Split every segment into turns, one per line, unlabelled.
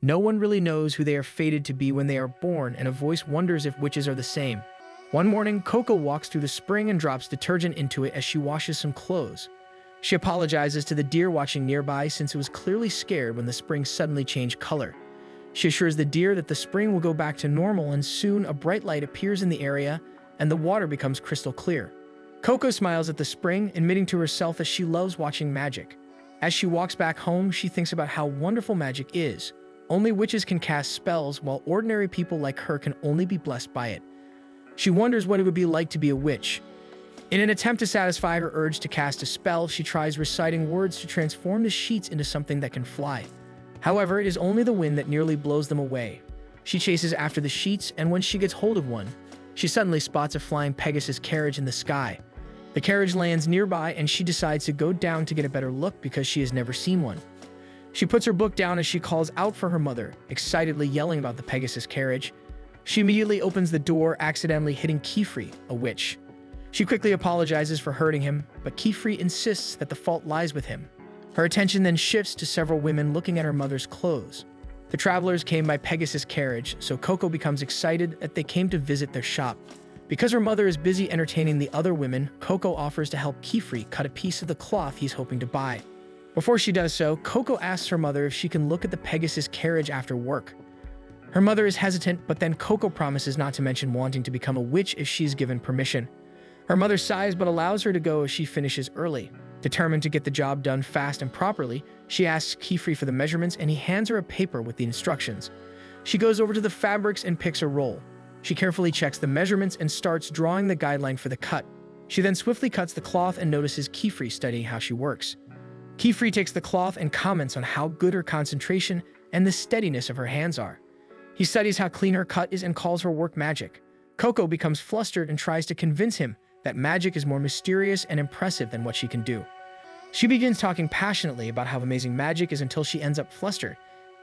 No one really knows who they are fated to be when they are born, and a voice wonders if witches are the same. One morning, Coco walks through the spring and drops detergent into it as she washes some clothes. She apologizes to the deer watching nearby since it was clearly scared when the spring suddenly changed color. She assures the deer that the spring will go back to normal, and soon a bright light appears in the area and the water becomes crystal clear. Coco smiles at the spring, admitting to herself that she loves watching magic. As she walks back home, she thinks about how wonderful magic is. Only witches can cast spells, while ordinary people like her can only be blessed by it. She wonders what it would be like to be a witch. In an attempt to satisfy her urge to cast a spell, she tries reciting words to transform the sheets into something that can fly. However, it is only the wind that nearly blows them away. She chases after the sheets, and when she gets hold of one, she suddenly spots a flying Pegasus carriage in the sky. The carriage lands nearby, and she decides to go down to get a better look because she has never seen one. She puts her book down as she calls out for her mother, excitedly yelling about the Pegasus carriage. She immediately opens the door, accidentally hitting Kefri, a witch. She quickly apologizes for hurting him, but Kefri insists that the fault lies with him. Her attention then shifts to several women looking at her mother's clothes. The travelers came by Pegasus carriage, so Coco becomes excited that they came to visit their shop. Because her mother is busy entertaining the other women, Coco offers to help Kefri cut a piece of the cloth he's hoping to buy. Before she does so, Coco asks her mother if she can look at the Pegasus carriage after work. Her mother is hesitant, but then Coco promises not to mention wanting to become a witch if she's given permission. Her mother sighs but allows her to go as she finishes early. Determined to get the job done fast and properly, she asks Kefri for the measurements and he hands her a paper with the instructions. She goes over to the fabrics and picks a roll. She carefully checks the measurements and starts drawing the guideline for the cut. She then swiftly cuts the cloth and notices Kefri studying how she works. Kefri takes the cloth and comments on how good her concentration and the steadiness of her hands are. He studies how clean her cut is and calls her work magic. Coco becomes flustered and tries to convince him that magic is more mysterious and impressive than what she can do. She begins talking passionately about how amazing magic is until she ends up flustered.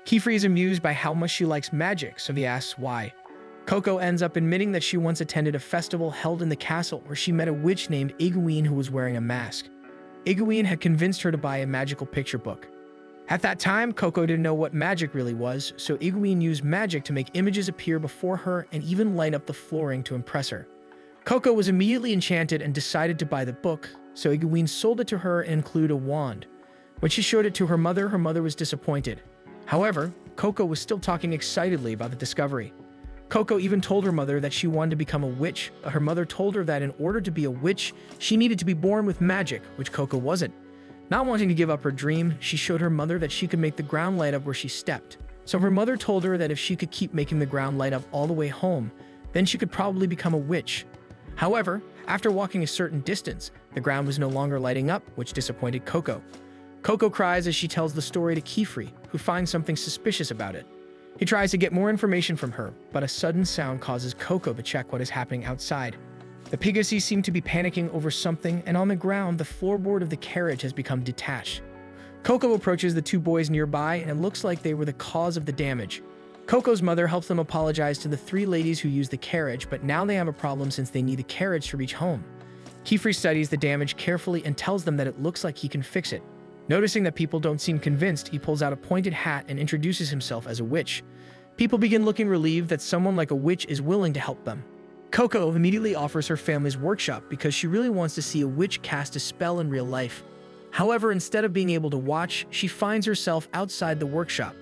Kefri is amused by how much she likes magic, so he asks why. Coco ends up admitting that she once attended a festival held in the castle where she met a witch named Egwene who was wearing a mask. Egwene had convinced her to buy a magical picture book. At that time, Coco didn't know what magic really was, so Egwene used magic to make images appear before her and even light up the flooring to impress her. Coco was immediately enchanted and decided to buy the book, so Egwene sold it to her and included a wand. When she showed it to her mother was disappointed. However, Coco was still talking excitedly about the discovery. Coco even told her mother that she wanted to become a witch, but her mother told her that in order to be a witch, she needed to be born with magic, which Coco wasn't. Not wanting to give up her dream, she showed her mother that she could make the ground light up where she stepped. So her mother told her that if she could keep making the ground light up all the way home, then she could probably become a witch. However, after walking a certain distance, the ground was no longer lighting up, which disappointed Coco. Coco cries as she tells the story to Kefri, who finds something suspicious about it. He tries to get more information from her, but a sudden sound causes Coco to check what is happening outside. The Pegasus seem to be panicking over something, and on the ground, the floorboard of the carriage has become detached. Coco approaches the two boys nearby, and it looks like they were the cause of the damage. Coco's mother helps them apologize to the three ladies who used the carriage, but now they have a problem since they need the carriage to reach home. Kefri studies the damage carefully and tells them that it looks like he can fix it. Noticing that people don't seem convinced, he pulls out a pointed hat and introduces himself as a witch. People begin looking relieved that someone like a witch is willing to help them. Coco immediately offers her family's workshop because she really wants to see a witch cast a spell in real life. However, instead of being able to watch, she finds herself outside the workshop.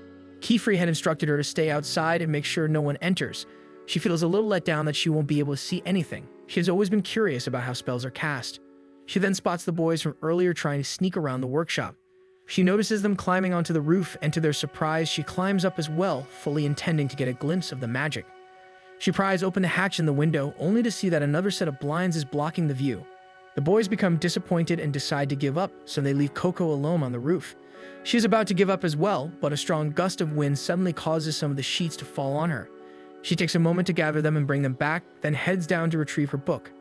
Kefri had instructed her to stay outside and make sure no one enters. She feels a little let down that she won't be able to see anything. She has always been curious about how spells are cast. She then spots the boys from earlier trying to sneak around the workshop. She notices them climbing onto the roof, and to their surprise, she climbs up as well, fully intending to get a glimpse of the magic. She pries open the hatch in the window, only to see that another set of blinds is blocking the view. The boys become disappointed and decide to give up, so they leave Coco alone on the roof. She is about to give up as well, but a strong gust of wind suddenly causes some of the sheets to fall on her. She takes a moment to gather them and bring them back, then heads down to retrieve her book.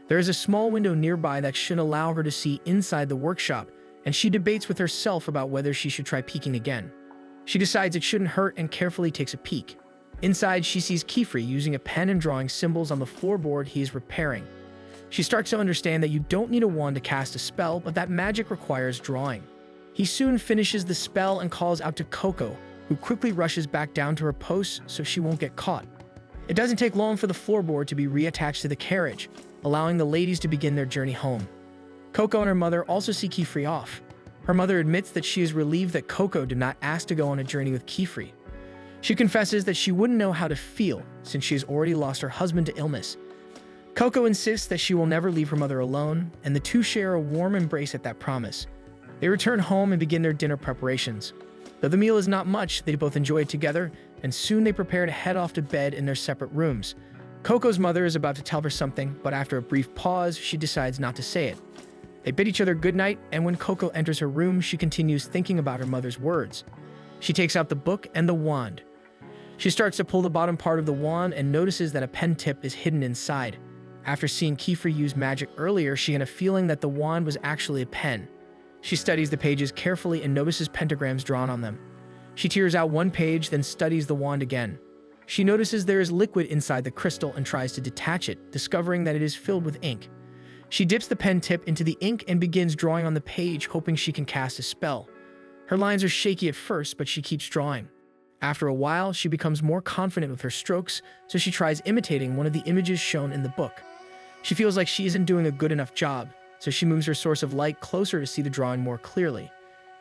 There is a small window nearby that should allow her to see inside the workshop, and she debates with herself about whether she should try peeking again. She decides it shouldn't hurt and carefully takes a peek. Inside, she sees Kefri using a pen and drawing symbols on the floorboard he is repairing. She starts to understand that you don't need a wand to cast a spell, but that magic requires drawing. He soon finishes the spell and calls out to Coco, who quickly rushes back down to her post so she won't get caught. It doesn't take long for the floorboard to be reattached to the carriage, allowing the ladies to begin their journey home. Coco and her mother also see Kifri off. Her mother admits that she is relieved that Coco did not ask to go on a journey with Kifri. She confesses that she wouldn't know how to feel since she has already lost her husband to illness. Coco insists that she will never leave her mother alone, and the two share a warm embrace at that promise. They return home and begin their dinner preparations. Though the meal is not much, they both enjoy it together, and soon they prepare to head off to bed in their separate rooms. Coco's mother is about to tell her something, but after a brief pause, she decides not to say it. They bid each other goodnight, and when Coco enters her room, she continues thinking about her mother's words. She takes out the book and the wand. She starts to pull the bottom part of the wand and notices that a pen tip is hidden inside. After seeing Kifri use magic earlier, she had a feeling that the wand was actually a pen. She studies the pages carefully and notices pentagrams drawn on them. She tears out one page, then studies the wand again. She notices there is liquid inside the crystal and tries to detach it, discovering that it is filled with ink. She dips the pen tip into the ink and begins drawing on the page, hoping she can cast a spell. Her lines are shaky at first, but she keeps drawing. After a while, she becomes more confident with her strokes, so she tries imitating one of the images shown in the book. She feels like she isn't doing a good enough job, so she moves her source of light closer to see the drawing more clearly.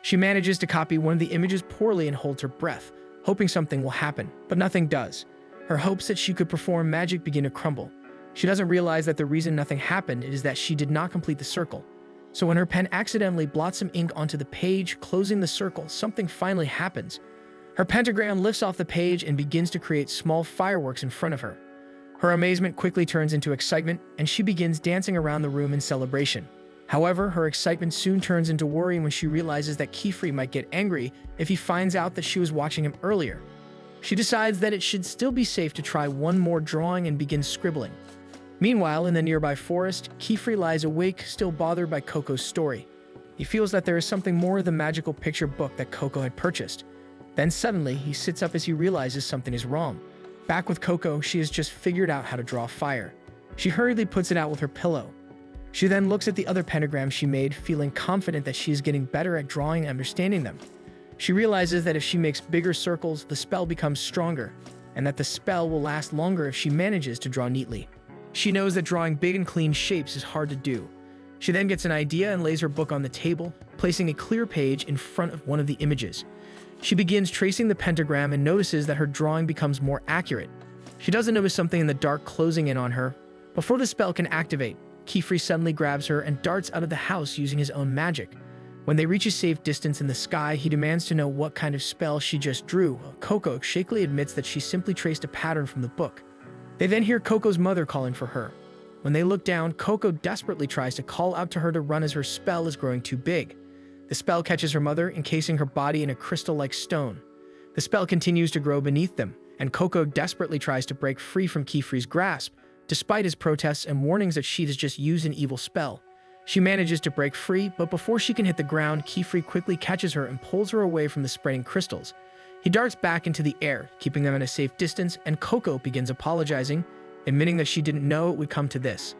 She manages to copy one of the images poorly and holds her breath, hoping something will happen, but nothing does. Her hopes that she could perform magic begin to crumble. She doesn't realize that the reason nothing happened is that she did not complete the circle. So when her pen accidentally blots some ink onto the page, closing the circle, something finally happens. Her pentagram lifts off the page and begins to create small fireworks in front of her. Her amazement quickly turns into excitement, and she begins dancing around the room in celebration. However, her excitement soon turns into worry when she realizes that Kifri might get angry if he finds out that she was watching him earlier. She decides that it should still be safe to try one more drawing and begins scribbling. Meanwhile, in the nearby forest, Kifri lies awake, still bothered by Coco's story. He feels that there is something more of the magical picture book that Coco had purchased. Then suddenly, he sits up as he realizes something is wrong. Back with Coco, she has just figured out how to draw fire. She hurriedly puts it out with her pillow. She then looks at the other pentagrams she made, feeling confident that she is getting better at drawing and understanding them. She realizes that if she makes bigger circles, the spell becomes stronger, and that the spell will last longer if she manages to draw neatly. She knows that drawing big and clean shapes is hard to do. She then gets an idea and lays her book on the table, placing a clear page in front of one of the images. She begins tracing the pentagram and notices that her drawing becomes more accurate. She doesn't notice something in the dark closing in on her. Before the spell can activate, Kifri suddenly grabs her and darts out of the house using his own magic. When they reach a safe distance in the sky, he demands to know what kind of spell she just drew. Coco shakily admits that she simply traced a pattern from the book. They then hear Coco's mother calling for her. When they look down, Coco desperately tries to call out to her to run as her spell is growing too big. The spell catches her mother, encasing her body in a crystal-like stone. The spell continues to grow beneath them, and Coco desperately tries to break free from Kifri's grasp, despite his protests and warnings that she has just used an evil spell. She manages to break free, but before she can hit the ground, Kifri quickly catches her and pulls her away from the spreading crystals. He darts back into the air, keeping them at a safe distance, and Coco begins apologizing, admitting that she didn't know it would come to this.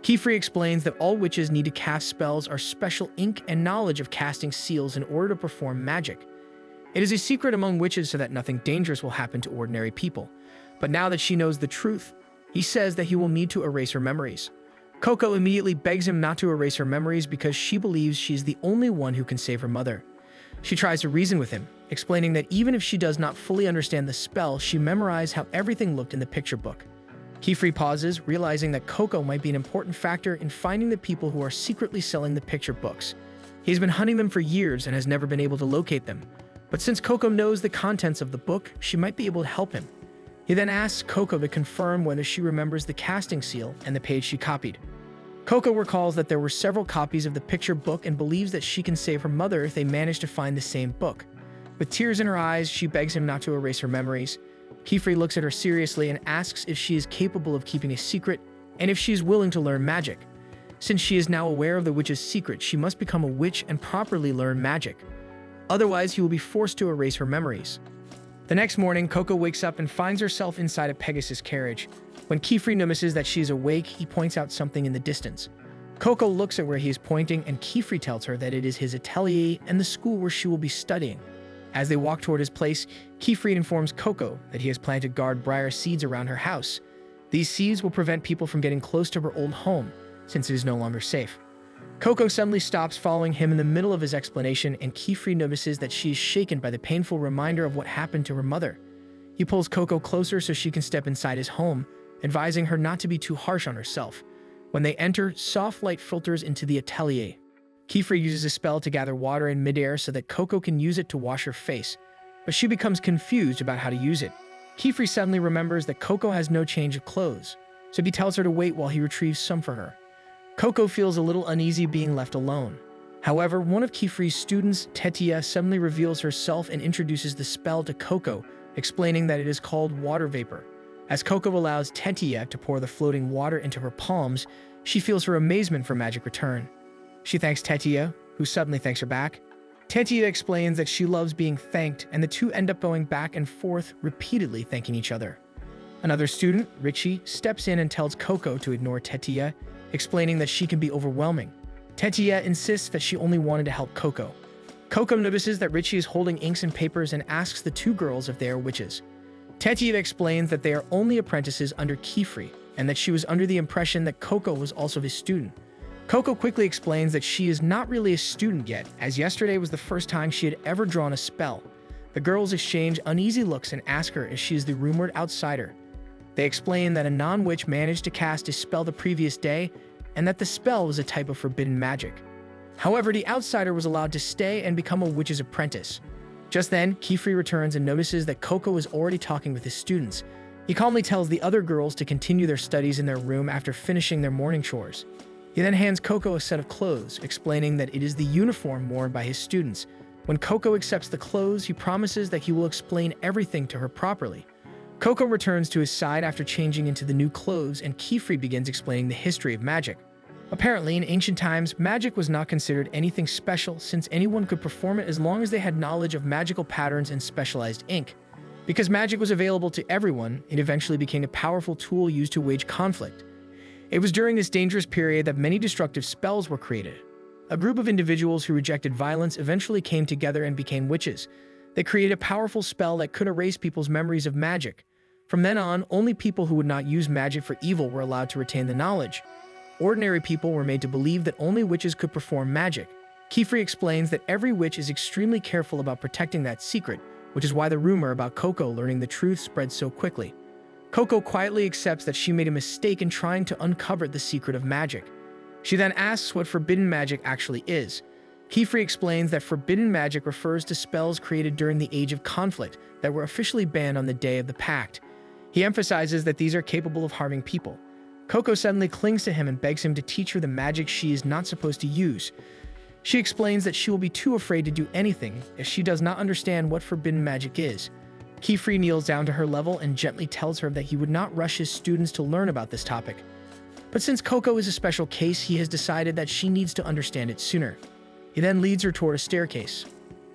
Kifri explains that all witches need to cast spells are special ink and knowledge of casting seals in order to perform magic. It is a secret among witches so that nothing dangerous will happen to ordinary people. But now that she knows the truth, he says that he will need to erase her memories. Coco immediately begs him not to erase her memories because she believes she is the only one who can save her mother. She tries to reason with him, explaining that even if she does not fully understand the spell, she memorized how everything looked in the picture book. Kifri pauses, realizing that Coco might be an important factor in finding the people who are secretly selling the picture books. He's been hunting them for years and has never been able to locate them. But since Coco knows the contents of the book, she might be able to help him. He then asks Coco to confirm whether she remembers the casting seal and the page she copied. Coco recalls that there were several copies of the picture book and believes that she can save her mother if they manage to find the same book. With tears in her eyes, she begs him not to erase her memories. Kifri looks at her seriously and asks if she is capable of keeping a secret and if she is willing to learn magic. Since she is now aware of the witch's secret, she must become a witch and properly learn magic. Otherwise, he will be forced to erase her memories. The next morning, Coco wakes up and finds herself inside a Pegasus carriage. When Kifri notices that she is awake, he points out something in the distance. Coco looks at where he is pointing, and Kifri tells her that it is his atelier and the school where she will be studying. As they walk toward his place, Keyfried informs Coco that he has planned to guard briar seeds around her house. These seeds will prevent people from getting close to her old home, since it is no longer safe. Coco suddenly stops following him in the middle of his explanation, and Keyfried notices that she is shaken by the painful reminder of what happened to her mother. He pulls Coco closer so she can step inside his home, advising her not to be too harsh on herself. When they enter, soft light filters into the atelier. Keyfried uses a spell to gather water in midair so that Coco can use it to wash her face, but she becomes confused about how to use it. Keyfried suddenly remembers that Coco has no change of clothes, so he tells her to wait while he retrieves some for her. Coco feels a little uneasy being left alone. However, one of Keyfried's students, Tetia, suddenly reveals herself and introduces the spell to Coco, explaining that it is called water vapor. As Coco allows Tetia to pour the floating water into her palms, she feels her amazement for magic return. She thanks Tetia, who suddenly thanks her back. Tetia explains that she loves being thanked, and the two end up going back and forth, repeatedly thanking each other. Another student, Richie, steps in and tells Coco to ignore Tetia, explaining that she can be overwhelming. Tetia insists that she only wanted to help Coco. Coco notices that Richie is holding inks and papers and asks the two girls if they are witches. Tetia explains that they are only apprentices under Keyfried, and that she was under the impression that Coco was also his student. Coco quickly explains that she is not really a student yet, as yesterday was the first time she had ever drawn a spell. The girls exchange uneasy looks and ask her if she is the rumored outsider. They explain that a non-witch managed to cast a spell the previous day, and that the spell was a type of forbidden magic. However, the outsider was allowed to stay and become a witch's apprentice. Just then, Keyfried returns and notices that Coco is already talking with his students. He calmly tells the other girls to continue their studies in their room after finishing their morning chores. He then hands Coco a set of clothes, explaining that it is the uniform worn by his students. When Coco accepts the clothes, he promises that he will explain everything to her properly. Coco returns to his side after changing into the new clothes, and Keyfried begins explaining the history of magic. Apparently, in ancient times, magic was not considered anything special, since anyone could perform it as long as they had knowledge of magical patterns and specialized ink. Because magic was available to everyone, it eventually became a powerful tool used to wage conflict. It was during this dangerous period that many destructive spells were created. A group of individuals who rejected violence eventually came together and became witches. They created a powerful spell that could erase people's memories of magic. From then on, only people who would not use magic for evil were allowed to retain the knowledge. Ordinary people were made to believe that only witches could perform magic. Keyfried explains that every witch is extremely careful about protecting that secret, which is why the rumor about Coco learning the truth spread so quickly. Coco quietly accepts that she made a mistake in trying to uncover the secret of magic. She then asks what forbidden magic actually is. Keyfried explains that forbidden magic refers to spells created during the Age of Conflict that were officially banned on the Day of the Pact. He emphasizes that these are capable of harming people. Coco suddenly clings to him and begs him to teach her the magic she is not supposed to use. She explains that she will be too afraid to do anything if she does not understand what forbidden magic is. Keyfried kneels down to her level and gently tells her that he would not rush his students to learn about this topic. But since Coco is a special case, he has decided that she needs to understand it sooner. He then leads her toward a staircase.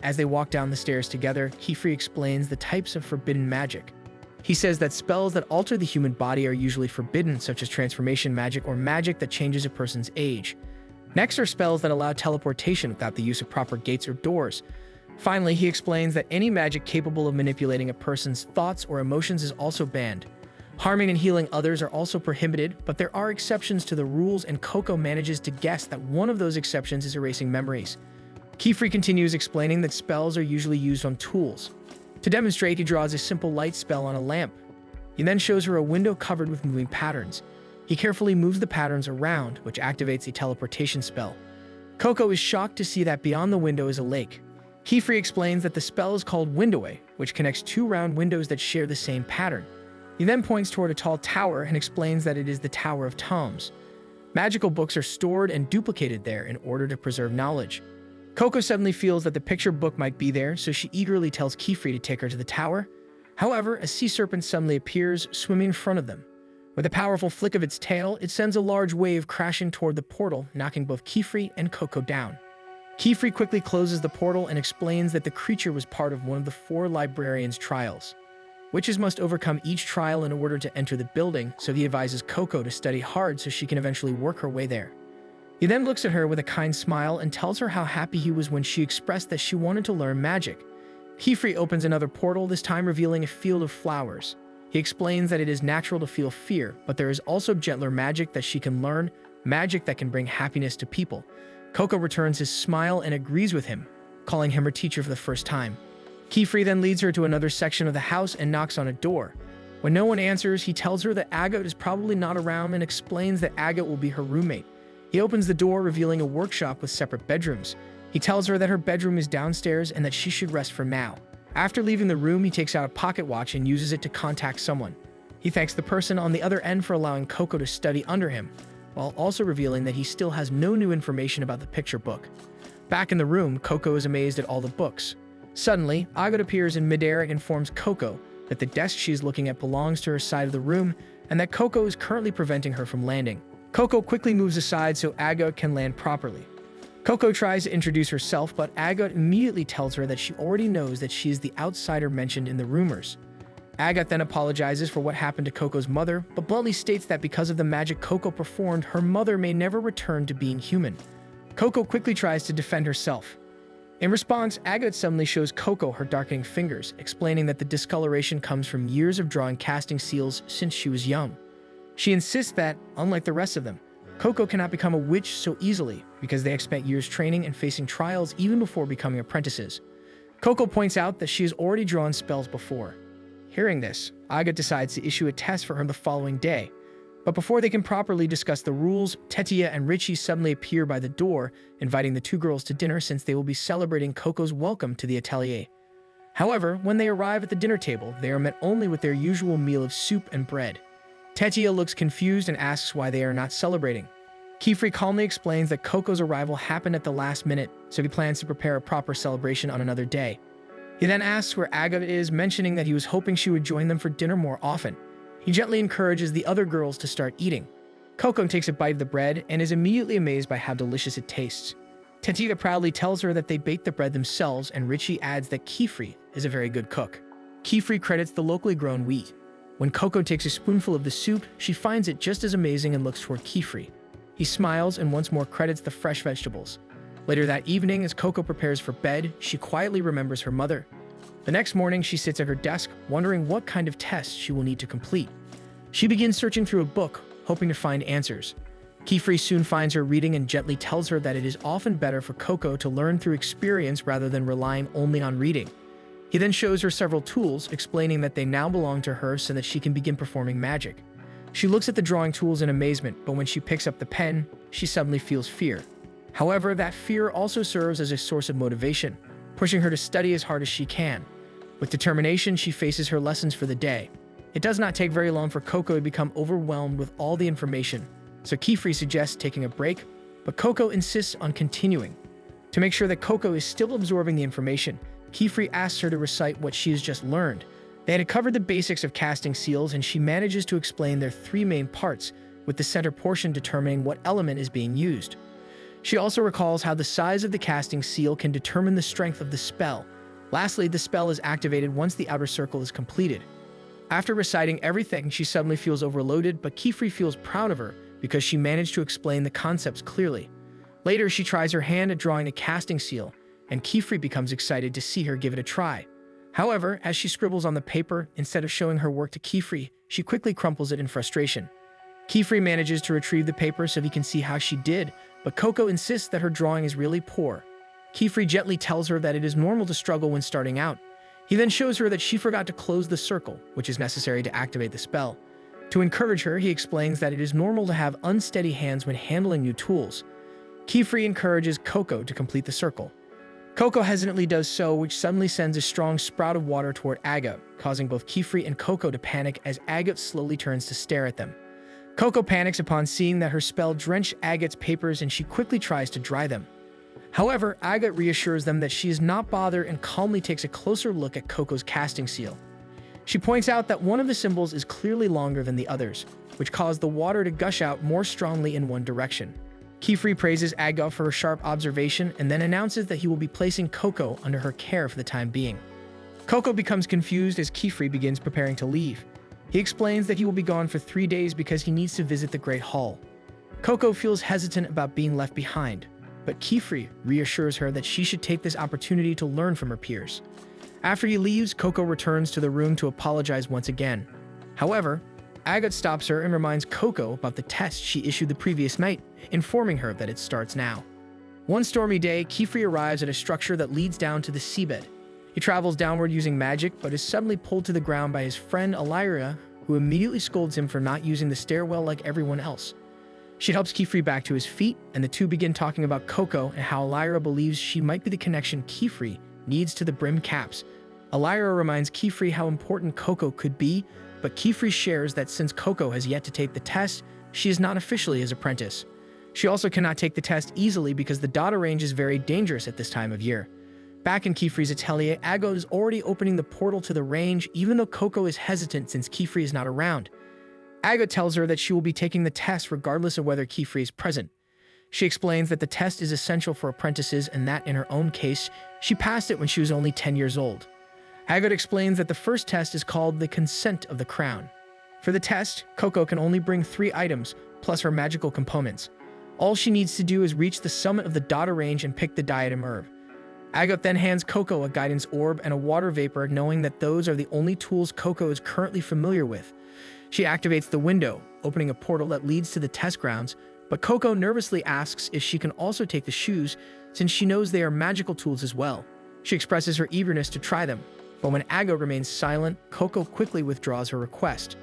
As they walk down the stairs together, Keyfried explains the types of forbidden magic. He says that spells that alter the human body are usually forbidden, such as transformation magic or magic that changes a person's age. Next are spells that allow teleportation without the use of proper gates or doors. Finally, he explains that any magic capable of manipulating a person's thoughts or emotions is also banned. Harming and healing others are also prohibited, but there are exceptions to the rules, and Coco manages to guess that one of those exceptions is erasing memories. Keyfried continues explaining that spells are usually used on tools. To demonstrate, he draws a simple light spell on a lamp. He then shows her a window covered with moving patterns. He carefully moves the patterns around, which activates a teleportation spell. Coco is shocked to see that beyond the window is a lake. Keyfried explains that the spell is called Windoway, which connects two round windows that share the same pattern. He then points toward a tall tower and explains that it is the Tower of Tomes. Magical books are stored and duplicated there in order to preserve knowledge. Coco suddenly feels that the picture book might be there, so she eagerly tells Keyfried to take her to the tower. However, a sea serpent suddenly appears, swimming in front of them. With a powerful flick of its tail, it sends a large wave crashing toward the portal, knocking both Keyfried and Coco down. Keyfried quickly closes the portal and explains that the creature was part of one of the 4 librarians' trials. Witches must overcome each trial in order to enter the building, so he advises Coco to study hard so she can eventually work her way there. He then looks at her with a kind smile and tells her how happy he was when she expressed that she wanted to learn magic. Kefri opens another portal, this time revealing a field of flowers. He explains that it is natural to feel fear, but there is also gentler magic that she can learn, magic that can bring happiness to people. Coco returns his smile and agrees with him, calling him her teacher for the first time. Kefri then leads her to another section of the house and knocks on a door. When no one answers, he tells her that Agate is probably not around and explains that Agate will be her roommate. He opens the door, revealing a workshop with separate bedrooms. He tells her that her bedroom is downstairs and that she should rest for now. After leaving the room, he takes out a pocket watch and uses it to contact someone. He thanks the person on the other end for allowing Coco to study under him, while also revealing that he still has no new information about the picture book. Back in the room, Coco is amazed at all the books. Suddenly, Agate appears in midair and informs Coco that the desk she is looking at belongs to her side of the room and that Coco is currently preventing her from landing. Coco quickly moves aside so Agate can land properly. Coco tries to introduce herself, but Agate immediately tells her that she already knows that she is the outsider mentioned in the rumors. Agate then apologizes for what happened to Coco's mother, but bluntly states that because of the magic Coco performed, her mother may never return to being human. Coco quickly tries to defend herself. In response, Agate suddenly shows Coco her darkening fingers, explaining that the discoloration comes from years of drawing casting seals since she was young. She insists that, unlike the rest of them, Coco cannot become a witch so easily because they have spent years training and facing trials even before becoming apprentices. Coco points out that she has already drawn spells before. Hearing this, Agate decides to issue a test for her the following day. But before they can properly discuss the rules, Tetia and Richie suddenly appear by the door, inviting the two girls to dinner since they will be celebrating Coco's welcome to the atelier. However, when they arrive at the dinner table, they are met only with their usual meal of soup and bread. Tetia looks confused and asks why they are not celebrating. Kefri calmly explains that Coco's arrival happened at the last minute, so he plans to prepare a proper celebration on another day. He then asks where Agate is, mentioning that he was hoping she would join them for dinner more often. He gently encourages the other girls to start eating. Coco takes a bite of the bread and is immediately amazed by how delicious it tastes. Tetia proudly tells her that they baked the bread themselves, and Richie adds that Kefri is a very good cook. Kefri credits the locally grown wheat. When Coco takes a spoonful of the soup, she finds it just as amazing and looks toward Kefri. He smiles and once more credits the fresh vegetables. Later that evening, as Coco prepares for bed, she quietly remembers her mother. The next morning, she sits at her desk, wondering what kind of test she will need to complete. She begins searching through a book, hoping to find answers. Kefri soon finds her reading and gently tells her that it is often better for Coco to learn through experience rather than relying only on reading. He then shows her several tools, explaining that they now belong to her so that she can begin performing magic. She looks at the drawing tools in amazement, but when she picks up the pen, she suddenly feels fear. However, that fear also serves as a source of motivation, pushing her to study as hard as she can. With determination, she faces her lessons for the day. It does not take very long for Coco to become overwhelmed with all the information, so Kefri suggests taking a break, but Coco insists on continuing. To make sure that Coco is still absorbing the information, Kefri asks her to recite what she has just learned. They had covered the basics of casting seals, and she manages to explain their three main parts, with the center portion determining what element is being used. She also recalls how the size of the casting seal can determine the strength of the spell. Lastly, the spell is activated once the outer circle is completed. After reciting everything, she suddenly feels overloaded, but Kefri feels proud of her because she managed to explain the concepts clearly. Later, she tries her hand at drawing a casting seal, and Kefri becomes excited to see her give it a try. However, as she scribbles on the paper, instead of showing her work to Kefri, she quickly crumples it in frustration. Kefri manages to retrieve the paper so he can see how she did, but Coco insists that her drawing is really poor. Kefri gently tells her that it is normal to struggle when starting out. He then shows her that she forgot to close the circle, which is necessary to activate the spell. To encourage her, he explains that it is normal to have unsteady hands when handling new tools. Kefri encourages Coco to complete the circle. Coco hesitantly does so, which suddenly sends a strong sprout of water toward Agate, causing both Kefri and Coco to panic as Agate slowly turns to stare at them. Coco panics upon seeing that her spell drenched Agate's papers, and she quickly tries to dry them. However, Agate reassures them that she is not bothered and calmly takes a closer look at Coco's casting seal. She points out that one of the symbols is clearly longer than the others, which caused the water to gush out more strongly in one direction. Kefri praises Agate for her sharp observation and then announces that he will be placing Coco under her care for the time being. Coco becomes confused as Kefri begins preparing to leave. He explains that he will be gone for 3 days because he needs to visit the Great Hall. Coco feels hesitant about being left behind, but Kefri reassures her that she should take this opportunity to learn from her peers. After he leaves, Coco returns to the room to apologize once again. However, Agat stops her and reminds Coco about the test she issued the previous night, informing her that it starts now. One stormy day, Kefri arrives at a structure that leads down to the seabed. He travels downward using magic, but is suddenly pulled to the ground by his friend Alira, who immediately scolds him for not using the stairwell like everyone else. She helps Kefri back to his feet, and the two begin talking about Coco and how Alira believes she might be the connection Kefri needs to the brim caps. Alira reminds Kefri how important Coco could be, but Kefri shares that since Coco has yet to take the test, she is not officially his apprentice. She also cannot take the test easily because the data range is very dangerous at this time of year. Back in Kefri's atelier, Agot is already opening the portal to the range, even though Coco is hesitant since Kefri is not around. Agot tells her that she will be taking the test regardless of whether Kefri is present. She explains that the test is essential for apprentices and that in her own case, she passed it when she was only 10 years old. Agot explains that the first test is called the Consent of the Crown. For the test, Coco can only bring 3 items, plus her magical components. All she needs to do is reach the summit of the data range and pick the diadem herb. Agot then hands Coco a guidance orb and a water vapor, knowing that those are the only tools Coco is currently familiar with. She activates the window, opening a portal that leads to the test grounds, but Coco nervously asks if she can also take the shoes, since she knows they are magical tools as well. She expresses her eagerness to try them, but when Agot remains silent, Coco quickly withdraws her request.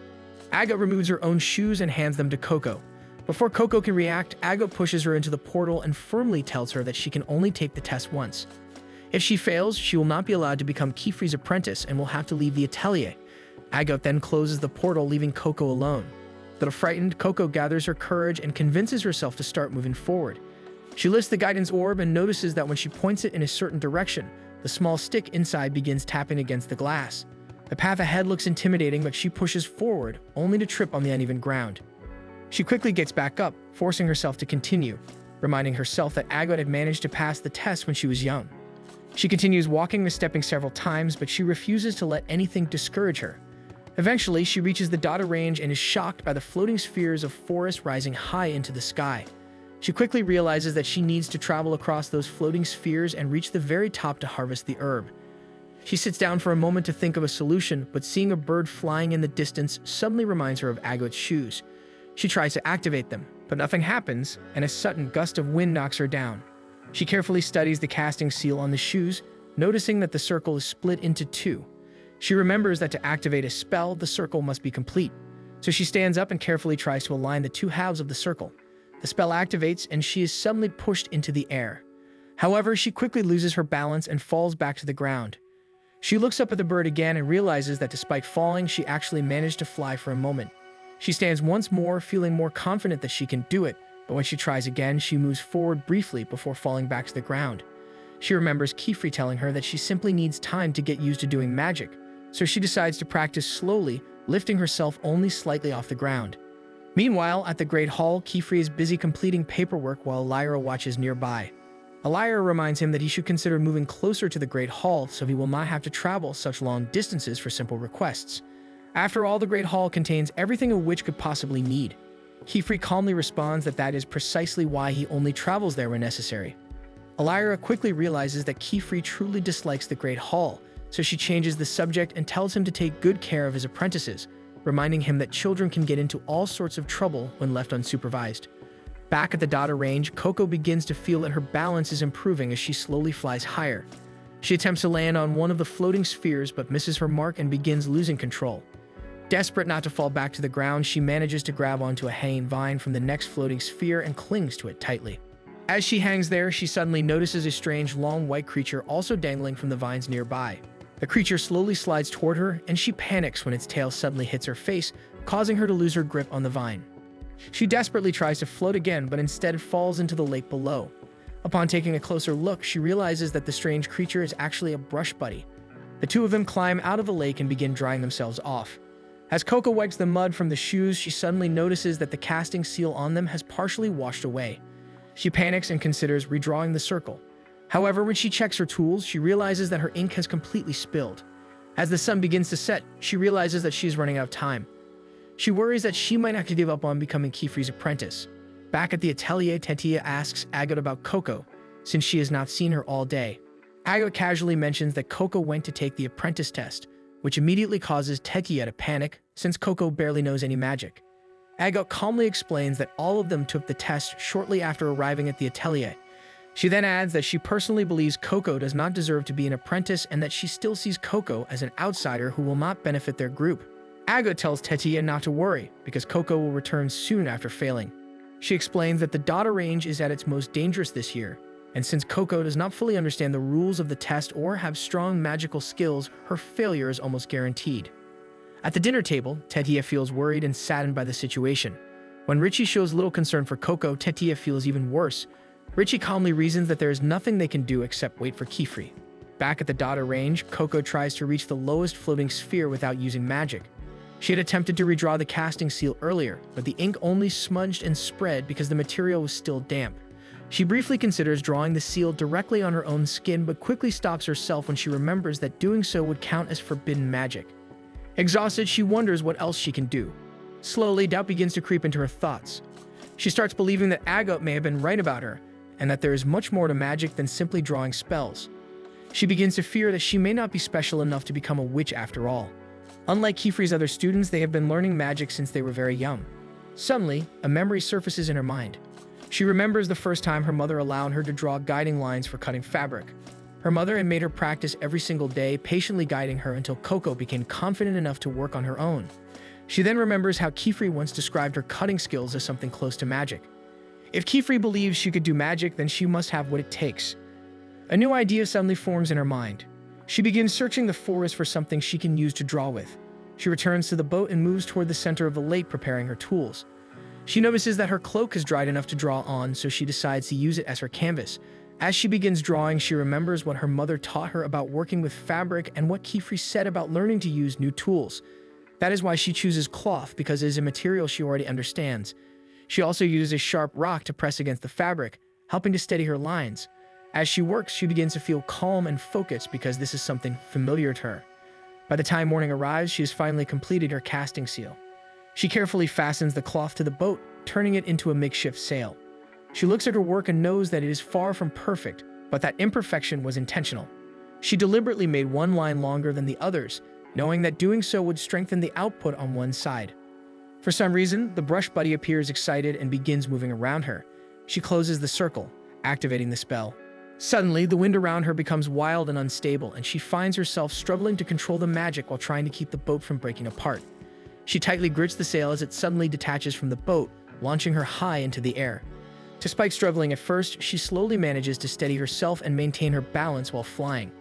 Agot removes her own shoes and hands them to Coco. Before Coco can react, Agot pushes her into the portal and firmly tells her that she can only take the test once. If she fails, she will not be allowed to become Kefri's apprentice and will have to leave the atelier. Agot then closes the portal, leaving Coco alone. Little frightened, Coco gathers her courage and convinces herself to start moving forward. She lifts the guidance orb and notices that when she points it in a certain direction, the small stick inside begins tapping against the glass. The path ahead looks intimidating, but she pushes forward, only to trip on the uneven ground. She quickly gets back up, forcing herself to continue, reminding herself that Agot had managed to pass the test when she was young. She continues walking, misstepping several times, but she refuses to let anything discourage her. Eventually, she reaches the data range and is shocked by the floating spheres of forest rising high into the sky. She quickly realizes that she needs to travel across those floating spheres and reach the very top to harvest the herb. She sits down for a moment to think of a solution, but seeing a bird flying in the distance suddenly reminds her of Agot's shoes. She tries to activate them, but nothing happens, and a sudden gust of wind knocks her down. She carefully studies the casting seal on the shoes, noticing that the circle is split into 2. She remembers that to activate a spell, the circle must be complete. So she stands up and carefully tries to align the 2 halves of the circle. The spell activates and she is suddenly pushed into the air. However, she quickly loses her balance and falls back to the ground. She looks up at the bird again and realizes that despite falling, she actually managed to fly for a moment. She stands once more, feeling more confident that she can do it, but when she tries again, she moves forward briefly before falling back to the ground. She remembers Kefri telling her that she simply needs time to get used to doing magic, so she decides to practice slowly, lifting herself only slightly off the ground. Meanwhile, at the Great Hall, Kefri is busy completing paperwork while Lyra watches nearby. Lyra reminds him that he should consider moving closer to the Great Hall so he will not have to travel such long distances for simple requests. After all, the Great Hall contains everything a witch could possibly need. Kefri calmly responds that that is precisely why he only travels there when necessary. Lyra quickly realizes that Kefri truly dislikes the Great Hall, so she changes the subject and tells him to take good care of his apprentices, reminding him that children can get into all sorts of trouble when left unsupervised. Back at the data range, Coco begins to feel that her balance is improving as she slowly flies higher. She attempts to land on one of the floating spheres but misses her mark and begins losing control. Desperate not to fall back to the ground, she manages to grab onto a hanging vine from the next floating sphere and clings to it tightly. As she hangs there, she suddenly notices a strange long white creature also dangling from the vines nearby. The creature slowly slides toward her, and she panics when its tail suddenly hits her face, causing her to lose her grip on the vine. She desperately tries to float again, but instead falls into the lake below. Upon taking a closer look, she realizes that the strange creature is actually a brush buddy. The 2 of them climb out of the lake and begin drying themselves off. As Coco wipes the mud from the shoes, she suddenly notices that the casting seal on them has partially washed away. She panics and considers redrawing the circle. However, when she checks her tools, she realizes that her ink has completely spilled. As the sun begins to set, she realizes that she is running out of time. She worries that she might have to give up on becoming Kefri's apprentice. Back at the atelier, Tetia asks Agot about Coco, since she has not seen her all day. Agot casually mentions that Coco went to take the apprentice test, which immediately causes Tetia to panic since Coco barely knows any magic. Agot calmly explains that all of them took the test shortly after arriving at the atelier. She then adds that she personally believes Coco does not deserve to be an apprentice and that she still sees Coco as an outsider who will not benefit their group. Agot tells Tetia not to worry because Coco will return soon after failing. She explains that the data range is at its most dangerous this year, and since Coco does not fully understand the rules of the test or have strong magical skills, her failure is almost guaranteed. At the dinner table, Tetia feels worried and saddened by the situation. When Richie shows little concern for Coco, Tetia feels even worse. Richie calmly reasons that there is nothing they can do except wait for Kefri. Back at the data range, Coco tries to reach the lowest floating sphere without using magic. She had attempted to redraw the casting seal earlier, but the ink only smudged and spread because the material was still damp. She briefly considers drawing the seal directly on her own skin, but quickly stops herself when she remembers that doing so would count as forbidden magic. Exhausted, she wonders what else she can do. Slowly, doubt begins to creep into her thoughts. She starts believing that Agot may have been right about her, and that there is much more to magic than simply drawing spells. She begins to fear that she may not be special enough to become a witch after all. Unlike Kefri's other students, they have been learning magic since they were very young. Suddenly, a memory surfaces in her mind. She remembers the first time her mother allowed her to draw guiding lines for cutting fabric. Her mother had made her practice every single day, patiently guiding her until Coco became confident enough to work on her own. She then remembers how Kefri once described her cutting skills as something close to magic. If Kefri believes she could do magic, then she must have what it takes. A new idea suddenly forms in her mind. She begins searching the forest for something she can use to draw with. She returns to the boat and moves toward the center of the lake, preparing her tools. She notices that her cloak is dried enough to draw on, so she decides to use it as her canvas. As she begins drawing, she remembers what her mother taught her about working with fabric and what Kefri said about learning to use new tools. That is why she chooses cloth, because it is a material she already understands. She also uses a sharp rock to press against the fabric, helping to steady her lines. As she works, she begins to feel calm and focused because this is something familiar to her. By the time morning arrives, she has finally completed her casting seal. She carefully fastens the cloth to the boat, turning it into a makeshift sail. She looks at her work and knows that it is far from perfect, but that imperfection was intentional. She deliberately made one line longer than the others, knowing that doing so would strengthen the output on one side. For some reason, the brush buddy appears excited and begins moving around her. She closes the circle, activating the spell. Suddenly, the wind around her becomes wild and unstable, and she finds herself struggling to control the magic while trying to keep the boat from breaking apart. She tightly grips the sail as it suddenly detaches from the boat, launching her high into the air. Despite struggling at first, she slowly manages to steady herself and maintain her balance while flying.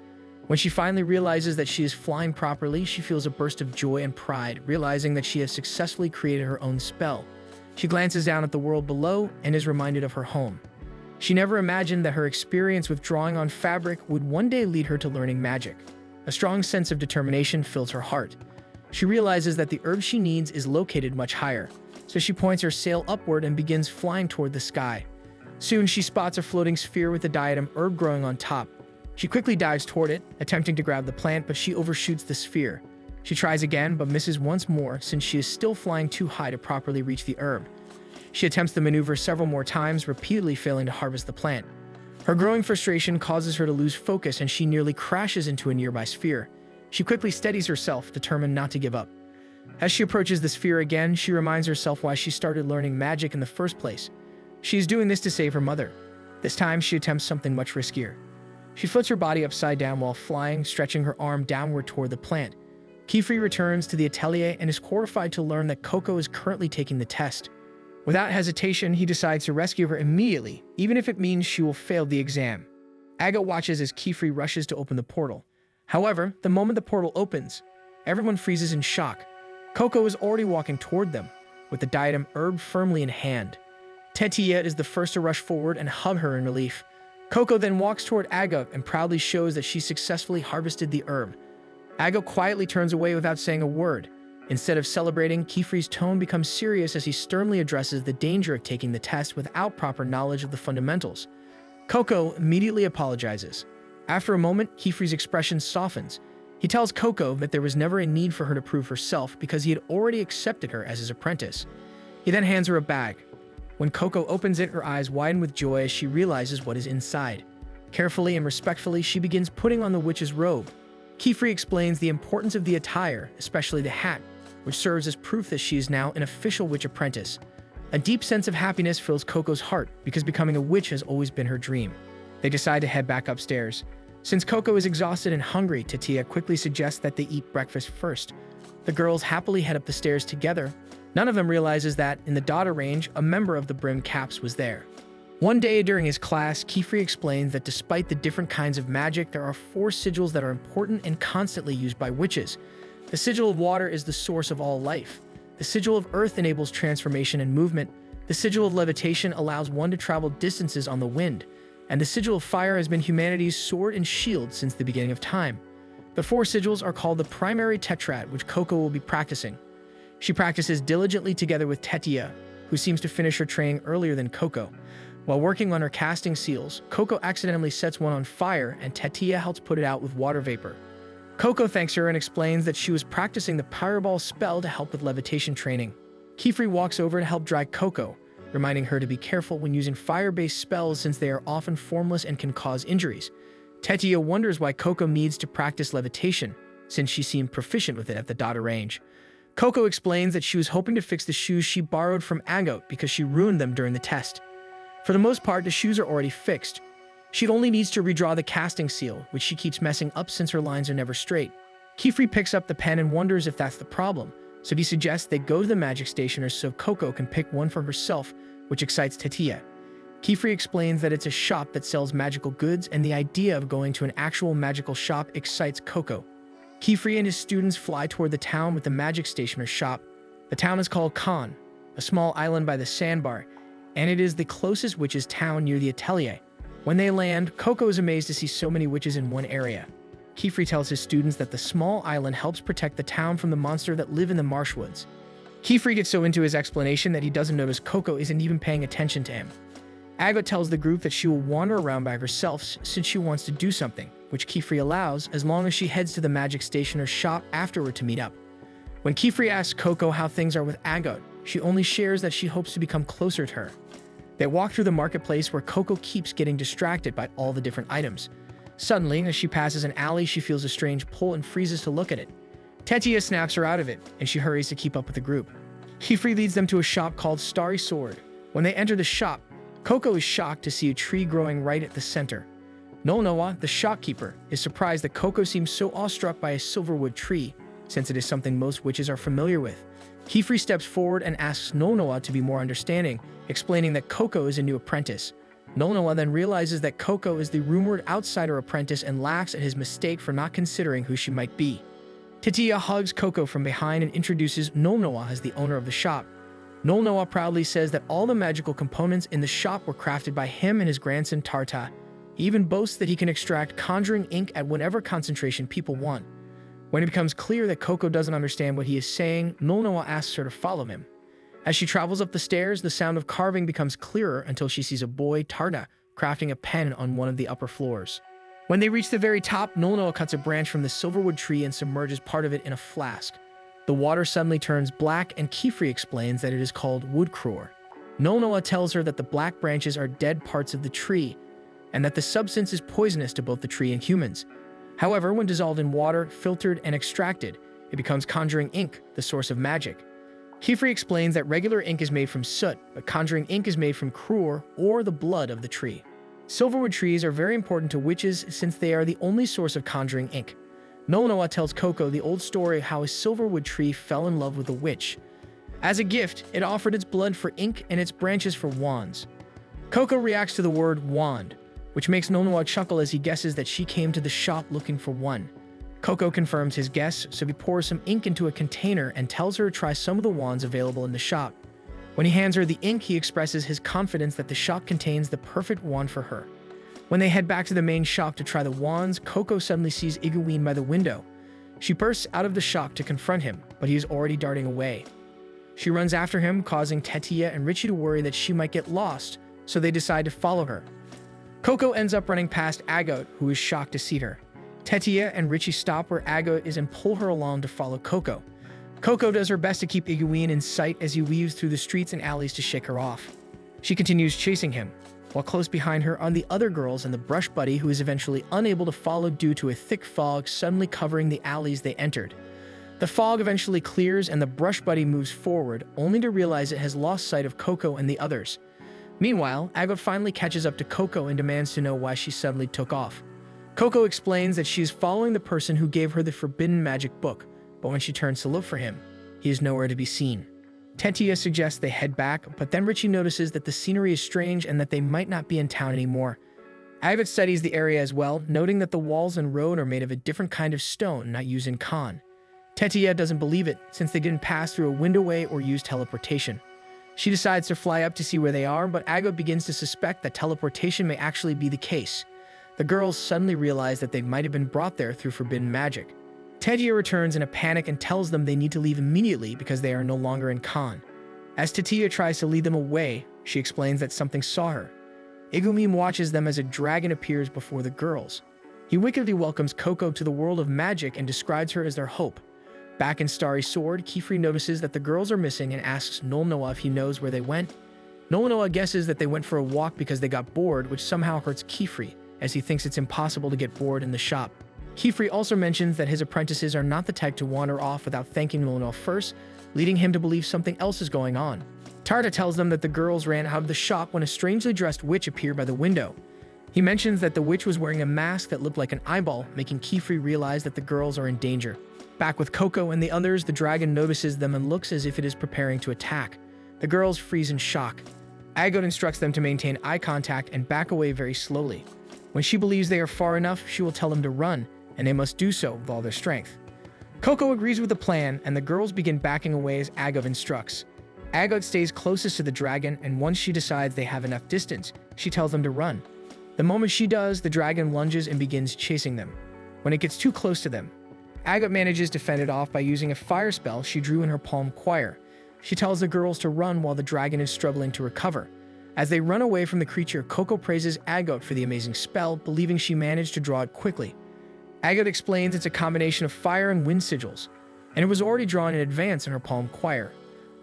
When she finally realizes that she is flying properly, she feels a burst of joy and pride, realizing that she has successfully created her own spell. She glances down at the world below and is reminded of her home. She never imagined that her experience with drawing on fabric would one day lead her to learning magic. A strong sense of determination fills her heart. She realizes that the herb she needs is located much higher, so she points her sail upward and begins flying toward the sky. Soon she spots a floating sphere with a diadem herb growing on top. She quickly dives toward it, attempting to grab the plant, but she overshoots the sphere. She tries again, but misses once more since she is still flying too high to properly reach the herb. She attempts the maneuver several more times, repeatedly failing to harvest the plant. Her growing frustration causes her to lose focus and she nearly crashes into a nearby sphere. She quickly steadies herself, determined not to give up. As she approaches the sphere again, she reminds herself why she started learning magic in the first place. She is doing this to save her mother. This time, she attempts something much riskier. She flips her body upside down while flying, stretching her arm downward toward the plant. Kefri returns to the atelier and is horrified to learn that Coco is currently taking the test. Without hesitation, he decides to rescue her immediately, even if it means she will fail the exam. Agot watches as Kefri rushes to open the portal. However, the moment the portal opens, everyone freezes in shock. Coco is already walking toward them, with the diadem herb firmly in hand. Tetia is the first to rush forward and hug her in relief. Coco then walks toward Agot and proudly shows that she successfully harvested the herb. Agot quietly turns away without saying a word. Instead of celebrating, Kefri's tone becomes serious as he sternly addresses the danger of taking the test without proper knowledge of the fundamentals. Coco immediately apologizes. After a moment, Kefri's expression softens. He tells Coco that there was never a need for her to prove herself because he had already accepted her as his apprentice. He then hands her a bag. When Coco opens it, her eyes widen with joy as she realizes what is inside. Carefully and respectfully, she begins putting on the witch's robe. Kefri explains the importance of the attire, especially the hat, which serves as proof that she is now an official witch apprentice. A deep sense of happiness fills Coco's heart because becoming a witch has always been her dream. They decide to head back upstairs. Since Coco is exhausted and hungry, Tatia quickly suggests that they eat breakfast first. The girls happily head up the stairs together. None of them realizes that, in the Dada range, a member of the Brim Caps was there. One day during his class, Kefri explains that despite the different kinds of magic, there are 4 sigils that are important and constantly used by witches. The sigil of water is the source of all life. The sigil of earth enables transformation and movement. The sigil of levitation allows one to travel distances on the wind. And the sigil of fire has been humanity's sword and shield since the beginning of time. The 4 sigils are called the primary tetrad, which Coco will be practicing. She practices diligently together with Tetia, who seems to finish her training earlier than Coco. While working on her casting seals, Coco accidentally sets one on fire and Tetia helps put it out with water vapor. Coco thanks her and explains that she was practicing the Pyreball spell to help with levitation training. Kefri walks over to help dry Coco, reminding her to be careful when using fire-based spells since they are often formless and can cause injuries. Tetia wonders why Coco needs to practice levitation, since she seemed proficient with it at the Dada range. Coco explains that she was hoping to fix the shoes she borrowed from Agot because she ruined them during the test. For the most part, the shoes are already fixed. She only needs to redraw the casting seal, which she keeps messing up since her lines are never straight. Kefri picks up the pen and wonders if that's the problem, so he suggests they go to the magic stationer so Coco can pick one for herself, which excites Tetia. Kefri explains that it's a shop that sells magical goods, and the idea of going to an actual magical shop excites Coco. Kefri and his students fly toward the town with the magic stationer's shop. The town is called Khan, a small island by the sandbar, and it is the closest witches' town near the atelier. When they land, Coco is amazed to see so many witches in one area. Kefri tells his students that the small island helps protect the town from the monster that live in the marshwoods. Kefri gets so into his explanation that he doesn't notice Coco isn't even paying attention to him. Agot tells the group that she will wander around by herself since she wants to do something, which Kefri allows as long as she heads to the magic stationer's shop afterward to meet up. When Kefri asks Coco how things are with Agot, she only shares that she hopes to become closer to her. They walk through the marketplace where Coco keeps getting distracted by all the different items. Suddenly, as she passes an alley, she feels a strange pull and freezes to look at it. Tetia snaps her out of it, and she hurries to keep up with the group. Kefri leads them to a shop called Starry Sword. When they enter the shop, Coco is shocked to see a tree growing right at the center. Nonoa, the shopkeeper, is surprised that Coco seems so awestruck by a silverwood tree, since it is something most witches are familiar with. Kefri steps forward and asks Nonoa to be more understanding, explaining that Coco is a new apprentice. Nonoa then realizes that Coco is the rumored outsider apprentice and laughs at his mistake for not considering who she might be. Tetia hugs Coco from behind and introduces Nonoa as the owner of the shop. Nonoa proudly says that all the magical components in the shop were crafted by him and his grandson Tarta. He even boasts that he can extract conjuring ink at whatever concentration people want. When it becomes clear that Coco doesn't understand what he is saying, Nonoa asks her to follow him. As she travels up the stairs, the sound of carving becomes clearer until she sees a boy, Tarta, crafting a pen on one of the upper floors. When they reach the very top, Nonoa cuts a branch from the silverwood tree and submerges part of it in a flask. The water suddenly turns black, and Kefri explains that it is called woodcrore. Nonoa tells her that the black branches are dead parts of the tree, and that the substance is poisonous to both the tree and humans. However, when dissolved in water, filtered, and extracted, it becomes conjuring ink, the source of magic. Kefri explains that regular ink is made from soot, but conjuring ink is made from crore, or the blood of the tree. Silverwood trees are very important to witches since they are the only source of conjuring ink. Nonoa tells Coco the old story of how a silverwood tree fell in love with a witch. As a gift, it offered its blood for ink and its branches for wands. Coco reacts to the word wand, which makes Nonoa chuckle as he guesses that she came to the shop looking for one. Coco confirms his guess, so he pours some ink into a container and tells her to try some of the wands available in the shop. When he hands her the ink, he expresses his confidence that the shop contains the perfect wand for her. When they head back to the main shop to try the wands, Coco suddenly sees Iguine by the window. She bursts out of the shop to confront him, but he is already darting away. She runs after him, causing Tetia and Richie to worry that she might get lost, so they decide to follow her. Coco ends up running past Agot, who is shocked to see her. Tetia and Richie stop where Agot is and pull her along to follow Coco. Coco does her best to keep Iguine in sight as he weaves through the streets and alleys to shake her off. She continues chasing him. while close behind her are the other girls and the brush buddy, who is eventually unable to follow due to a thick fog suddenly covering the alleys they entered. The fog eventually clears and the brush buddy moves forward, only to realize it has lost sight of Coco and the others. Meanwhile, Agot finally catches up to Coco and demands to know why she suddenly took off. Coco explains that she is following the person who gave her the forbidden magic book, but when she turns to look for him, he is nowhere to be seen. Tetia suggests they head back, but then Richie notices that the scenery is strange and that they might not be in town anymore. Agot studies the area as well, noting that the walls and road are made of a different kind of stone not used in Khan. Tetia doesn't believe it, since they didn't pass through a windowway or use teleportation. She decides to fly up to see where they are, but Agot begins to suspect that teleportation may actually be the case. The girls suddenly realize that they might have been brought there through forbidden magic. Tetia returns in a panic and tells them they need to leave immediately because they are no longer in Khan. As Tetia tries to lead them away, she explains that something saw her. Igumim watches them as a dragon appears before the girls. He wickedly welcomes Coco to the world of magic and describes her as their hope. Back in Starry Sword, Kefri notices that the girls are missing and asks Nolnoa if he knows where they went. Nolnoa guesses that they went for a walk because they got bored, which somehow hurts Kefri, as he thinks it's impossible to get bored in the shop. Kefri also mentions that his apprentices are not the type to wander off without thanking Nolnoa first, leading him to believe something else is going on. Tarta tells them that the girls ran out of the shop when a strangely dressed witch appeared by the window. He mentions that the witch was wearing a mask that looked like an eyeball, making Kefri realize that the girls are in danger. Back with Coco and the others, the dragon notices them and looks as if it is preparing to attack. The girls freeze in shock. Agot instructs them to maintain eye contact and back away very slowly. When she believes they are far enough, she will tell them to run, and they must do so with all their strength. Coco agrees with the plan, and the girls begin backing away as Agot instructs. Agot stays closest to the dragon, and once she decides they have enough distance, she tells them to run. The moment she does, the dragon lunges and begins chasing them. When it gets too close to them, Agot manages to fend it off by using a fire spell she drew in her palm choir. She tells the girls to run while the dragon is struggling to recover. As they run away from the creature, Coco praises Agot for the amazing spell, believing she managed to draw it quickly. Agot explains it's a combination of fire and wind sigils, and it was already drawn in advance in her palm choir.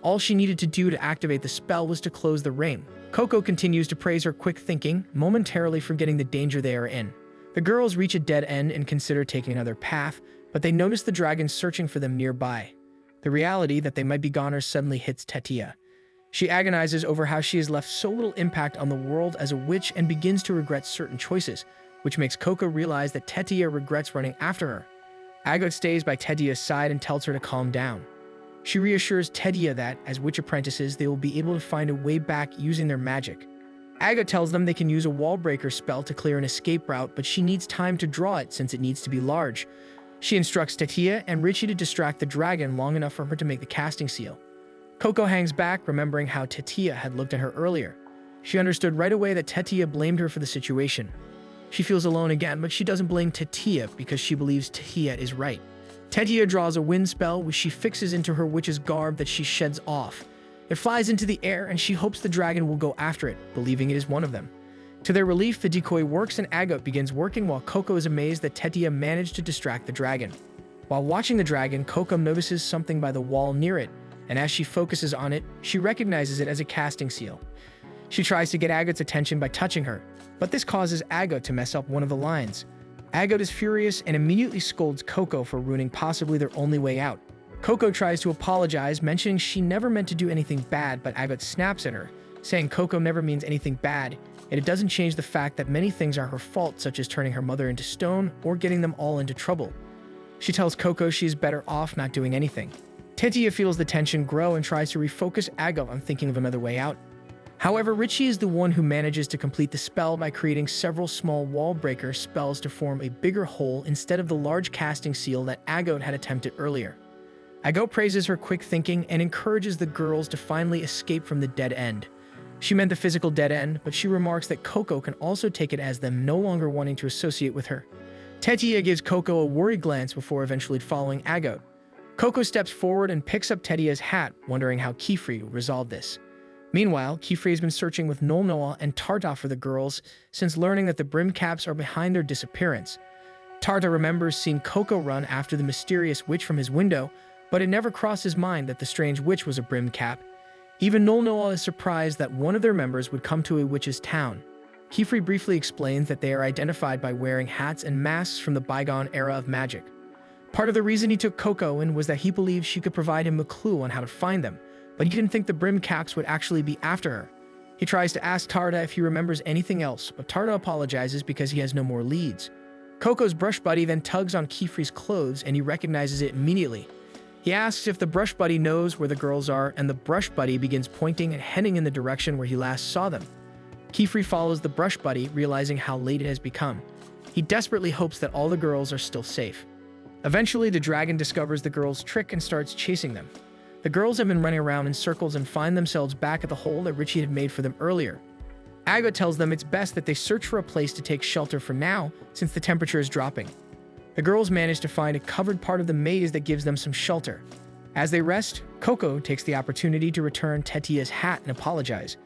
All she needed to do to activate the spell was to close the ring. Coco continues to praise her quick thinking, momentarily forgetting the danger they are in. The girls reach a dead end and consider taking another path, but they notice the dragon searching for them nearby. The reality that they might be goners suddenly hits Tetia. She agonizes over how she has left so little impact on the world as a witch and begins to regret certain choices, which makes Coco realize that Tetia regrets running after her. Agot stays by Tetia's side and tells her to calm down. She reassures Tetia that, as witch apprentices, they will be able to find a way back using their magic. Agot tells them they can use a wall breaker spell to clear an escape route, but she needs time to draw it since it needs to be large. She instructs Tetia and Richie to distract the dragon long enough for her to make the casting seal. Coco hangs back, remembering how Tetia had looked at her earlier. She understood right away that Tetia blamed her for the situation. She feels alone again, but she doesn't blame Tetia because she believes Tetia is right. Tetia draws a wind spell, which she fixes into her witch's garb that she sheds off. It flies into the air, and she hopes the dragon will go after it, believing it is one of them. To their relief, the decoy works and Agot begins working while Coco is amazed that Tetia managed to distract the dragon. While watching the dragon, Coco notices something by the wall near it, and as she focuses on it, she recognizes it as a casting seal. She tries to get Agot's attention by touching her, but this causes Agot to mess up one of the lines. Agot is furious and immediately scolds Coco for ruining possibly their only way out. Coco tries to apologize, mentioning she never meant to do anything bad, but Agot snaps at her, saying Coco never means anything bad, and it doesn't change the fact that many things are her fault, such as turning her mother into stone or getting them all into trouble. She tells Coco she is better off not doing anything. Tetia feels the tension grow and tries to refocus Agot on thinking of another way out. However, Richie is the one who manages to complete the spell by creating several small wall breaker spells to form a bigger hole instead of the large casting seal that Agot had attempted earlier. Agot praises her quick thinking and encourages the girls to finally escape from the dead end. She meant the physical dead end, but she remarks that Coco can also take it as them no longer wanting to associate with her. Tetia gives Coco a worried glance before eventually following Agot. Coco steps forward and picks up Tetia's hat, wondering how Kefri will resolve this. Meanwhile, Kefri has been searching with Nolnoa and Tarta for the girls since learning that the brim caps are behind their disappearance. Tarta remembers seeing Coco run after the mysterious witch from his window, but it never crossed his mind that the strange witch was a brim cap. Even Nolnoa is surprised that one of their members would come to a witch's town. Kefri briefly explains that they are identified by wearing hats and masks from the bygone era of magic. Part of the reason he took Coco in was that he believed she could provide him a clue on how to find them, but he didn't think the brim caps would actually be after her. He tries to ask Tarda if he remembers anything else, but Tarda apologizes because he has no more leads. Coco's brush buddy then tugs on Kefri's clothes and he recognizes it immediately. He asks if the brush buddy knows where the girls are, and the brush buddy begins pointing and heading in the direction where he last saw them. Kefri follows the brush buddy, realizing how late it has become. He desperately hopes that all the girls are still safe. Eventually, the dragon discovers the girls' trick and starts chasing them. The girls have been running around in circles and find themselves back at the hole that Richie had made for them earlier. Ago tells them it's best that they search for a place to take shelter for now, since the temperature is dropping. The girls manage to find a covered part of the maze that gives them some shelter. As they rest, Coco takes the opportunity to return Tetia's hat and apologize.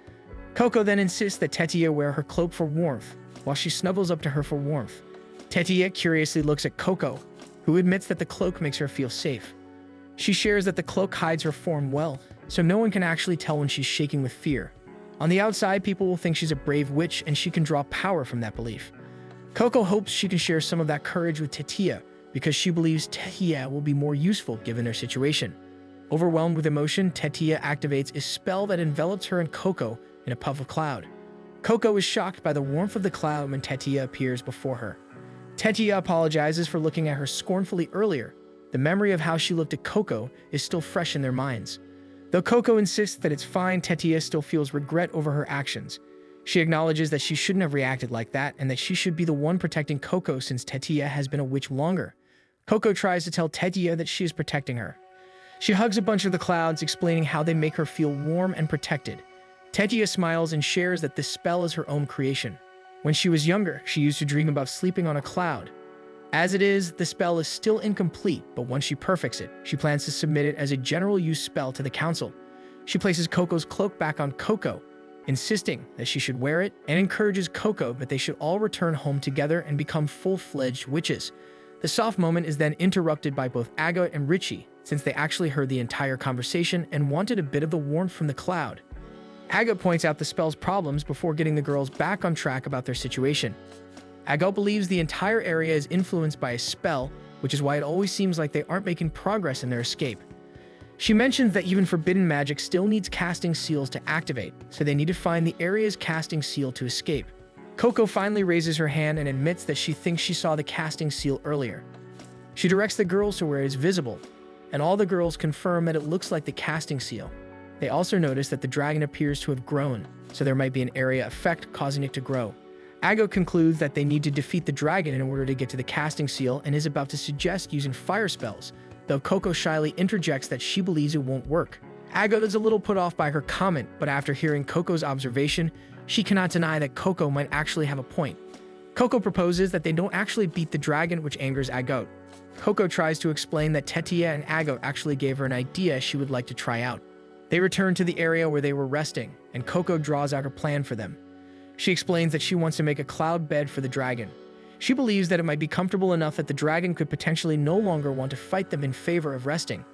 Coco then insists that Tetia wear her cloak for warmth, while she snuggles up to her for warmth. Tetia curiously looks at Coco, who admits that the cloak makes her feel safe. She shares that the cloak hides her form well, so no one can actually tell when she's shaking with fear. On the outside, people will think she's a brave witch and she can draw power from that belief. Coco hopes she can share some of that courage with Tetia because she believes Tetia will be more useful given their situation. Overwhelmed with emotion, Tetia activates a spell that envelops her and Coco in a puff of cloud. Coco is shocked by the warmth of the cloud when Tetia appears before her. Tetia apologizes for looking at her scornfully earlier. The memory of how she looked at Coco is still fresh in their minds. Though Coco insists that it's fine, Tetia still feels regret over her actions. She acknowledges that she shouldn't have reacted like that and that she should be the one protecting Coco since Tetia has been a witch longer. Coco tries to tell Tetia that she is protecting her. She hugs a bunch of the clouds, explaining how they make her feel warm and protected. Tetia smiles and shares that this spell is her own creation. When she was younger, she used to dream about sleeping on a cloud. As it is, the spell is still incomplete, but once she perfects it, she plans to submit it as a general-use spell to the council. She places Coco's cloak back on Coco, insisting that she should wear it, and encourages Coco that they should all return home together and become full-fledged witches. The soft moment is then interrupted by both Agot and Richie, since they actually heard the entire conversation and wanted a bit of the warmth from the cloud. Agot points out the spell's problems before getting the girls back on track about their situation. Agot believes the entire area is influenced by a spell, which is why it always seems like they aren't making progress in their escape. She mentions that even forbidden magic still needs casting seals to activate, so they need to find the area's casting seal to escape. Coco finally raises her hand and admits that she thinks she saw the casting seal earlier. She directs the girls to where it is visible, and all the girls confirm that it looks like the casting seal. They also notice that the dragon appears to have grown, so there might be an area effect causing it to grow. Agot concludes that they need to defeat the dragon in order to get to the casting seal and is about to suggest using fire spells, though Coco shyly interjects that she believes it won't work. Agot is a little put off by her comment, but after hearing Coco's observation, she cannot deny that Coco might actually have a point. Coco proposes that they don't actually beat the dragon, which angers Agot. Coco tries to explain that Tetia and Agot actually gave her an idea she would like to try out. They return to the area where they were resting, and Coco draws out her plan for them. She explains that she wants to make a cloud bed for the dragon. She believes that it might be comfortable enough that the dragon could potentially no longer want to fight them in favor of resting.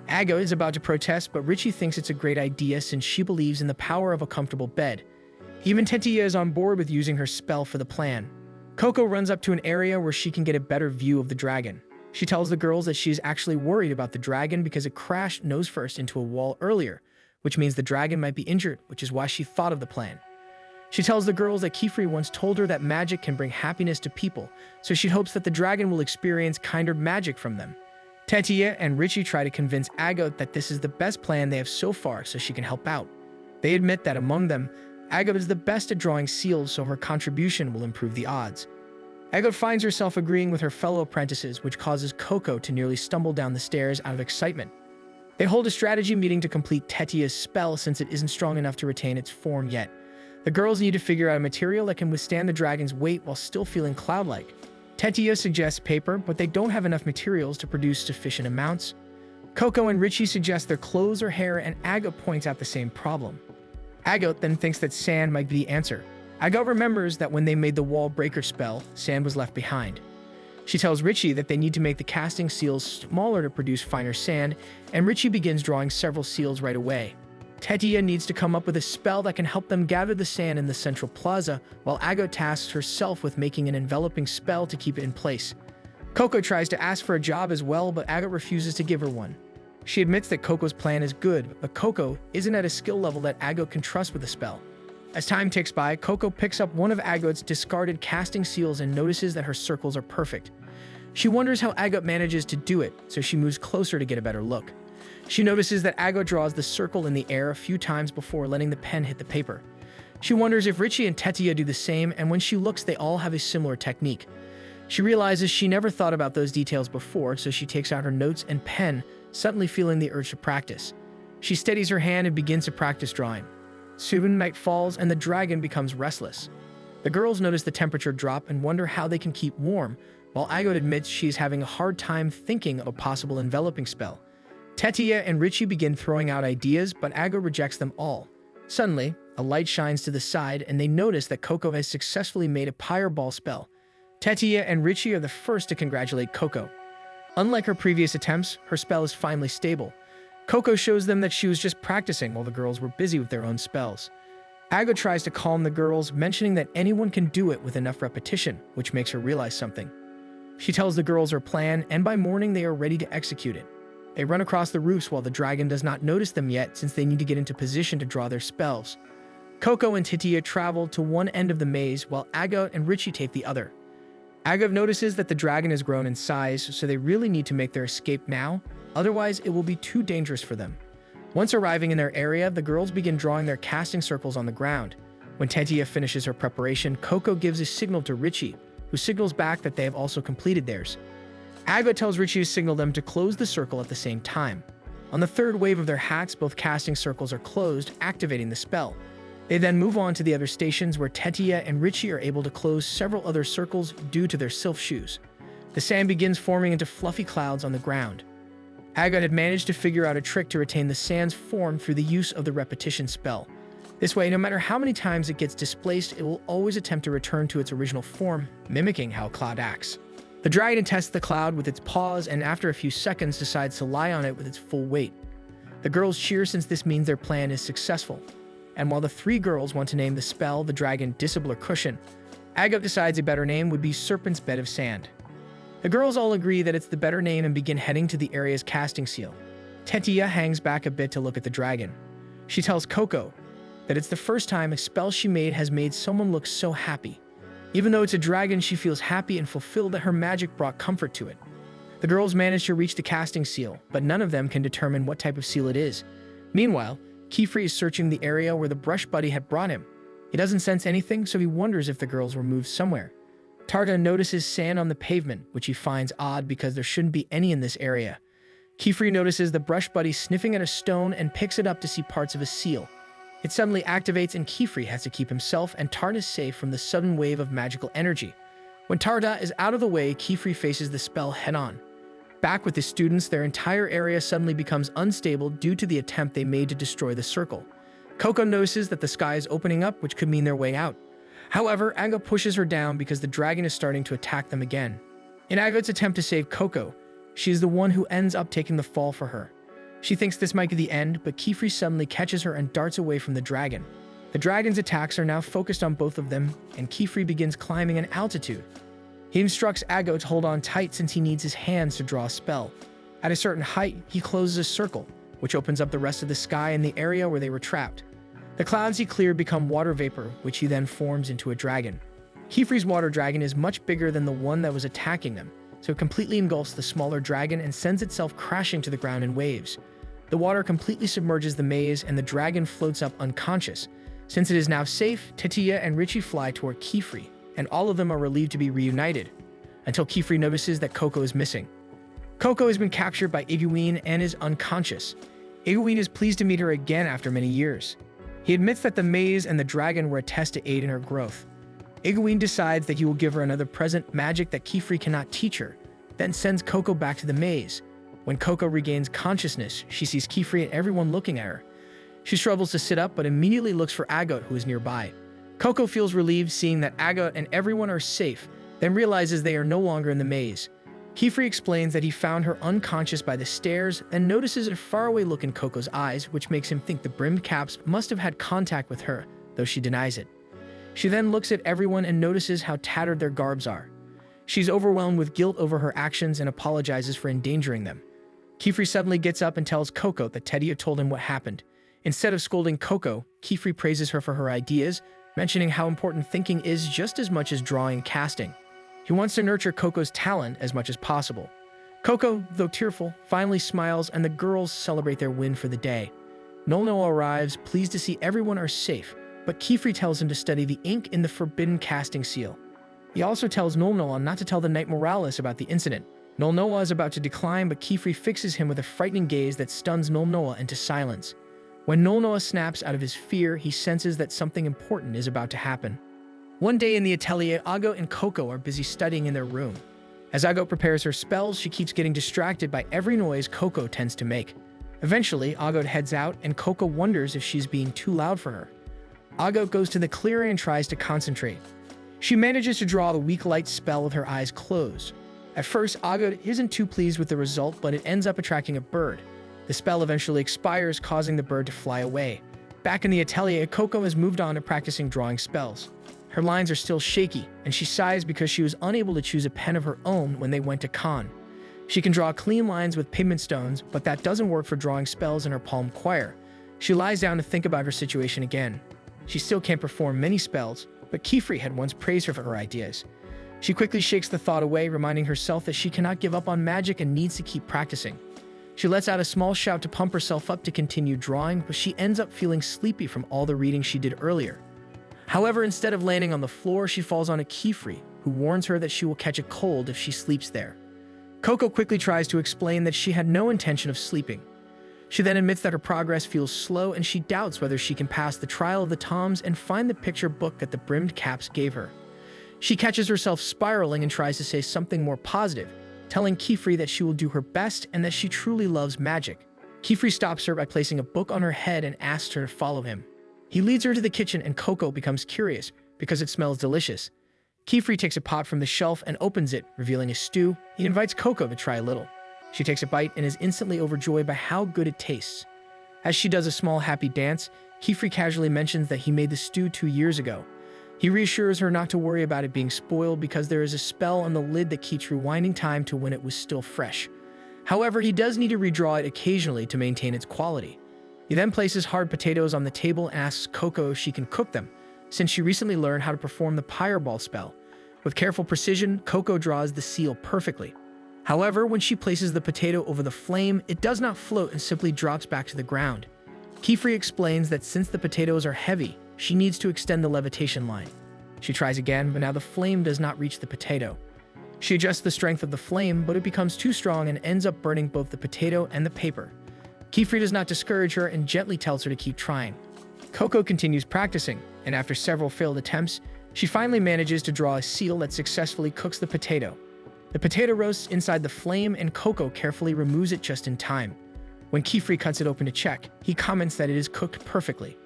Agot is about to protest, but Richie thinks it's a great idea since she believes in the power of a comfortable bed. Even Tetia is on board with using her spell for the plan. Coco runs up to an area where she can get a better view of the dragon. She tells the girls that she is actually worried about the dragon because it crashed nose first into a wall earlier, which means the dragon might be injured, which is why she thought of the plan. She tells the girls that Kefri once told her that magic can bring happiness to people, so she hopes that the dragon will experience kinder magic from them. Tetia and Richie try to convince Agot that this is the best plan they have so far so she can help out. They admit that among them, Agot is the best at drawing seals, so her contribution will improve the odds. Agot finds herself agreeing with her fellow apprentices, which causes Coco to nearly stumble down the stairs out of excitement. They hold a strategy meeting to complete Tetia's spell since it isn't strong enough to retain its form yet. The girls need to figure out a material that can withstand the dragon's weight while still feeling cloud-like. Tetia suggests paper, but they don't have enough materials to produce sufficient amounts. Coco and Richie suggest their clothes or hair, and Agot points out the same problem. Agot then thinks that sand might be the answer. Agot remembers that when they made the wall breaker spell, sand was left behind. She tells Richie that they need to make the casting seals smaller to produce finer sand, and Richie begins drawing several seals right away. Tetia needs to come up with a spell that can help them gather the sand in the central plaza, while Agot tasks herself with making an enveloping spell to keep it in place. Coco tries to ask for a job as well, but Agot refuses to give her one. She admits that Coco's plan is good, but Coco isn't at a skill level that Agot can trust with the spell. As time ticks by, Coco picks up one of Agot's discarded casting seals and notices that her circles are perfect. She wonders how Agot manages to do it, so she moves closer to get a better look. She notices that Agot draws the circle in the air a few times before letting the pen hit the paper. She wonders if Richie and Tetia do the same, and when she looks, they all have a similar technique. She realizes she never thought about those details before, so she takes out her notes and pen, suddenly feeling the urge to practice. She steadies her hand and begins to practice drawing. Soon night falls and the dragon becomes restless. The girls notice the temperature drop and wonder how they can keep warm, while Agot admits she is having a hard time thinking of a possible enveloping spell. Tetia and Richie begin throwing out ideas, but Agot rejects them all. Suddenly, a light shines to the side and they notice that Coco has successfully made a fireball spell. Tetia and Richie are the first to congratulate Coco. Unlike her previous attempts, her spell is finally stable. Coco shows them that she was just practicing while the girls were busy with their own spells. Agot tries to calm the girls, mentioning that anyone can do it with enough repetition, which makes her realize something. She tells the girls her plan, and by morning they are ready to execute it. They run across the roofs while the dragon does not notice them yet, since they need to get into position to draw their spells. Coco and Tetia travel to one end of the maze, while Agot and Richie take the other. Agot notices that the dragon has grown in size, so they really need to make their escape now, otherwise it will be too dangerous for them. Once arriving in their area, the girls begin drawing their casting circles on the ground. When Tetia finishes her preparation, Coco gives a signal to Richie, who signals back that they have also completed theirs. Agot tells Richie to signal them to close the circle at the same time. On the third wave of their hats, both casting circles are closed, activating the spell. They then move on to the other stations where Tetia and Richie are able to close several other circles due to their sylph shoes. The sand begins forming into fluffy clouds on the ground. Agot had managed to figure out a trick to retain the sand's form through the use of the repetition spell. This way, no matter how many times it gets displaced, it will always attempt to return to its original form, mimicking how a cloud acts. The dragon tests the cloud with its paws and after a few seconds decides to lie on it with its full weight. The girls cheer since this means their plan is successful. And while the three girls want to name the spell the dragon Disabler Cushion, Agot decides a better name would be Serpent's Bed of Sand. The girls all agree that it's the better name and begin heading to the area's casting seal. Tetia hangs back a bit to look at the dragon. She tells Coco that it's the first time a spell she made has made someone look so happy. Even though it's a dragon, she feels happy and fulfilled that her magic brought comfort to it. The girls manage to reach the casting seal, but none of them can determine what type of seal it is. Meanwhile, Kiefer is searching the area where the brush buddy had brought him. He doesn't sense anything, so he wonders if the girls were moved somewhere. Tarta notices sand on the pavement, which he finds odd because there shouldn't be any in this area. Kiefer notices the brush buddy sniffing at a stone and picks it up to see parts of a seal. It suddenly activates and Kiefer has to keep himself and Tarta safe from the sudden wave of magical energy. When Tarta is out of the way, Kiefer faces the spell head-on. Back with the students, their entire area suddenly becomes unstable due to the attempt they made to destroy the circle. Coco notices that the sky is opening up, which could mean their way out. However, Agot pushes her down because the dragon is starting to attack them again. In Agot's attempt to save Coco, she is the one who ends up taking the fall for her. She thinks this might be the end, but Kiefer suddenly catches her and darts away from the dragon. The dragon's attacks are now focused on both of them, and Kiefer begins climbing an altitude. He instructs Agot to hold on tight since he needs his hands to draw a spell. At a certain height, he closes a circle, which opens up the rest of the sky in the area where they were trapped. The clouds he cleared become water vapor, which he then forms into a dragon. Kiefer's water dragon is much bigger than the one that was attacking them, so it completely engulfs the smaller dragon and sends itself crashing to the ground in waves. The water completely submerges the maze and the dragon floats up unconscious. Since it is now safe, Tetia and Richie fly toward Kiefer, and all of them are relieved to be reunited, until Kiefer notices that Coco is missing. Coco has been captured by Egwene and is unconscious. Egwene is pleased to meet her again after many years. He admits that the maze and the dragon were a test to aid in her growth. Egwene decides that he will give her another present, magic that Kiefer cannot teach her, then sends Coco back to the maze. When Coco regains consciousness, she sees Kiefer and everyone looking at her. She struggles to sit up, but immediately looks for Agot, who is nearby. Coco feels relieved seeing that Agot and everyone are safe, then realizes they are no longer in the maze. Kiefer explains that he found her unconscious by the stairs and notices a faraway look in Coco's eyes, which makes him think the brimmed caps must have had contact with her, though she denies it. She then looks at everyone and notices how tattered their garbs are. She's overwhelmed with guilt over her actions and apologizes for endangering them. Kiefer suddenly gets up and tells Coco that Tetia told him what happened. Instead of scolding Coco, Kiefer praises her for her ideas, mentioning how important thinking is just as much as drawing and casting. He wants to nurture Coco's talent as much as possible. Coco, though tearful, finally smiles and the girls celebrate their win for the day. Nolno arrives, pleased to see everyone are safe, but Kiefer tells him to study the ink in the forbidden casting seal. He also tells Nolnoa not to tell the Knight Morales about the incident. Nolnoa is about to decline, but Kiefer fixes him with a frightening gaze that stuns Nolnoa into silence. When Nolnoa snaps out of his fear, he senses that something important is about to happen. One day in the atelier, Ago and Coco are busy studying in their room. As Ago prepares her spells, she keeps getting distracted by every noise Coco tends to make. Eventually, Ago heads out, and Coco wonders if she's being too loud for her. Ago goes to the clearing and tries to concentrate. She manages to draw the weak light spell with her eyes closed. At first, Ago isn't too pleased with the result, but it ends up attracting a bird. The spell eventually expires, causing the bird to fly away. Back in the atelier, Coco has moved on to practicing drawing spells. Her lines are still shaky, and she sighs because she was unable to choose a pen of her own when they went to Con. She can draw clean lines with pigment stones, but that doesn't work for drawing spells in her palm choir. She lies down to think about her situation again. She still can't perform many spells, but Kiefer had once praised her for her ideas. She quickly shakes the thought away, reminding herself that she cannot give up on magic and needs to keep practicing. She lets out a small shout to pump herself up to continue drawing, but she ends up feeling sleepy from all the reading she did earlier. However, instead of landing on the floor, she falls on a Kiefer, who warns her that she will catch a cold if she sleeps there. Coco quickly tries to explain that she had no intention of sleeping. She then admits that her progress feels slow and she doubts whether she can pass the trial of the Toms and find the picture book that the brimmed caps gave her. She catches herself spiraling and tries to say something more positive, telling Kiefer that she will do her best and that she truly loves magic. Kiefer stops her by placing a book on her head and asks her to follow him. He leads her to the kitchen and Coco becomes curious because it smells delicious. Kiefer takes a pot from the shelf and opens it, revealing a stew. He invites Coco to try a little. She takes a bite and is instantly overjoyed by how good it tastes. As she does a small happy dance, Kiefer casually mentions that he made the stew 2 years ago. He reassures her not to worry about it being spoiled because there is a spell on the lid that keeps rewinding time to when it was still fresh. However, he does need to redraw it occasionally to maintain its quality. He then places hard potatoes on the table and asks Coco if she can cook them, since she recently learned how to perform the Fireball spell. With careful precision, Coco draws the seal perfectly. However, when she places the potato over the flame, it does not float and simply drops back to the ground. Kiefer explains that since the potatoes are heavy, she needs to extend the levitation line. She tries again, but now the flame does not reach the potato. She adjusts the strength of the flame, but it becomes too strong and ends up burning both the potato and the paper. Kiefer does not discourage her and gently tells her to keep trying. Coco continues practicing, and after several failed attempts, she finally manages to draw a seal that successfully cooks the potato. The potato roasts inside the flame and Coco carefully removes it just in time. When Kiefer cuts it open to check, he comments that it is cooked perfectly.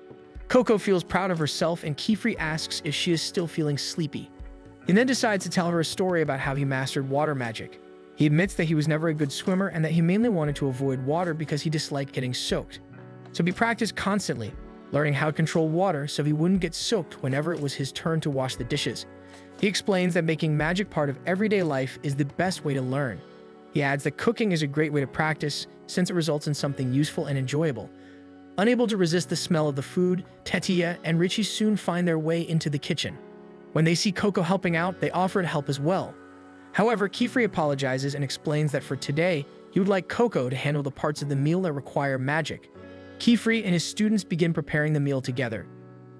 Coco feels proud of herself and Kiefer asks if she is still feeling sleepy. He then decides to tell her a story about how he mastered water magic. He admits that he was never a good swimmer and that he mainly wanted to avoid water because he disliked getting soaked. So he practiced constantly, learning how to control water so he wouldn't get soaked whenever it was his turn to wash the dishes. He explains that making magic part of everyday life is the best way to learn. He adds that cooking is a great way to practice since it results in something useful and enjoyable. Unable to resist the smell of the food, Tetia and Richie soon find their way into the kitchen. When they see Coco helping out, they offer to help as well. However, Kiefer apologizes and explains that for today, he would like Coco to handle the parts of the meal that require magic. Kiefer and his students begin preparing the meal together.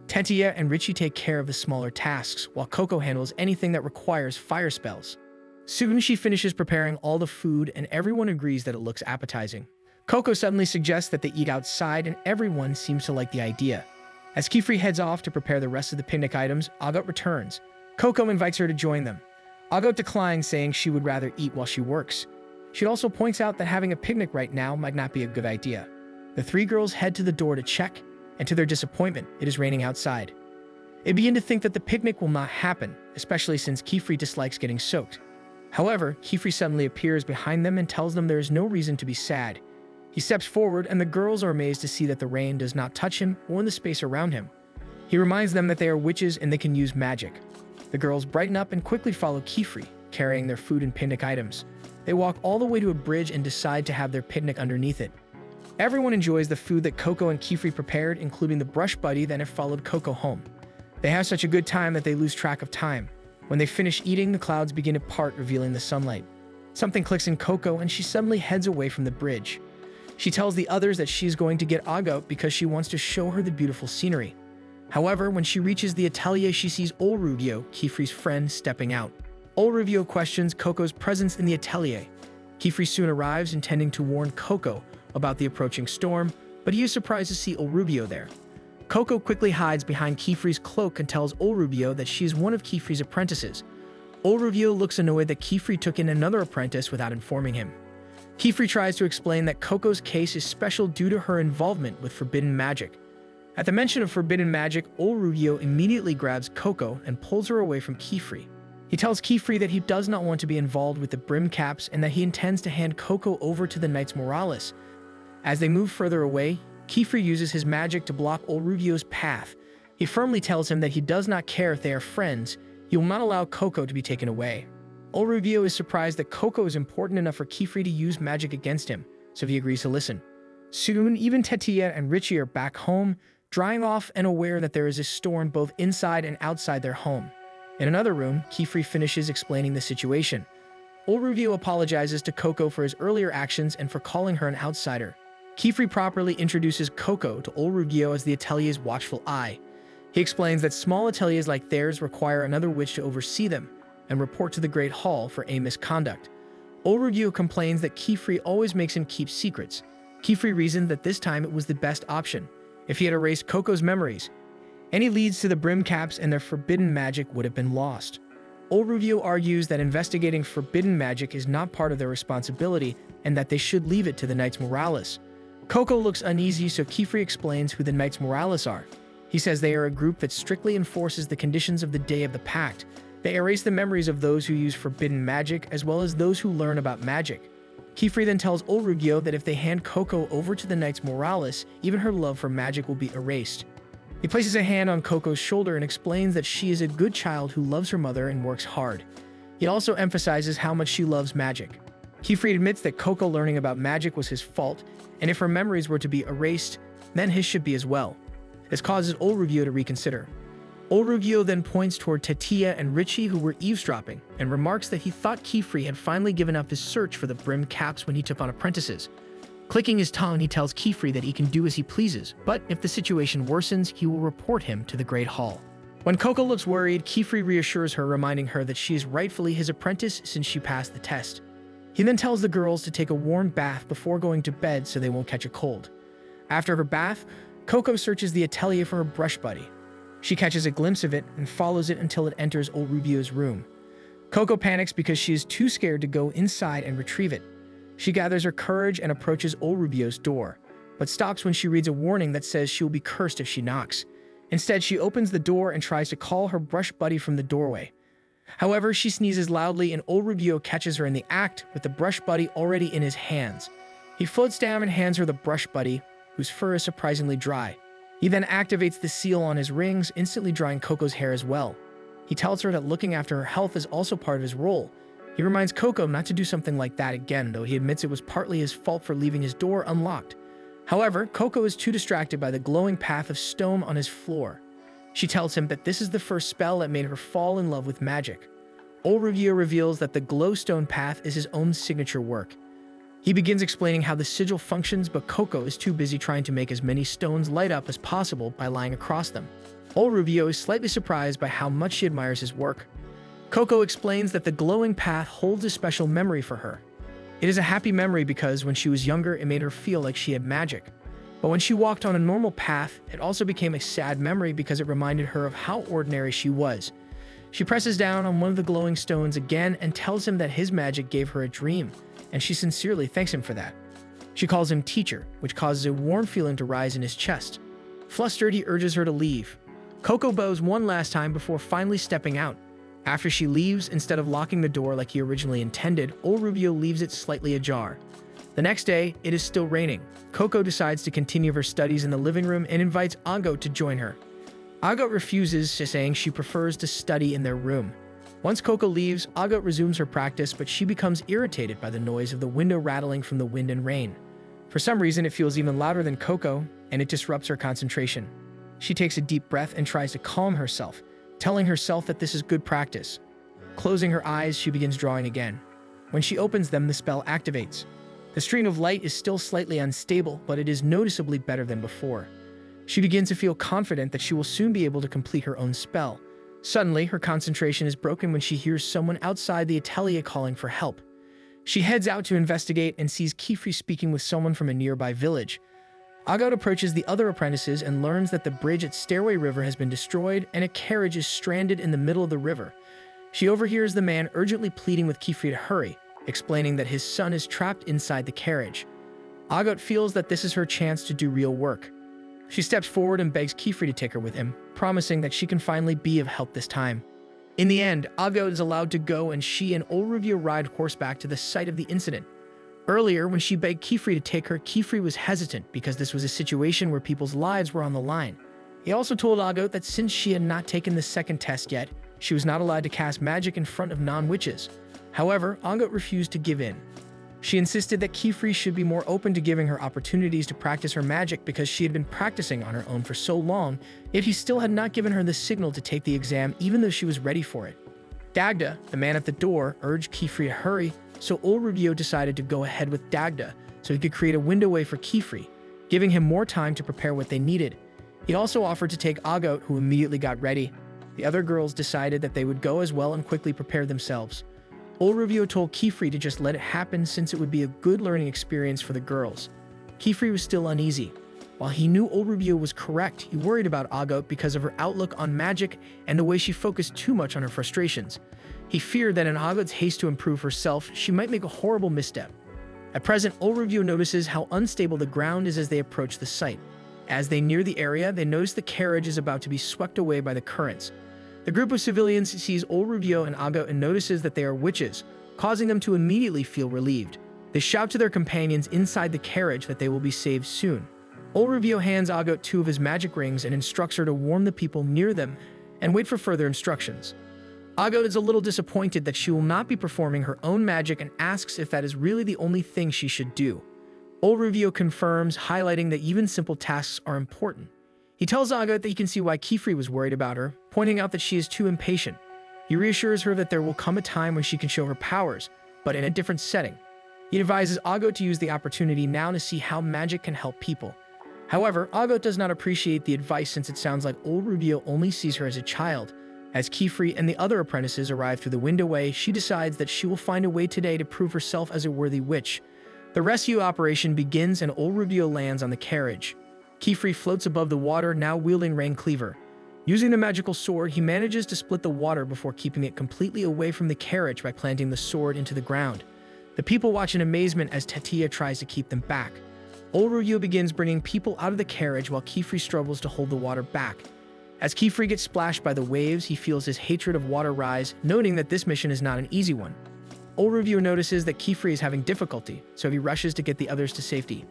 Tetia and Richie take care of the smaller tasks, while Coco handles anything that requires fire spells. Soon she finishes preparing all the food and everyone agrees that it looks appetizing. Coco suddenly suggests that they eat outside and everyone seems to like the idea. As Kiefer heads off to prepare the rest of the picnic items, Agot returns. Coco invites her to join them. Agot declines, saying she would rather eat while she works. She also points out that having a picnic right now might not be a good idea. The three girls head to the door to check, and to their disappointment, it is raining outside. They begin to think that the picnic will not happen, especially since Kiefer dislikes getting soaked. However, Kifri suddenly appears behind them and tells them there is no reason to be sad. He steps forward, and the girls are amazed to see that the rain does not touch him or the space around him. He reminds them that they are witches and they can use magic. The girls brighten up and quickly follow Kifri, carrying their food and picnic items. They walk all the way to a bridge and decide to have their picnic underneath it. Everyone enjoys the food that Coco and Kifri prepared, including the brush buddy that have followed Coco home. They have such a good time that they lose track of time. When they finish eating, the clouds begin to part, revealing the sunlight. Something clicks in Coco, and she suddenly heads away from the bridge. She tells the others that she's going to get Aga because she wants to show her the beautiful scenery. However, when she reaches the atelier, she sees Olrubio, Kifri's friend, stepping out. Olrubio questions Coco's presence in the atelier. Kifri soon arrives, intending to warn Coco about the approaching storm, but he is surprised to see Olrubio there. Coco quickly hides behind Kifri's cloak and tells Olrubio that she is one of Kifri's apprentices. Olrubio looks annoyed that Kifri took in another apprentice without informing him. Kifri tries to explain that Coco's case is special due to her involvement with forbidden magic. At the mention of forbidden magic, Olrubio immediately grabs Coco and pulls her away from Kifri. He tells Kifri that he does not want to be involved with the brim caps and that he intends to hand Coco over to the Knights Morales. As they move further away, Kifri uses his magic to block Olrubio's path. He firmly tells him that he does not care if they are friends. He will not allow Coco to be taken away. Olrubio is surprised that Coco is important enough for Kifri to use magic against him, so he agrees to listen. Soon, even Tetia and Richie are back home, drying off and aware that there is a storm both inside and outside their home. In another room, Kifri finishes explaining the situation. Olrubio apologizes to Coco for his earlier actions and for calling her an outsider. Kifri properly introduces Coco to Olrubio as the atelier's watchful eye. He explains that small ateliers like theirs require another witch to oversee them and report to the Great Hall for a misconduct. Olrubio complains that Kifri always makes him keep secrets. Kifri reasoned that this time it was the best option. If he had erased Coco's memories, any leads to the brim caps and their forbidden magic would have been lost. Olrubio argues that investigating forbidden magic is not part of their responsibility and that they should leave it to the Knights Morales. Coco looks uneasy, so Kifri explains who the Knights Morales are. He says they are a group that strictly enforces the conditions of the Day of the Pact. They erase the memories of those who use forbidden magic as well as those who learn about magic. Kifri then tells Olrubio that if they hand Coco over to the Knights Morales, even her love for magic will be erased. He places a hand on Coco's shoulder and explains that she is a good child who loves her mother and works hard. He also emphasizes how much she loves magic. Kifri admits that Coco learning about magic was his fault, and if her memories were to be erased, then his should be as well. This causes Olrubio to reconsider. Olrubio then points toward Tetia and Richie, who were eavesdropping, and remarks that he thought Kifri had finally given up his search for the brim caps when he took on apprentices. Clicking his tongue, he tells Kifri that he can do as he pleases, but if the situation worsens, he will report him to the Great Hall. When Coco looks worried, Kifri reassures her, reminding her that she is rightfully his apprentice since she passed the test. He then tells the girls to take a warm bath before going to bed so they won't catch a cold. After her bath, Coco searches the atelier for her brush buddy. She catches a glimpse of it and follows it until it enters Olrubio's room. Coco panics because she is too scared to go inside and retrieve it. She gathers her courage and approaches Olrubio's door, but stops when she reads a warning that says she will be cursed if she knocks. Instead, she opens the door and tries to call her brush buddy from the doorway. However, she sneezes loudly and Olrubio catches her in the act with the brush buddy already in his hands. He floats down and hands her the brush buddy, whose fur is surprisingly dry. He then activates the seal on his rings, instantly drying Coco's hair as well. He tells her that looking after her health is also part of his role. He reminds Coco not to do something like that again, though he admits it was partly his fault for leaving his door unlocked. However, Coco is too distracted by the glowing path of stone on his floor. She tells him that this is the first spell that made her fall in love with magic. Olrubio reveals that the glowstone path is his own signature work. He begins explaining how the sigil functions, but Coco is too busy trying to make as many stones light up as possible by lying across them. Olrubio is slightly surprised by how much she admires his work. Coco explains that the glowing path holds a special memory for her. It is a happy memory because when she was younger, it made her feel like she had magic. But when she walked on a normal path, it also became a sad memory because it reminded her of how ordinary she was. She presses down on one of the glowing stones again and tells him that his magic gave her a dream, and she sincerely thanks him for that. She calls him teacher, which causes a warm feeling to rise in his chest. Flustered, he urges her to leave. Coco bows one last time before finally stepping out. After she leaves, instead of locking the door like he originally intended, old Rubio leaves it slightly ajar. The next day, it is still raining. Coco decides to continue her studies in the living room and invites Agot to join her. Agot refuses, saying she prefers to study in their room. Once Coco leaves, Agot resumes her practice, but she becomes irritated by the noise of the window rattling from the wind and rain. For some reason, it feels even louder than Coco, and it disrupts her concentration. She takes a deep breath and tries to calm herself, telling herself that this is good practice. Closing her eyes, she begins drawing again. When she opens them, the spell activates. The stream of light is still slightly unstable, but it is noticeably better than before. She begins to feel confident that she will soon be able to complete her own spell. Suddenly, her concentration is broken when she hears someone outside the atelier calling for help. She heads out to investigate and sees Kifri speaking with someone from a nearby village. Agot approaches the other apprentices and learns that the bridge at Stairway River has been destroyed and a carriage is stranded in the middle of the river. She overhears the man urgently pleading with Kifri to hurry, explaining that his son is trapped inside the carriage. Agot feels that this is her chance to do real work. She steps forward and begs Kifri to take her with him, promising that she can finally be of help this time. In the end, Agot is allowed to go and she and old Rubio ride horseback to the site of the incident. Earlier, when she begged Kifri to take her, Kifri was hesitant because this was a situation where people's lives were on the line. He also told Agot that since she had not taken the second test yet, she was not allowed to cast magic in front of non-witches. However, Agot refused to give in. She insisted that Kifri should be more open to giving her opportunities to practice her magic because she had been practicing on her own for so long, yet he still had not given her the signal to take the exam even though she was ready for it. Dagda, the man at the door, urged Kifri to hurry, so old Rubio decided to go ahead with Dagda so he could create a window way for Kifri, giving him more time to prepare what they needed. He also offered to take Agot, who immediately got ready. The other girls decided that they would go as well and quickly prepare themselves. Old Rubio told Kifri to just let it happen since it would be a good learning experience for the girls. Kifri was still uneasy. While he knew old Rubio was correct, he worried about Agot because of her outlook on magic and the way she focused too much on her frustrations. He feared that in Agot's haste to improve herself, she might make a horrible misstep. At present, old Rubio notices how unstable the ground is as they approach the site. As they near the area, they notice the carriage is about to be swept away by the currents. The group of civilians sees old Rubio and Agot and notices that they are witches, causing them to immediately feel relieved. They shout to their companions inside the carriage that they will be saved soon. Old Rubio hands Agot 2 of his magic rings and instructs her to warn the people near them and wait for further instructions. Agot is a little disappointed that she will not be performing her own magic and asks if that is really the only thing she should do. Old Rubio confirms, highlighting that even simple tasks are important. He tells Agot that he can see why Kifri was worried about her, pointing out that she is too impatient. He reassures her that there will come a time when she can show her powers, but in a different setting. He advises Agot to use the opportunity now to see how magic can help people. However, Agot does not appreciate the advice since it sounds like old Rubio only sees her as a child. As Kifri and the other apprentices arrive through the window way, she decides that she will find a way today to prove herself as a worthy witch. The rescue operation begins and old Rubio lands on the carriage. Kifri floats above the water, now wielding Rain Cleaver. Using the magical sword, he manages to split the water before keeping it completely away from the carriage by planting the sword into the ground. The people watch in amazement as Tetia tries to keep them back. Old Rubio begins bringing people out of the carriage while Kifri struggles to hold the water back. As Kifri gets splashed by the waves, he feels his hatred of water rise, noting that this mission is not an easy one. Old Rubio notices that Kifri is having difficulty, so he rushes to get the others to safety.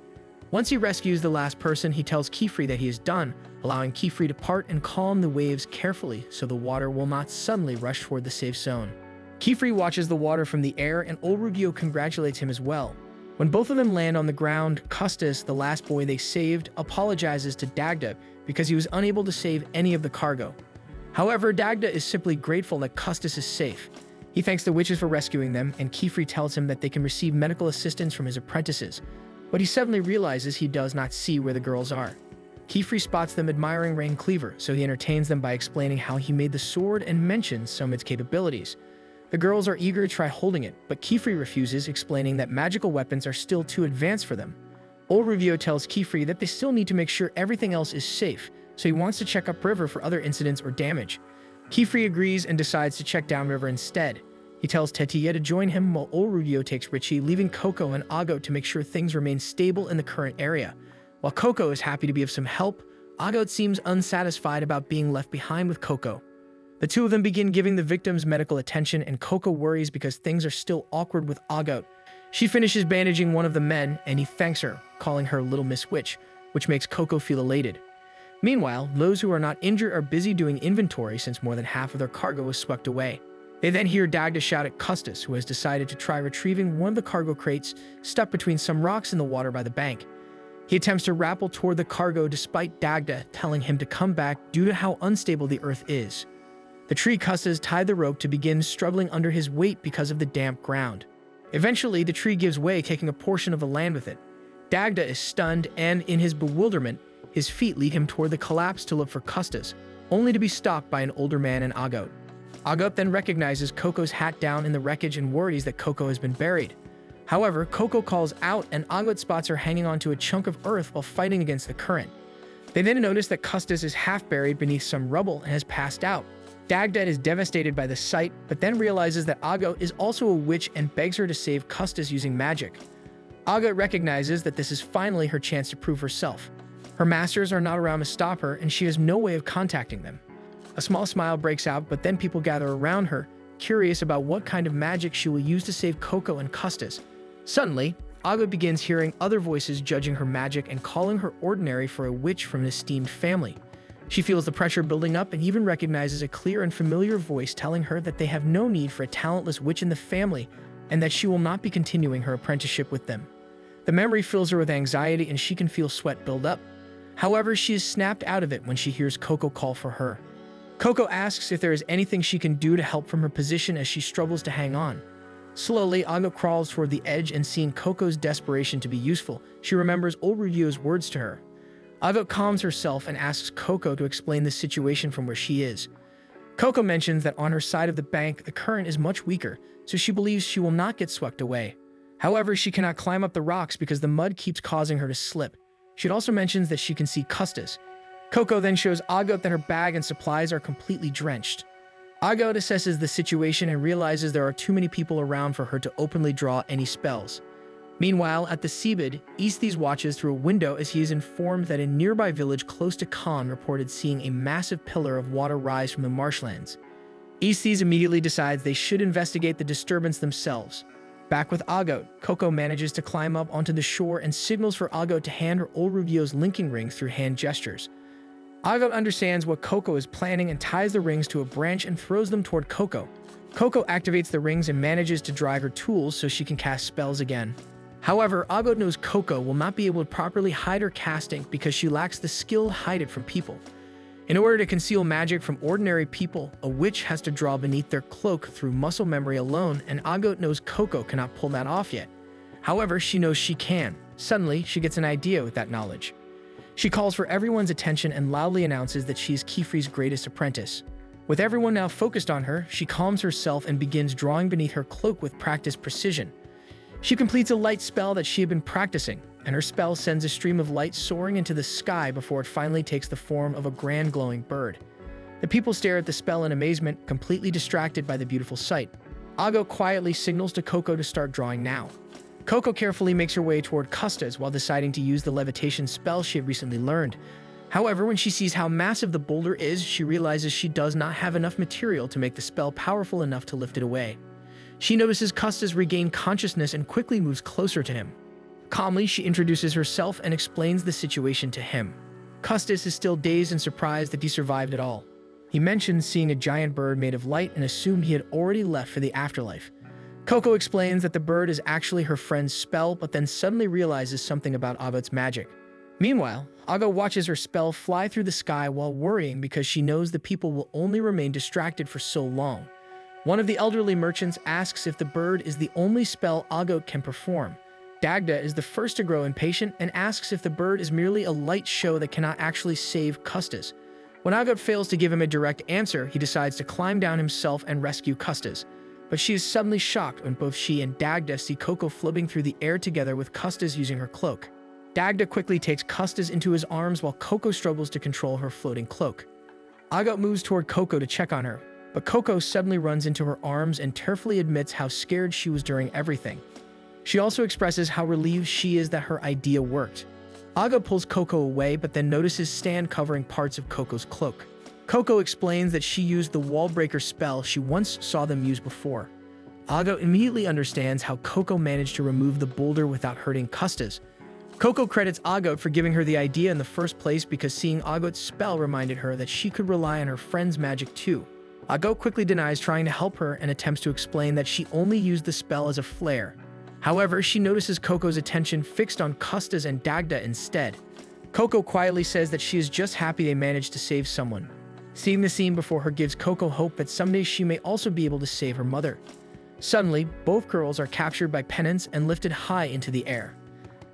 Once he rescues the last person, he tells Kifri that he is done, allowing Kifri to part and calm the waves carefully so the water will not suddenly rush toward the safe zone. Kifri watches the water from the air and old Rubio congratulates him as well. When both of them land on the ground, Custis, the last boy they saved, apologizes to Dagda because he was unable to save any of the cargo. However, Dagda is simply grateful that Custis is safe. He thanks the witches for rescuing them, and Kifri tells him that they can receive medical assistance from his apprentices. But he suddenly realizes he does not see where the girls are. Kifri spots them admiring Rain Cleaver, so he entertains them by explaining how he made the sword and mentions some of its capabilities. The girls are eager to try holding it, but Kifri refuses, explaining that magical weapons are still too advanced for them. Old Rubio tells Kifri that they still need to make sure everything else is safe, so he wants to check upriver for other incidents or damage. Kifri agrees and decides to check downriver instead. He tells Tetia to join him while old Rubio takes Richie, leaving Coco and Agot to make sure things remain stable in the current area. While Coco is happy to be of some help, Agot seems unsatisfied about being left behind with Coco. The two of them begin giving the victims medical attention, and Coco worries because things are still awkward with Agot. She finishes bandaging one of the men, and he thanks her, calling her Little Miss Witch, which makes Coco feel elated. Meanwhile, those who are not injured are busy doing inventory since more than half of their cargo was swept away. They then hear Dagda shout at Custis, who has decided to try retrieving one of the cargo crates stuck between some rocks in the water by the bank. He attempts to rappel toward the cargo despite Dagda telling him to come back due to how unstable the earth is. The tree Custis tied the rope to begin struggling under his weight because of the damp ground. Eventually, the tree gives way, taking a portion of the land with it. Dagda is stunned, and in his bewilderment, his feet lead him toward the collapse to look for Custis, only to be stopped by an older man and Agot. Agot then recognizes Coco's hat down in the wreckage and worries that Coco has been buried. However, Coco calls out, and Agot spots her hanging onto a chunk of earth while fighting against the current. They then notice that Custis is half buried beneath some rubble and has passed out. Dagda is devastated by the sight, but then realizes that Agot is also a witch and begs her to save Custis using magic. Agot recognizes that this is finally her chance to prove herself. Her masters are not around to stop her, and she has no way of contacting them. A small smile breaks out, but then people gather around her, curious about what kind of magic she will use to save Coco and Custis. Suddenly, Agot begins hearing other voices judging her magic and calling her ordinary for a witch from an esteemed family. She feels the pressure building up and even recognizes a clear and familiar voice telling her that they have no need for a talentless witch in the family and that she will not be continuing her apprenticeship with them. The memory fills her with anxiety and she can feel sweat build up. However, she is snapped out of it when she hears Coco call for her. Coco asks if there is anything she can do to help from her position as she struggles to hang on. Slowly, Agot crawls toward the edge, and seeing Coco's desperation to be useful, she remembers old Rugio's words to her. Agot calms herself and asks Coco to explain the situation from where she is. Coco mentions that on her side of the bank, the current is much weaker, so she believes she will not get swept away. However, she cannot climb up the rocks because the mud keeps causing her to slip. She also mentions that she can see Custis. Coco then shows Agot that her bag and supplies are completely drenched. Agot assesses the situation and realizes there are too many people around for her to openly draw any spells. Meanwhile, at the seabed, Aestes watches through a window as he is informed that a nearby village close to Khan reported seeing a massive pillar of water rise from the marshlands. Aestes immediately decides they should investigate the disturbance themselves. Back with Agot, Coco manages to climb up onto the shore and signals for Agot to hand her old Rugio's linking ring through hand gestures. Agot understands what Coco is planning and ties the rings to a branch and throws them toward Coco. Coco activates the rings and manages to dry her tools so she can cast spells again. However, Agot knows Coco will not be able to properly hide her casting because she lacks the skill to hide it from people. In order to conceal magic from ordinary people, a witch has to draw beneath their cloak through muscle memory alone, and Agot knows Coco cannot pull that off yet. However, she knows she can. Suddenly, she gets an idea with that knowledge. She calls for everyone's attention and loudly announces that she is Kefri's greatest apprentice. With everyone now focused on her, she calms herself and begins drawing beneath her cloak with practiced precision. She completes a light spell that she had been practicing, and her spell sends a stream of light soaring into the sky before it finally takes the form of a grand glowing bird. The people stare at the spell in amazement, completely distracted by the beautiful sight. Agot quietly signals to Coco to start drawing now. Coco carefully makes her way toward Custis while deciding to use the levitation spell she had recently learned. However, when she sees how massive the boulder is, she realizes she does not have enough material to make the spell powerful enough to lift it away. She notices Custis regain consciousness and quickly moves closer to him. Calmly, she introduces herself and explains the situation to him. Custis is still dazed and surprised that he survived at all. He mentions seeing a giant bird made of light and assumed he had already left for the afterlife. Coco explains that the bird is actually her friend's spell, but then suddenly realizes something about Agot's magic. Meanwhile, Agot watches her spell fly through the sky while worrying because she knows the people will only remain distracted for so long. One of the elderly merchants asks if the bird is the only spell Agot can perform. Dagda is the first to grow impatient and asks if the bird is merely a light show that cannot actually save Custis. When Agot fails to give him a direct answer, he decides to climb down himself and rescue Custis. But she is suddenly shocked when both she and Dagda see Coco floating through the air together with Custis using her cloak. Dagda quickly takes Custis into his arms while Coco struggles to control her floating cloak. Agot moves toward Coco to check on her, but Coco suddenly runs into her arms and tearfully admits how scared she was during everything. She also expresses how relieved she is that her idea worked. Agot pulls Coco away but then notices Stan covering parts of Coco's cloak. Coco explains that she used the wall breaker spell she once saw them use before. Ago immediately understands how Coco managed to remove the boulder without hurting Custis. Coco credits Agot for giving her the idea in the first place because seeing Agot's spell reminded her that she could rely on her friend's magic too. Agot quickly denies trying to help her and attempts to explain that she only used the spell as a flare. However, she notices Coco's attention fixed on Custis and Dagda instead. Coco quietly says that she is just happy they managed to save someone. Seeing the scene before her gives Coco hope that someday she may also be able to save her mother. Suddenly, both girls are captured by penance and lifted high into the air.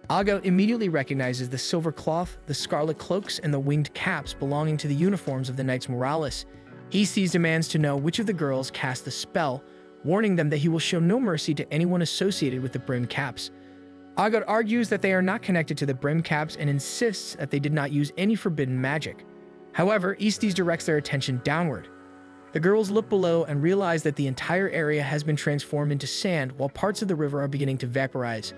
Ago immediately recognizes the silver cloth, the scarlet cloaks, and the winged caps belonging to the uniforms of the Knights Morales. Estes demands to know which of the girls cast the spell, warning them that he will show no mercy to anyone associated with the brim caps. Agot argues that they are not connected to the brim caps and insists that they did not use any forbidden magic. However, Estes directs their attention downward. The girls look below and realize that the entire area has been transformed into sand while parts of the river are beginning to vaporize.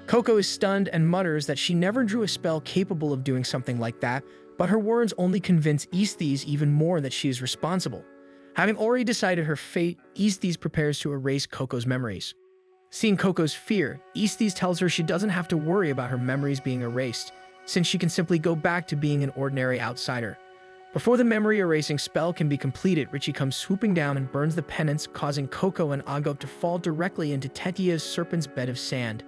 Coco is stunned and mutters that she never drew a spell capable of doing something like that, but her words only convince Estes even more that she is responsible. Having already decided her fate, Estes prepares to erase Coco's memories. Seeing Coco's fear, Estes tells her she doesn't have to worry about her memories being erased, since she can simply go back to being an ordinary outsider. Before the memory erasing spell can be completed, Richie comes swooping down and burns the penance, causing Coco and Agot to fall directly into Tetia's serpent's bed of sand.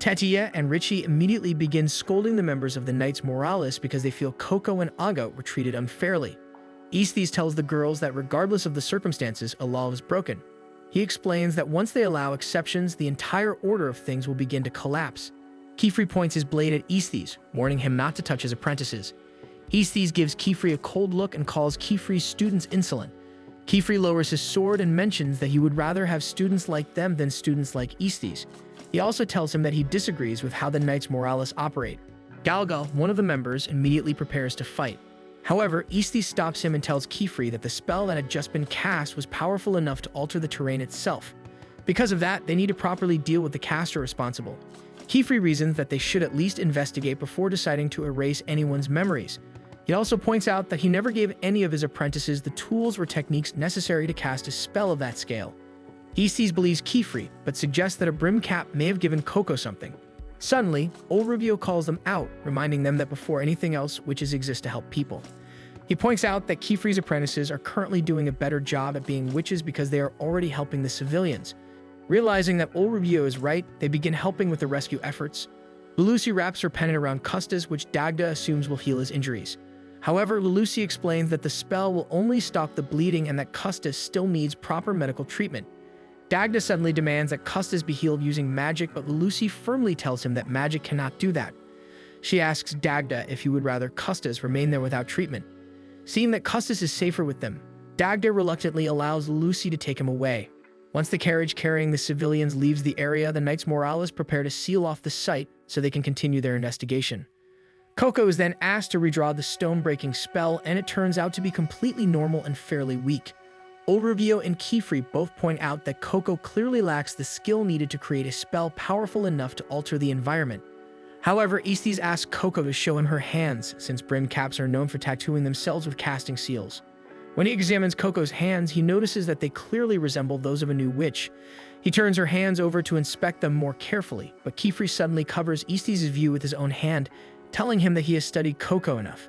Tetia and Richie immediately begin scolding the members of the Knights Morales because they feel Coco and Agot were treated unfairly. Estes tells the girls that regardless of the circumstances, a law was broken. He explains that once they allow exceptions, the entire order of things will begin to collapse. Kefri points his blade at Estes, warning him not to touch his apprentices. Estes gives Kefri a cold look and calls Kefri's students insolent. Kefri lowers his sword and mentions that he would rather have students like them than students like Estes. He also tells him that he disagrees with how the Knights Morales operate. Galgal, one of the members, immediately prepares to fight. However, Estes stops him and tells Kefri that the spell that had just been cast was powerful enough to alter the terrain itself. Because of that, they need to properly deal with the caster responsible. Kefri reasons that they should at least investigate before deciding to erase anyone's memories. He also points out that he never gave any of his apprentices the tools or techniques necessary to cast a spell of that scale. Estes believes Kefri, but suggests that a brim cap may have given Coco something. Suddenly, old Rubio calls them out, reminding them that before anything else, witches exist to help people. He points out that Kefri's apprentices are currently doing a better job at being witches because they are already helping the civilians. Realizing that old Rubio is right, they begin helping with the rescue efforts. Lulusi wraps her pendant around Custis, which Dagda assumes will heal his injuries. However, Lulusi explains that the spell will only stop the bleeding and that Custis still needs proper medical treatment. Dagda suddenly demands that Custis be healed using magic, but Lulusi firmly tells him that magic cannot do that. She asks Dagda if he would rather Custis remain there without treatment. Seeing that Custis is safer with them, Dagda reluctantly allows Lulusi to take him away. Once the carriage carrying the civilians leaves the area, the Knights Morales prepare to seal off the site so they can continue their investigation. Coco is then asked to redraw the stone-breaking spell, and it turns out to be completely normal and fairly weak. Old Rubio and Kefri both point out that Coco clearly lacks the skill needed to create a spell powerful enough to alter the environment. However, Estes asks Coco to show him her hands, since brim caps are known for tattooing themselves with casting seals. When he examines Coco's hands, he notices that they clearly resemble those of a new witch. He turns her hands over to inspect them more carefully, but Kefri suddenly covers Estes' view with his own hand, telling him that he has studied Coco enough.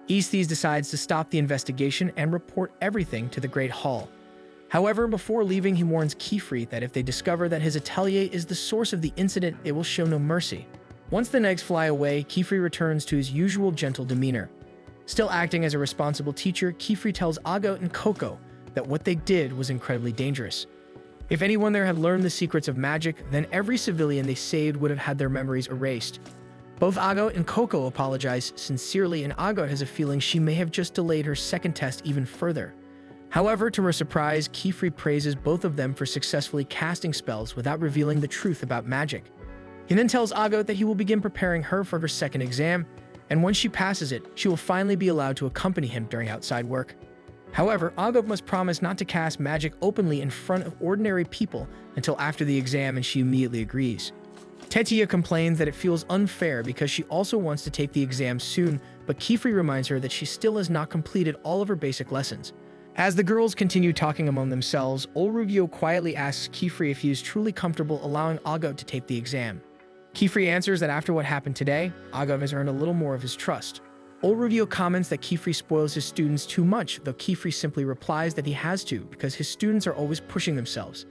Estes decides to stop the investigation and report everything to the Great Hall. However, before leaving, he warns Kefri that if they discover that his atelier is the source of the incident, they will show no mercy. Once the knights fly away, Kefri returns to his usual gentle demeanor. Still acting as a responsible teacher, Kefri tells Agot and Coco that what they did was incredibly dangerous. If anyone there had learned the secrets of magic, then every civilian they saved would have had their memories erased. Both Agot and Coco apologize sincerely, and Agot has a feeling she may have just delayed her second test even further. However, to her surprise, Kefri praises both of them for successfully casting spells without revealing the truth about magic. He then tells Agot that he will begin preparing her for her second exam, and once she passes it, she will finally be allowed to accompany him during outside work. However, Agot must promise not to cast magic openly in front of ordinary people until after the exam, and she immediately agrees. Tetia complains that it feels unfair because she also wants to take the exam soon, but Kifri reminds her that she still has not completed all of her basic lessons. As the girls continue talking among themselves, Olrugio quietly asks Kifri if he is truly comfortable allowing Agav to take the exam. Kifri answers that after what happened today, Agav has earned a little more of his trust. Olrugio comments that Kifri spoils his students too much, though Kifri simply replies that he has to because his students are always pushing themselves.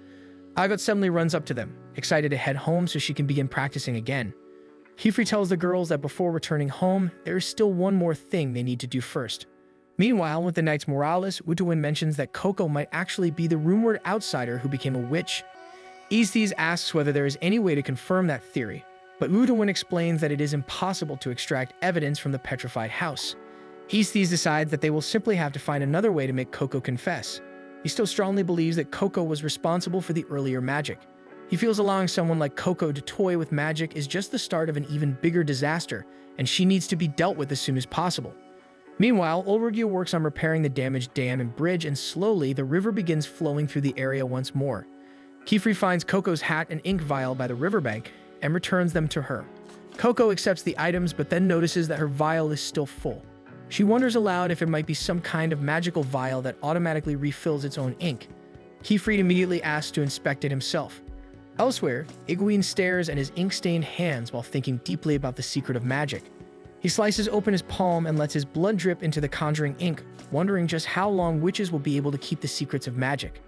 Agav suddenly runs up to them, excited to head home so she can begin practicing again. Kifri tells the girls that before returning home, there is still one more thing they need to do first. Meanwhile, with the Knights Morales, Utawin mentions that Coco might actually be the rumored outsider who became a witch. Aesthees asks whether there is any way to confirm that theory, but Utawin explains that it is impossible to extract evidence from the petrified house. Aesthees decides that they will simply have to find another way to make Coco confess. He still strongly believes that Coco was responsible for the earlier magic. He feels allowing someone like Coco to toy with magic is just the start of an even bigger disaster, and she needs to be dealt with as soon as possible. Meanwhile, Olrugio works on repairing the damaged dam and bridge, and slowly the river begins flowing through the area once more. Kifri finds Coco's hat and ink vial by the riverbank and returns them to her. Coco accepts the items but then notices that her vial is still full. She wonders aloud if it might be some kind of magical vial that automatically refills its own ink. Kifri immediately asks to inspect it himself. Elsewhere, Iguin stares at his ink-stained hands while thinking deeply about the secret of magic. He slices open his palm and lets his blood drip into the conjuring ink, wondering just how long witches will be able to keep the secrets of magic.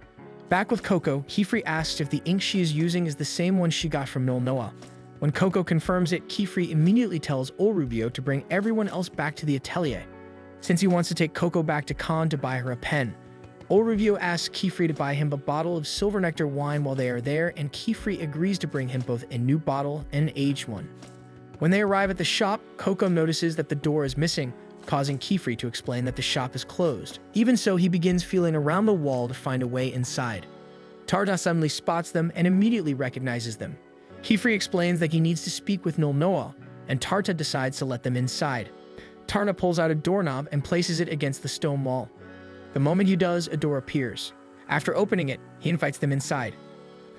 Back with Coco, Kifri asks if the ink she is using is the same one she got from Noa. When Coco confirms it, Kifri immediately tells Olrugio to bring everyone else back to the atelier, since he wants to take Coco back to Khan to buy her a pen. Olrugio asks Kifri to buy him a bottle of silver nectar wine while they are there, and Kifri agrees to bring him both a new bottle and an aged one. When they arrive at the shop, Coco notices that the door is missing, causing Kifri to explain that the shop is closed. Even so, he begins feeling around the wall to find a way inside. Tarta suddenly spots them and immediately recognizes them. Kifri explains that he needs to speak with Noa, and Tarta decides to let them inside. Tarta pulls out a doorknob and places it against the stone wall. The moment he does, a door appears. After opening it, he invites them inside.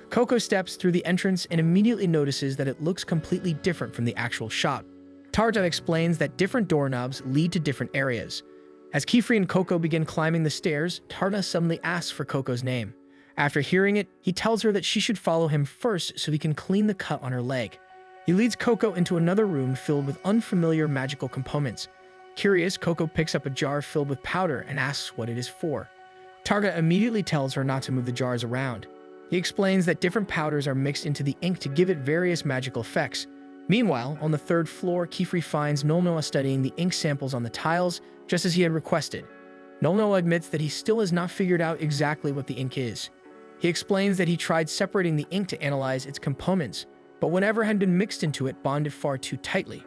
Coco steps through the entrance and immediately notices that it looks completely different from the actual shop. Tarta explains that different doorknobs lead to different areas. As Kifri and Coco begin climbing the stairs, Tarta suddenly asks for Coco's name. After hearing it, he tells her that she should follow him first so he can clean the cut on her leg. He leads Coco into another room filled with unfamiliar magical components. Curious, Coco picks up a jar filled with powder and asks what it is for. Tarta immediately tells her not to move the jars around. He explains that different powders are mixed into the ink to give it various magical effects. Meanwhile, on the third floor, Kifri finds Noa studying the ink samples on the tiles, just as he had requested. Noa admits that he still has not figured out exactly what the ink is. He explains that he tried separating the ink to analyze its components, but whatever had been mixed into it bonded far too tightly.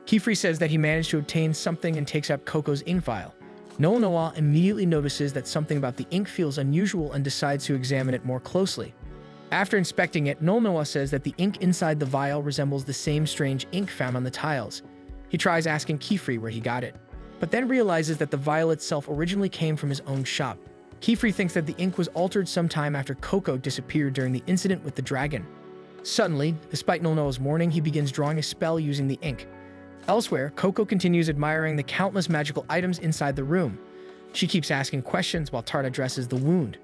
Kifri says that he managed to obtain something and takes out Coco's ink vial. Noa immediately notices that something about the ink feels unusual and decides to examine it more closely. After inspecting it, Noa says that the ink inside the vial resembles the same strange ink found on the tiles. He tries asking Kifri where he got it, but then realizes that the vial itself originally came from his own shop. Kifri thinks that the ink was altered sometime after Coco disappeared during the incident with the dragon. Suddenly, despite Noa's warning, he begins drawing a spell using the ink. Elsewhere, Coco continues admiring the countless magical items inside the room. She keeps asking questions while Tarta addresses the wound.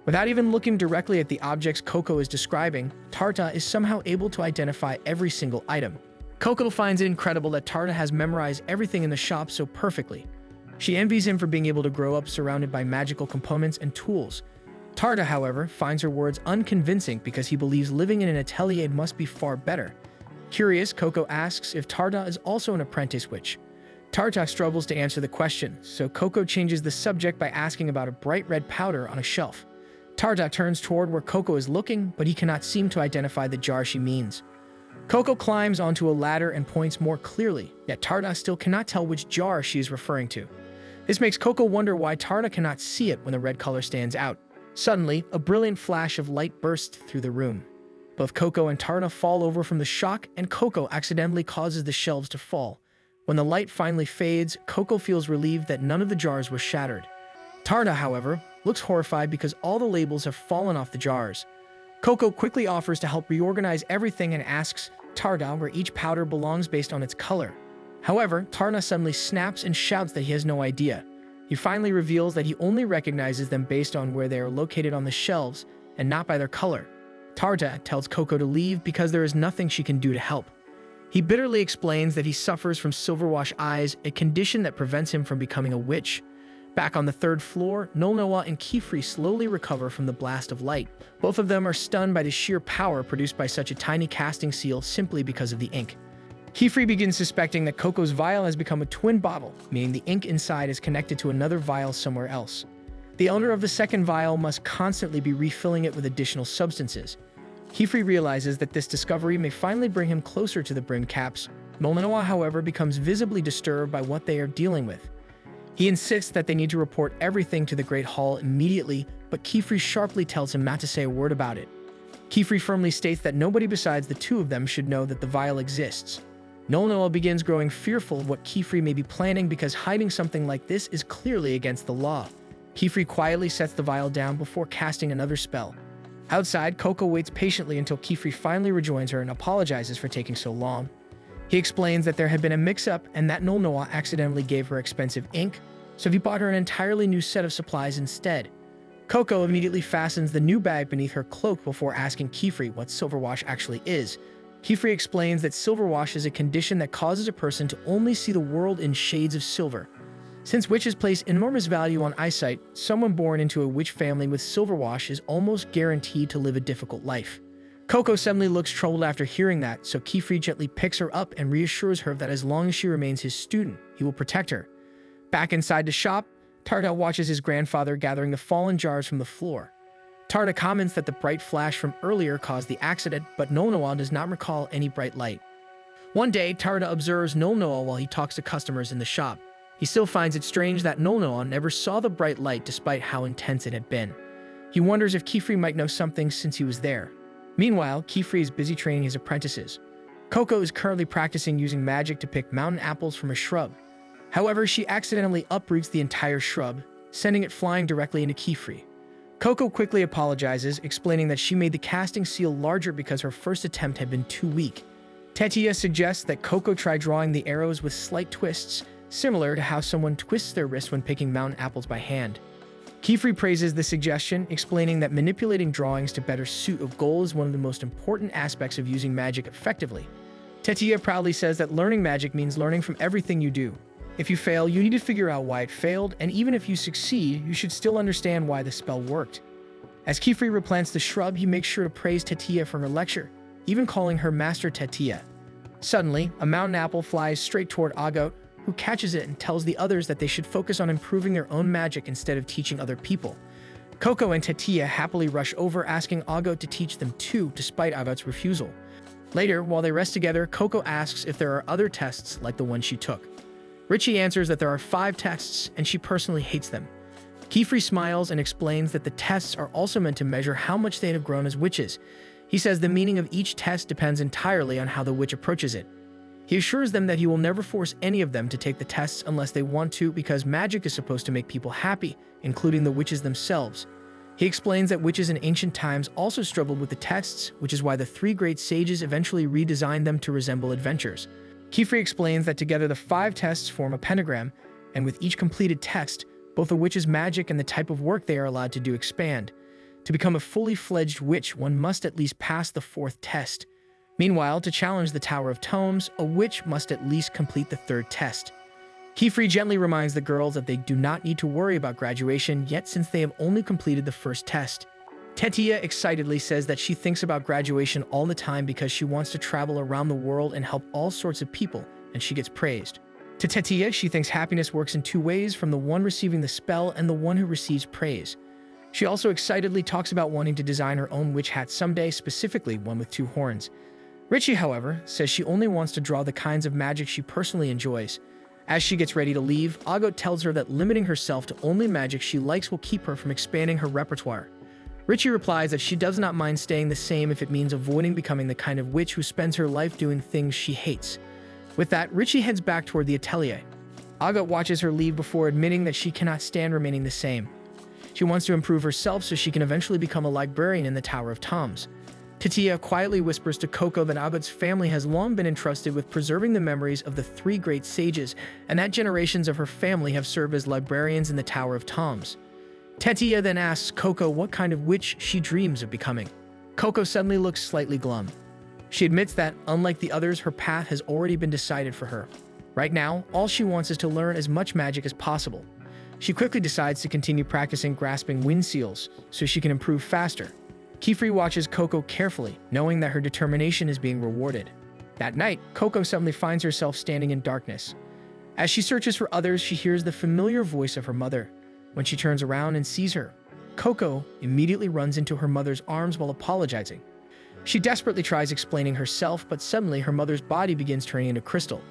Without even looking directly at the objects Coco is describing, Tarta is somehow able to identify every single item. Coco finds it incredible that Tarta has memorized everything in the shop so perfectly. She envies him for being able to grow up surrounded by magical components and tools. Tarta, however, finds her words unconvincing because he believes living in an atelier must be far better. Curious, Coco asks if Tarta is also an apprentice witch. Tarta struggles to answer the question, so Coco changes the subject by asking about a bright red powder on a shelf. Tarta turns toward where Coco is looking, but he cannot seem to identify the jar she means. Coco climbs onto a ladder and points more clearly, yet Tarta still cannot tell which jar she is referring to. This makes Coco wonder why Tarta cannot see it when the red color stands out. Suddenly, a brilliant flash of light bursts through the room. Both Coco and Tarta fall over from the shock, and Coco accidentally causes the shelves to fall. When the light finally fades, Coco feels relieved that none of the jars were shattered. Tarta, however, looks horrified because all the labels have fallen off the jars. Coco quickly offers to help reorganize everything and asks Tarta where each powder belongs based on its color. However, Tarna suddenly snaps and shouts that he has no idea. He finally reveals that he only recognizes them based on where they are located on the shelves and not by their color. Tarta tells Coco to leave because there is nothing she can do to help. He bitterly explains that he suffers from silverwash eyes, a condition that prevents him from becoming a witch. Back on the third floor, Nolnoa and Kefri slowly recover from the blast of light. Both of them are stunned by the sheer power produced by such a tiny casting seal simply because of the ink. Kefri begins suspecting that Coco's vial has become a twin bottle, meaning the ink inside is connected to another vial somewhere else. The owner of the second vial must constantly be refilling it with additional substances. Kefri realizes that this discovery may finally bring him closer to the brim caps. Nolnoa, however, becomes visibly disturbed by what they are dealing with. He insists that they need to report everything to the Great Hall immediately, but Kefri sharply tells him not to say a word about it. Kefri firmly states that nobody besides the two of them should know that the vial exists. Nolnoa begins growing fearful of what Kefri may be planning because hiding something like this is clearly against the law. Kefri quietly sets the vial down before casting another spell. Outside, Coco waits patiently until Kefri finally rejoins her and apologizes for taking so long. He explains that there had been a mix-up and that Nolnoa accidentally gave her expensive ink, so he bought her an entirely new set of supplies instead. Coco immediately fastens the new bag beneath her cloak before asking Kefri what silverwash actually is. Kefri explains that silverwash is a condition that causes a person to only see the world in shades of silver. Since witches place enormous value on eyesight, someone born into a witch family with silverwash is almost guaranteed to live a difficult life. Coco suddenly looks troubled after hearing that, so Kefri gently picks her up and reassures her that as long as she remains his student, he will protect her. Back inside the shop, Tarta watches his grandfather gathering the fallen jars from the floor. Tarta comments that the bright flash from earlier caused the accident, but Nolnoa does not recall any bright light. One day, Tarta observes Nolnoa while he talks to customers in the shop. He still finds it strange that Nolnoa never saw the bright light despite how intense it had been. He wonders if Kefri might know something since he was there. Meanwhile, Kefri is busy training his apprentices. Coco is currently practicing using magic to pick mountain apples from a shrub. However, she accidentally uproots the entire shrub, sending it flying directly into Kefri. Coco quickly apologizes, explaining that she made the casting seal larger because her first attempt had been too weak. Tetia suggests that Coco try drawing the arrows with slight twists, similar to how someone twists their wrist when picking mountain apples by hand. Kefri praises the suggestion, explaining that manipulating drawings to better suit a goal is one of the most important aspects of using magic effectively. Tetia proudly says that learning magic means learning from everything you do. If you fail, you need to figure out why it failed, and even if you succeed, you should still understand why the spell worked. As Kefri replants the shrub, he makes sure to praise Tetia for her lecture, even calling her Master Tetia. Suddenly, a mountain apple flies straight toward Agot, who catches it and tells the others that they should focus on improving their own magic instead of teaching other people. Coco and Tetia happily rush over, asking Agot to teach them too, despite Agot's refusal. Later, while they rest together, Coco asks if there are other tests like the one she took. Richie answers that there are 5 tests, and she personally hates them. Kefri smiles and explains that the tests are also meant to measure how much they have grown as witches. He says the meaning of each test depends entirely on how the witch approaches it. He assures them that he will never force any of them to take the tests unless they want to, because magic is supposed to make people happy, including the witches themselves. He explains that witches in ancient times also struggled with the tests, which is why the 3 great sages eventually redesigned them to resemble adventures. Kefri explains that together the 5 tests form a pentagram, and with each completed test, both a witch's magic and the type of work they are allowed to do expand. To become a fully fledged witch, one must at least pass the 4th test. Meanwhile, to challenge the Tower of Tomes, a witch must at least complete the 3rd test. Kefri gently reminds the girls that they do not need to worry about graduation yet since they have only completed the 1st test. Tetia excitedly says that she thinks about graduation all the time because she wants to travel around the world and help all sorts of people, and she gets praised. To Tetia, she thinks happiness works in 2 ways, from the one receiving the spell and the one who receives praise. She also excitedly talks about wanting to design her own witch hat someday, specifically one with 2 horns. Richie, however, says she only wants to draw the kinds of magic she personally enjoys. As she gets ready to leave, Agot tells her that limiting herself to only magic she likes will keep her from expanding her repertoire. Richie replies that she does not mind staying the same if it means avoiding becoming the kind of witch who spends her life doing things she hates. With that, Richie heads back toward the atelier. Agot watches her leave before admitting that she cannot stand remaining the same. She wants to improve herself so she can eventually become a librarian in the Tower of Tomes. Tatia quietly whispers to Coco that Agot's family has long been entrusted with preserving the memories of the three great sages, and that generations of her family have served as librarians in the Tower of Toms. Tatia then asks Coco what kind of witch she dreams of becoming. Coco suddenly looks slightly glum. She admits that, unlike the others, her path has already been decided for her. Right now, all she wants is to learn as much magic as possible. She quickly decides to continue practicing grasping wind seals so she can improve faster. Kefri watches Coco carefully, knowing that her determination is being rewarded. That night, Coco suddenly finds herself standing in darkness. As she searches for others, she hears the familiar voice of her mother. When she turns around and sees her, Coco immediately runs into her mother's arms while apologizing. She desperately tries explaining herself, but suddenly her mother's body begins turning into crystal.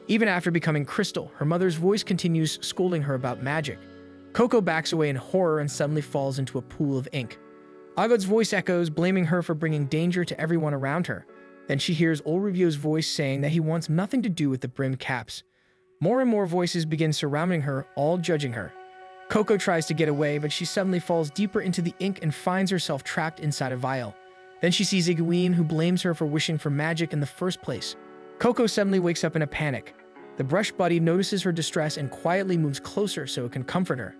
Even after becoming crystal, her mother's voice continues scolding her about magic. Coco backs away in horror and suddenly falls into a pool of ink. Agot's voice echoes, blaming her for bringing danger to everyone around her. Then she hears Olrevio's voice saying that he wants nothing to do with the brim caps. More and more voices begin surrounding her, all judging her. Coco tries to get away, but she suddenly falls deeper into the ink and finds herself trapped inside a vial. Then she sees Egwene, who blames her for wishing for magic in the first place. Coco suddenly wakes up in a panic. The brush buddy notices her distress and quietly moves closer so it can comfort her.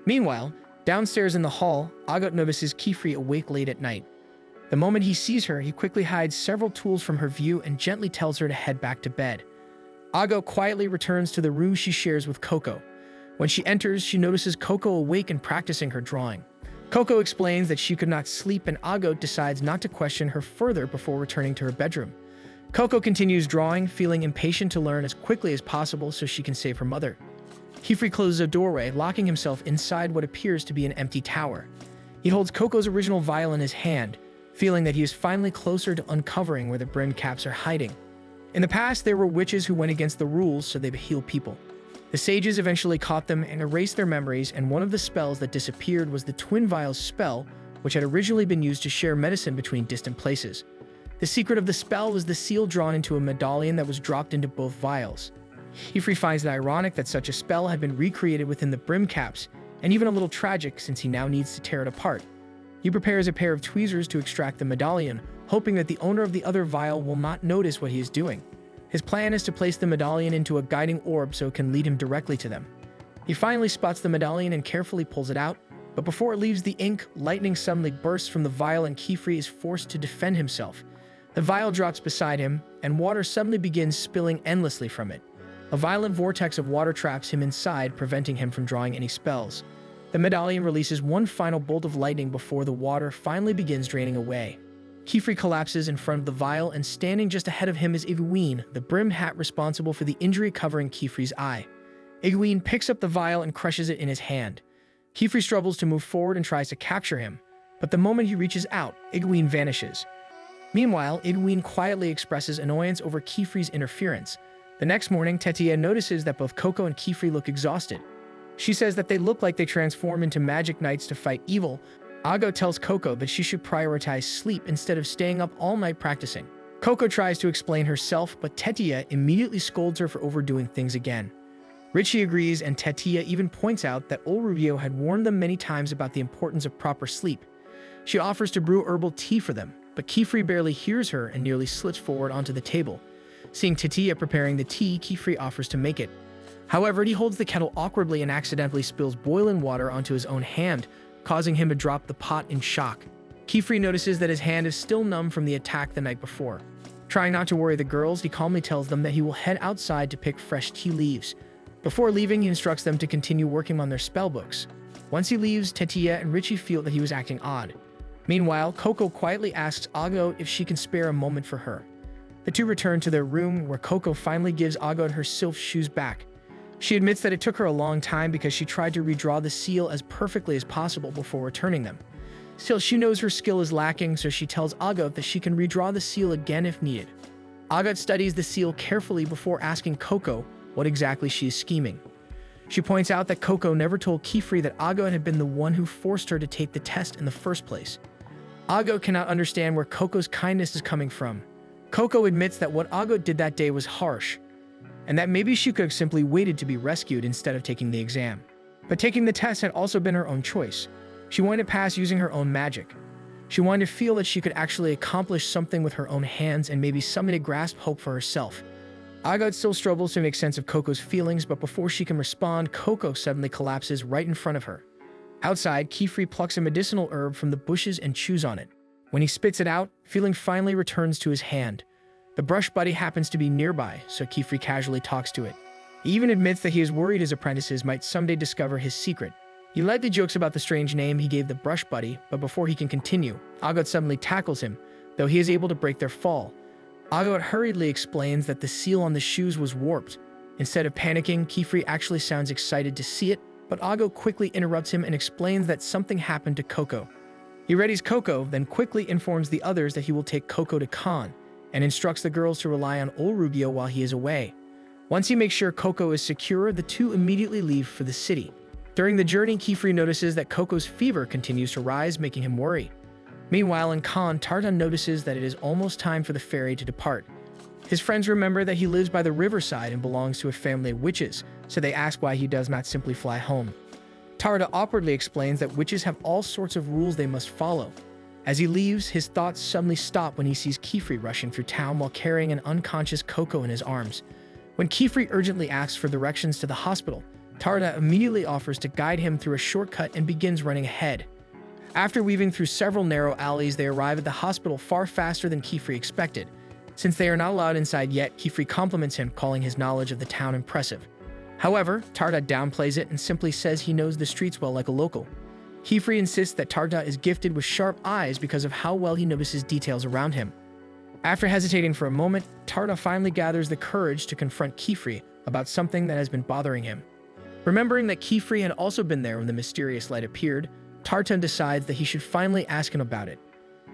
Meanwhile, downstairs in the hall, Agot notices Kefri awake late at night. The moment he sees her, he quickly hides several tools from her view and gently tells her to head back to bed. Agot quietly returns to the room she shares with Coco. When she enters, she notices Coco awake and practicing her drawing. Coco explains that she could not sleep, and Agot decides not to question her further before returning to her bedroom. Coco continues drawing, feeling impatient to learn as quickly as possible so she can save her mother. Kefri closes a doorway, locking himself inside what appears to be an empty tower. He holds Coco's original vial in his hand, feeling that he is finally closer to uncovering where the brim caps are hiding. In the past, there were witches who went against the rules so they would heal people. The sages eventually caught them and erased their memories, and one of the spells that disappeared was the Twin Vials spell, which had originally been used to share medicine between distant places. The secret of the spell was the seal drawn into a medallion that was dropped into both vials. Kefri finds it ironic that such a spell had been recreated within the brim caps, and even a little tragic since he now needs to tear it apart. He prepares a pair of tweezers to extract the medallion, hoping that the owner of the other vial will not notice what he is doing. His plan is to place the medallion into a guiding orb so it can lead him directly to them. He finally spots the medallion and carefully pulls it out, but before it leaves the ink, lightning suddenly bursts from the vial and Kefri is forced to defend himself. The vial drops beside him, and water suddenly begins spilling endlessly from it. A violent vortex of water traps him inside, preventing him from drawing any spells. The medallion releases one final bolt of lightning before the water finally begins draining away. Kefri collapses in front of the vial, and standing just ahead of him is Egwene, the brim hat responsible for the injury covering Kefri's eye. Egwene picks up the vial and crushes it in his hand. Kefri struggles to move forward and tries to capture him, but the moment he reaches out, Egwene vanishes. Meanwhile, Egwene quietly expresses annoyance over Kefri's interference. The next morning, Tatia notices that both Coco and Kefri look exhausted. She says that they look like they transform into magic knights to fight evil. Agot tells Coco that she should prioritize sleep instead of staying up all night practicing. Coco tries to explain herself, but Tatia immediately scolds her for overdoing things again. Richie agrees, and Tatia even points out that Olrevio had warned them many times about the importance of proper sleep. She offers to brew herbal tea for them, but Kefri barely hears her and nearly slips forward onto the table. Seeing Tatia preparing the tea, Kefri offers to make it. However, he holds the kettle awkwardly and accidentally spills boiling water onto his own hand, causing him to drop the pot in shock. Kefri notices that his hand is still numb from the attack the night before. Trying not to worry the girls, he calmly tells them that he will head outside to pick fresh tea leaves. Before leaving, he instructs them to continue working on their spellbooks. Once he leaves, Tatia and Richie feel that he was acting odd. Meanwhile, Coco quietly asks Agot if she can spare a moment for her. The two return to their room, where Coco finally gives Agot her sylph shoes back. She admits that it took her a long time because she tried to redraw the seal as perfectly as possible before returning them. Still, she knows her skill is lacking, so she tells Agot that she can redraw the seal again if needed. Agot studies the seal carefully before asking Coco what exactly she is scheming. She points out that Coco never told Kefri that Agot had been the one who forced her to take the test in the first place. Agot cannot understand where Coco's kindness is coming from. Coco admits that what Agot did that day was harsh, and that maybe she could have simply waited to be rescued instead of taking the exam. But taking the test had also been her own choice. She wanted to pass using her own magic. She wanted to feel that she could actually accomplish something with her own hands and maybe someday grasp hope for herself. Agot still struggles to make sense of Coco's feelings, but before she can respond, Coco suddenly collapses right in front of her. Outside, Kefri plucks a medicinal herb from the bushes and chews on it. When he spits it out, feeling finally returns to his hand. The brush buddy happens to be nearby, so Kefri casually talks to it. He even admits that he is worried his apprentices might someday discover his secret. He lightly jokes about the strange name he gave the brush buddy, but before he can continue, Agot suddenly tackles him, though he is able to break their fall. Agot hurriedly explains that the seal on the shoes was warped. Instead of panicking, Kefri actually sounds excited to see it, but Agot quickly interrupts him and explains that something happened to Coco. He readies Coco, then quickly informs the others that he will take Coco to Khan, and instructs the girls to rely on old Rubio while he is away. Once he makes sure Coco is secure, the two immediately leave for the city. During the journey, Kefri notices that Coco's fever continues to rise, making him worry. Meanwhile, in Khan, Tartan notices that it is almost time for the ferry to depart. His friends remember that he lives by the riverside and belongs to a family of witches, so they ask why he does not simply fly home. Tarda awkwardly explains that witches have all sorts of rules they must follow. As he leaves, his thoughts suddenly stop when he sees Kefri rushing through town while carrying an unconscious Coco in his arms. When Kefri urgently asks for directions to the hospital, Tarda immediately offers to guide him through a shortcut and begins running ahead. After weaving through several narrow alleys, they arrive at the hospital far faster than Kefri expected. Since they are not allowed inside yet, Kefri compliments him, calling his knowledge of the town impressive. However, Tarda downplays it and simply says he knows the streets well like a local. Kefri insists that Tarda is gifted with sharp eyes because of how well he notices details around him. After hesitating for a moment, Tarda finally gathers the courage to confront Kefri about something that has been bothering him. Remembering that Kefri had also been there when the mysterious light appeared, Tartan decides that he should finally ask him about it.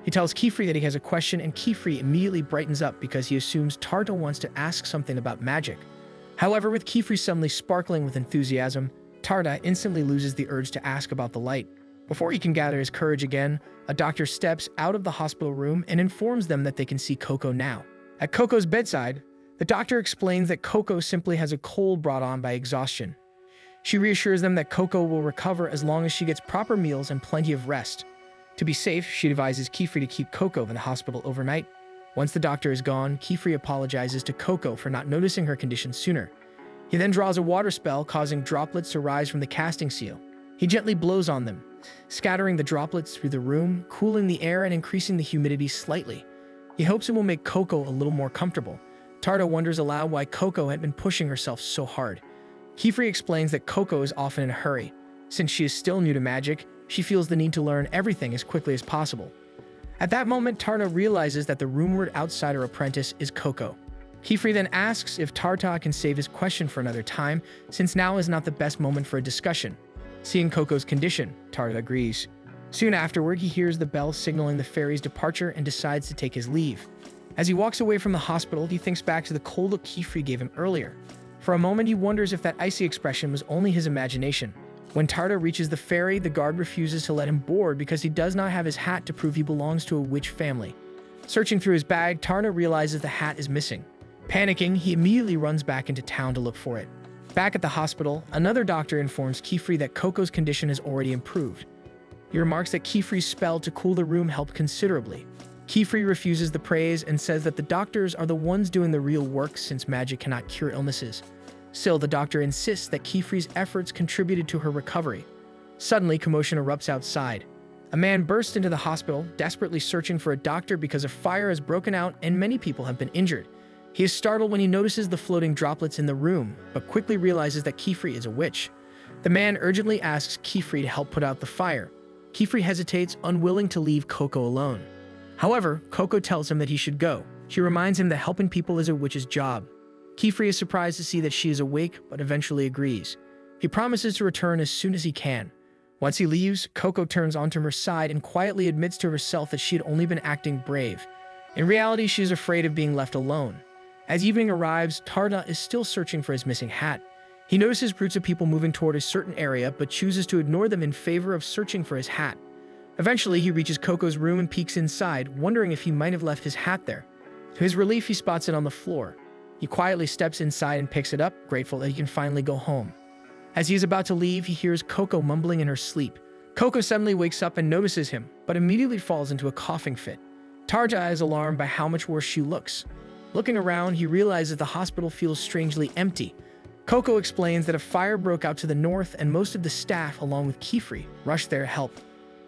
He tells Kefri that he has a question, and Kefri immediately brightens up because he assumes Tarta wants to ask something about magic. However, with Kefri suddenly sparkling with enthusiasm, Tarta instantly loses the urge to ask about the light. Before he can gather his courage again, a doctor steps out of the hospital room and informs them that they can see Coco now. At Coco's bedside, the doctor explains that Coco simply has a cold brought on by exhaustion. She reassures them that Coco will recover as long as she gets proper meals and plenty of rest. To be safe, she advises Kefri to keep Coco in the hospital overnight. Once the doctor is gone, Kefri apologizes to Coco for not noticing her condition sooner. He then draws a water spell, causing droplets to rise from the casting seal. He gently blows on them, scattering the droplets through the room, cooling the air and increasing the humidity slightly. He hopes it will make Coco a little more comfortable. Tarda wonders aloud why Coco had been pushing herself so hard. Kefri explains that Coco is often in a hurry. Since she is still new to magic, she feels the need to learn everything as quickly as possible. At that moment, Tarta realizes that the rumored outsider apprentice is Coco. Kefri then asks if Tarta can save his question for another time, since now is not the best moment for a discussion. Seeing Coco's condition, Tarta agrees. Soon afterward, he hears the bell signaling the ferry's departure and decides to take his leave. As he walks away from the hospital, he thinks back to the cold look Kefri gave him earlier. For a moment, he wonders if that icy expression was only his imagination. When Tarta reaches the ferry, the guard refuses to let him board because he does not have his hat to prove he belongs to a witch family. Searching through his bag, Tarta realizes the hat is missing. Panicking, he immediately runs back into town to look for it. Back at the hospital, another doctor informs Kefri that Coco's condition has already improved. He remarks that Kefri's spell to cool the room helped considerably. Kefri refuses the praise and says that the doctors are the ones doing the real work since magic cannot cure illnesses. Still, the doctor insists that Kefri's efforts contributed to her recovery. Suddenly, commotion erupts outside. A man bursts into the hospital, desperately searching for a doctor because a fire has broken out and many people have been injured. He is startled when he notices the floating droplets in the room, but quickly realizes that Kefri is a witch. The man urgently asks Kefri to help put out the fire. Kefri hesitates, unwilling to leave Coco alone. However, Coco tells him that he should go. She reminds him that helping people is a witch's job. Kefri is surprised to see that she is awake, but eventually agrees. He promises to return as soon as he can. Once he leaves, Coco turns onto her side and quietly admits to herself that she had only been acting brave. In reality, she is afraid of being left alone. As evening arrives, Tarda is still searching for his missing hat. He notices groups of people moving toward a certain area, but chooses to ignore them in favor of searching for his hat. Eventually, he reaches Coco's room and peeks inside, wondering if he might have left his hat there. To his relief, he spots it on the floor. He quietly steps inside and picks it up, grateful that he can finally go home. As he is about to leave, he hears Coco mumbling in her sleep, Coco suddenly wakes up and notices him, but immediately falls into a coughing fit. Tarja is alarmed by how much worse she looks. Looking around, he realizes the hospital feels strangely empty. Coco explains that a fire broke out to the north and most of the staff, along with Kifri, rushed there to help.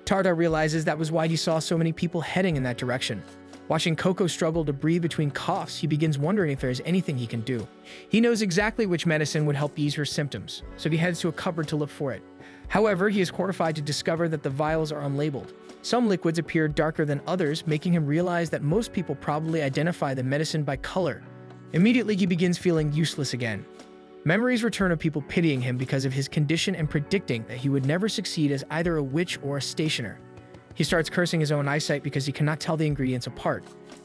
Tarja realizes that was why he saw so many people heading in that direction. Watching Coco struggle to breathe between coughs, he begins wondering if there is anything he can do. He knows exactly which medicine would help ease her symptoms, so he heads to a cupboard to look for it. However, he is horrified to discover that the vials are unlabeled. Some liquids appear darker than others, making him realize that most people probably identify the medicine by color. Immediately, he begins feeling useless again. Memories return of people pitying him because of his condition and predicting that he would never succeed as either a witch or a stationer. He starts cursing his own eyesight because he cannot tell the ingredients apart.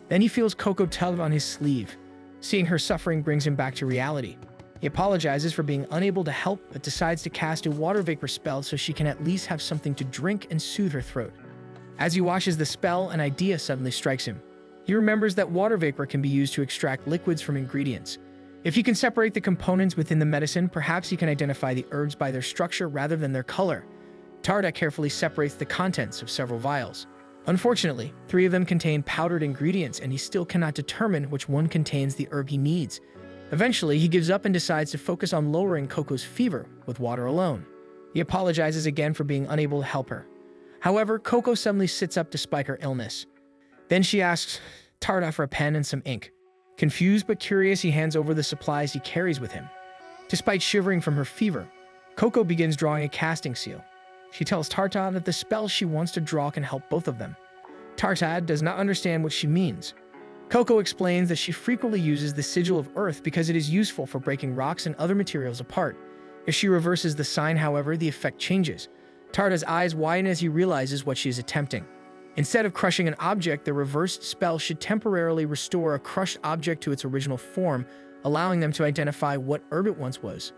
Then he feels Coco tug on his sleeve. Seeing her suffering brings him back to reality. He apologizes for being unable to help, but decides to cast a water vapor spell so she can at least have something to drink and soothe her throat. As he watches the spell, an idea suddenly strikes him. He remembers that water vapor can be used to extract liquids from ingredients. If he can separate the components within the medicine, perhaps he can identify the herbs by their structure rather than their color. Tarja carefully separates the contents of several vials. Unfortunately, 3 of them contain powdered ingredients, and he still cannot determine which one contains the herb he needs. Eventually, he gives up and decides to focus on lowering Coco's fever with water alone. He apologizes again for being unable to help her. However, Coco suddenly sits up despite her illness. Then she asks Tarja for a pen and some ink. Confused but curious, he hands over the supplies he carries with him. Despite shivering from her fever, Coco begins drawing a casting seal. She tells Tarja that the spell she wants to draw can help both of them. Tarja does not understand what she means. Coco explains that she frequently uses the sigil of earth because it is useful for breaking rocks and other materials apart. If she reverses the sign, however, the effect changes. Tarja's eyes widen as he realizes what she is attempting. Instead of crushing an object, the reversed spell should temporarily restore a crushed object to its original form, allowing them to identify what herb it once was.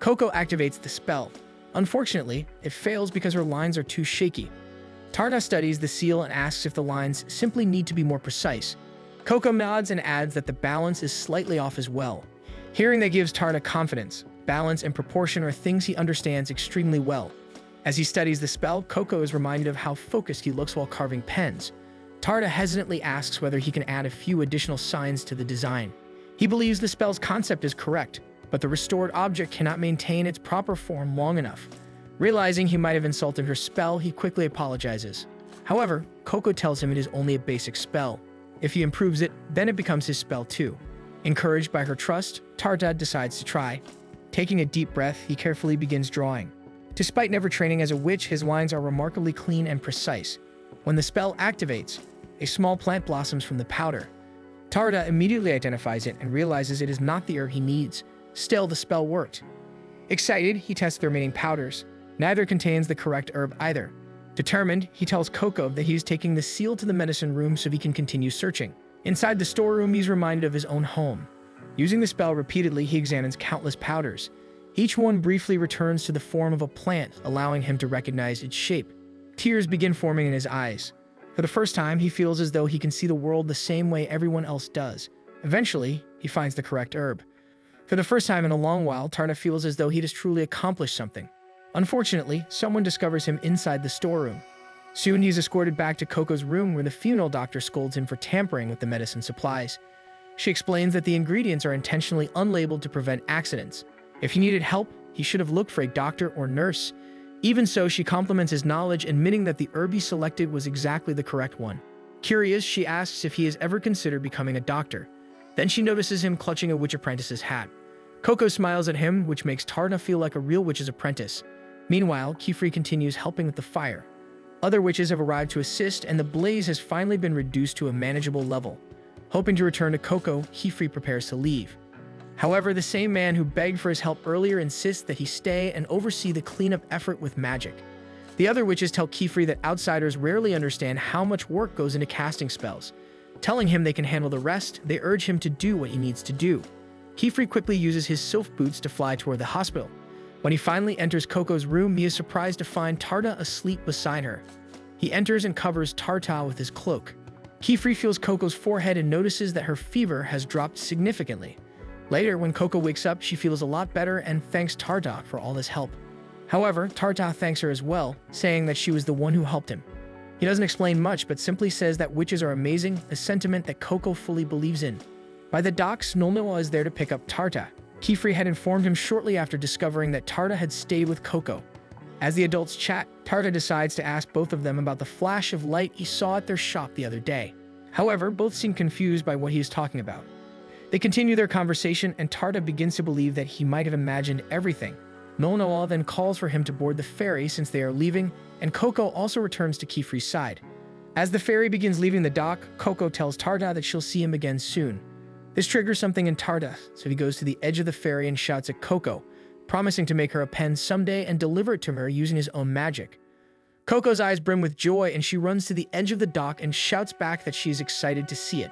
Coco activates the spell. Unfortunately, it fails because her lines are too shaky. Tarja studies the seal and asks if the lines simply need to be more precise. Coco nods and adds that the balance is slightly off as well. Hearing that gives Tarja confidence. Balance and proportion are things he understands extremely well. As he studies the spell, Coco is reminded of how focused he looks while carving pens. Tarja hesitantly asks whether he can add a few additional signs to the design. He believes the spell's concept is correct, but the restored object cannot maintain its proper form long enough. Realizing he might have insulted her spell, he quickly apologizes. However, Coco tells him it is only a basic spell. If he improves it, then it becomes his spell too. Encouraged by her trust, Tarja decides to try. Taking a deep breath, he carefully begins drawing. Despite never training as a witch, his lines are remarkably clean and precise. When the spell activates, a small plant blossoms from the powder. Tarja immediately identifies it and realizes it is not the herb he needs. Still, the spell worked. Excited, he tests the remaining powders. Neither contains the correct herb either. Determined, he tells Coco that he is taking the seal to the medicine room so he can continue searching. Inside the storeroom, he's reminded of his own home. Using the spell repeatedly, he examines countless powders. Each one briefly returns to the form of a plant, allowing him to recognize its shape. Tears begin forming in his eyes. For the first time, he feels as though he can see the world the same way everyone else does. Eventually, he finds the correct herb. For the first time in a long while, Tarja feels as though he has truly accomplished something. Unfortunately, someone discovers him inside the storeroom. Soon, he's escorted back to Coco's room where the funeral doctor scolds him for tampering with the medicine supplies. She explains that the ingredients are intentionally unlabeled to prevent accidents. If he needed help, he should have looked for a doctor or nurse. Even so, she compliments his knowledge, admitting that the herb he selected was exactly the correct one. Curious, she asks if he has ever considered becoming a doctor. Then she notices him clutching a witch apprentice's hat. Coco smiles at him, which makes Tarja feel like a real witch's apprentice. Meanwhile, Kifri continues helping with the fire. Other witches have arrived to assist, and the blaze has finally been reduced to a manageable level. Hoping to return to Coco, Kifri prepares to leave. However, the same man who begged for his help earlier insists that he stay and oversee the cleanup effort with magic. The other witches tell Kifri that outsiders rarely understand how much work goes into casting spells. Telling him they can handle the rest, they urge him to do what he needs to do. Kifri quickly uses his sylph boots to fly toward the hospital. When he finally enters Coco's room, he is surprised to find Tarja asleep beside her. He enters and covers Tarja with his cloak. Kifri feels Coco's forehead and notices that her fever has dropped significantly. Later, when Coco wakes up, she feels a lot better and thanks Tarja for all his help. However, Tarta thanks her as well, saying that she was the one who helped him. He doesn't explain much, but simply says that witches are amazing, a sentiment that Coco fully believes in. By the docks, Nolnoa is there to pick up Tarta. Kefri had informed him shortly after discovering that Tarta had stayed with Coco. As the adults chat, Tarta decides to ask both of them about the flash of light he saw at their shop the other day. However, both seem confused by what he is talking about. They continue their conversation, and Tarta begins to believe that he might have imagined everything. Nolnoa then calls for him to board the ferry since they are leaving, and Coco also returns to Kefri's side. As the ferry begins leaving the dock, Coco tells Tarta that she'll see him again soon. This triggers something in Tarta, so he goes to the edge of the ferry and shouts at Coco, promising to make her a pen someday and deliver it to her using his own magic. Coco's eyes brim with joy, and she runs to the edge of the dock and shouts back that she is excited to see it.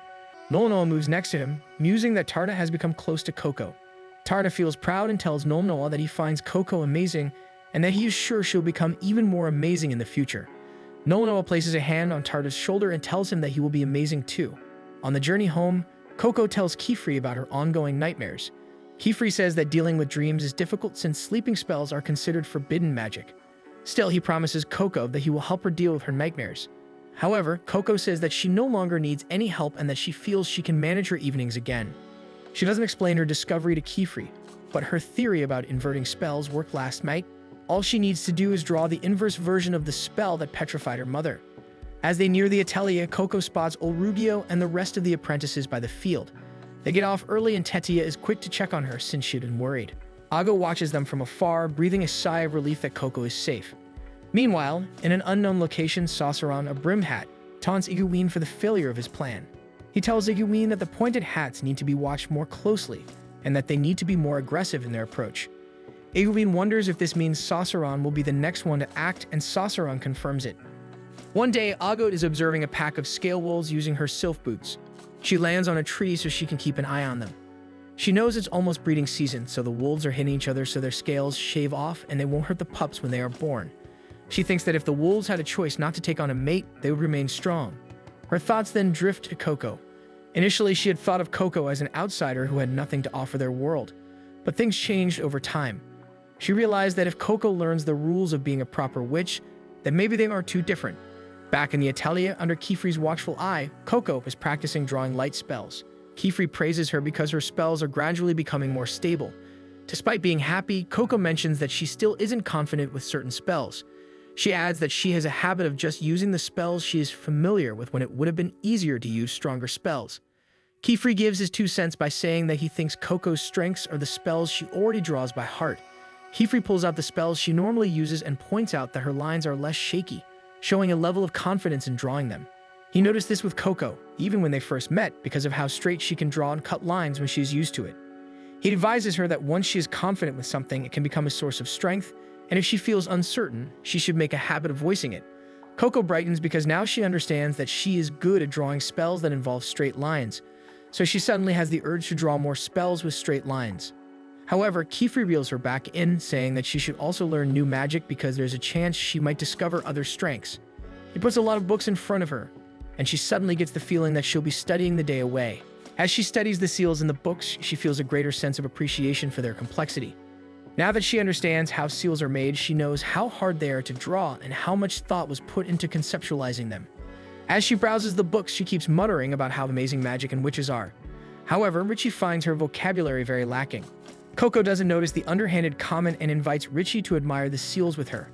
Nolnoa moves next to him, musing that Tarta has become close to Coco. Tarta feels proud and tells Nolnoa that he finds Coco amazing and that he is sure she'll become even more amazing in the future. Nolnoa places a hand on Tarta's shoulder and tells him that he will be amazing too. On the journey home, Coco tells Kefri about her ongoing nightmares. Kefri says that dealing with dreams is difficult since sleeping spells are considered forbidden magic. Still, he promises Coco that he will help her deal with her nightmares. However, Coco says that she no longer needs any help and that she feels she can manage her evenings again. She doesn't explain her discovery to Kefri, but her theory about inverting spells worked last night. All she needs to do is draw the inverse version of the spell that petrified her mother. As they near the atelier, Coco spots old Rubio and the rest of the apprentices by the field. They get off early and Tetia is quick to check on her since she'd been worried. Ago watches them from afar, breathing a sigh of relief that Coco is safe. Meanwhile, in an unknown location, Sauceron, a brim hat, taunts Iguine for the failure of his plan. He tells Iguine that the pointed hats need to be watched more closely and that they need to be more aggressive in their approach. Iguine wonders if this means Sauceron will be the next one to act, and Sauceron confirms it. One day, Agot is observing a pack of scale wolves using her sylph boots. She lands on a tree so she can keep an eye on them. She knows it's almost breeding season, so the wolves are hitting each other so their scales shave off and they won't hurt the pups when they are born. She thinks that if the wolves had a choice not to take on a mate, they would remain strong. Her thoughts then drift to Coco. Initially, she had thought of Coco as an outsider who had nothing to offer their world, but things changed over time. She realized that if Coco learns the rules of being a proper witch, then maybe they are too different. Back in the atelier, under Kefri's watchful eye, Coco is practicing drawing light spells. Kefri praises her because her spells are gradually becoming more stable. Despite being happy, Coco mentions that she still isn't confident with certain spells. She adds that she has a habit of just using the spells she is familiar with when it would have been easier to use stronger spells. Kefri gives his 2 cents by saying that he thinks Coco's strengths are the spells she already draws by heart. Kefri pulls out the spells she normally uses and points out that her lines are less shaky, showing a level of confidence in drawing them. He noticed this with Coco, even when they first met, because of how straight she can draw and cut lines when she is used to it. He advises her that once she is confident with something, it can become a source of strength, and if she feels uncertain, she should make a habit of voicing it. Coco brightens because now she understands that she is good at drawing spells that involve straight lines, so she suddenly has the urge to draw more spells with straight lines. However, Kefri reels her back in, saying that she should also learn new magic because there's a chance she might discover other strengths. He puts a lot of books in front of her, and she suddenly gets the feeling that she'll be studying the day away. As she studies the seals in the books, she feels a greater sense of appreciation for their complexity. Now that she understands how seals are made, she knows how hard they are to draw and how much thought was put into conceptualizing them. As she browses the books, she keeps muttering about how amazing magic and witches are. However, Richie finds her vocabulary very lacking. Coco doesn't notice the underhanded comment and invites Richie to admire the seals with her.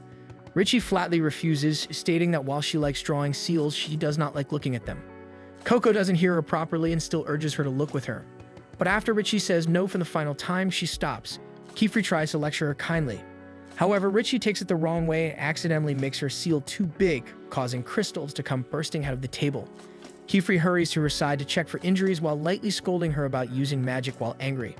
Richie flatly refuses, stating that while she likes drawing seals, she does not like looking at them. Coco doesn't hear her properly and still urges her to look with her. But after Richie says no for the final time, she stops. Kefri tries to lecture her kindly. However, Richie takes it the wrong way and accidentally makes her seal too big, causing crystals to come bursting out of the table. Kefri hurries to her side to check for injuries while lightly scolding her about using magic while angry.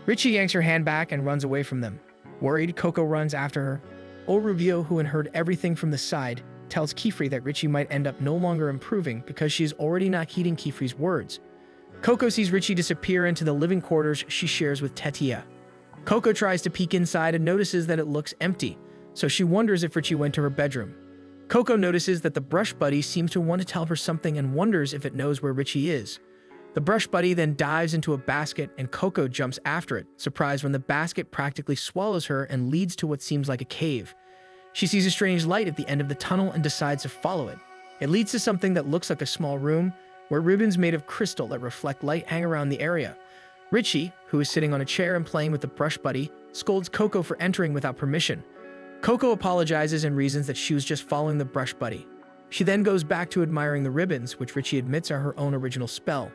Richie yanks her hand back and runs away from them. Worried, Coco runs after her. Old Rubio, who had heard everything from the side, tells Kefri that Richie might end up no longer improving because she is already not heeding Kefri's words. Coco sees Richie disappear into the living quarters she shares with Tetia. Coco tries to peek inside and notices that it looks empty, so she wonders if Richie went to her bedroom. Coco notices that the brush buddy seems to want to tell her something and wonders if it knows where Richie is. The brush buddy then dives into a basket and Coco jumps after it, surprised when the basket practically swallows her and leads to what seems like a cave. She sees a strange light at the end of the tunnel and decides to follow it. It leads to something that looks like a small room, where ribbons made of crystal that reflect light hang around the area. Richie, who is sitting on a chair and playing with the brush buddy, scolds Coco for entering without permission. Coco apologizes and reasons that she was just following the brush buddy. She then goes back to admiring the ribbons, which Richie admits are her own original spell.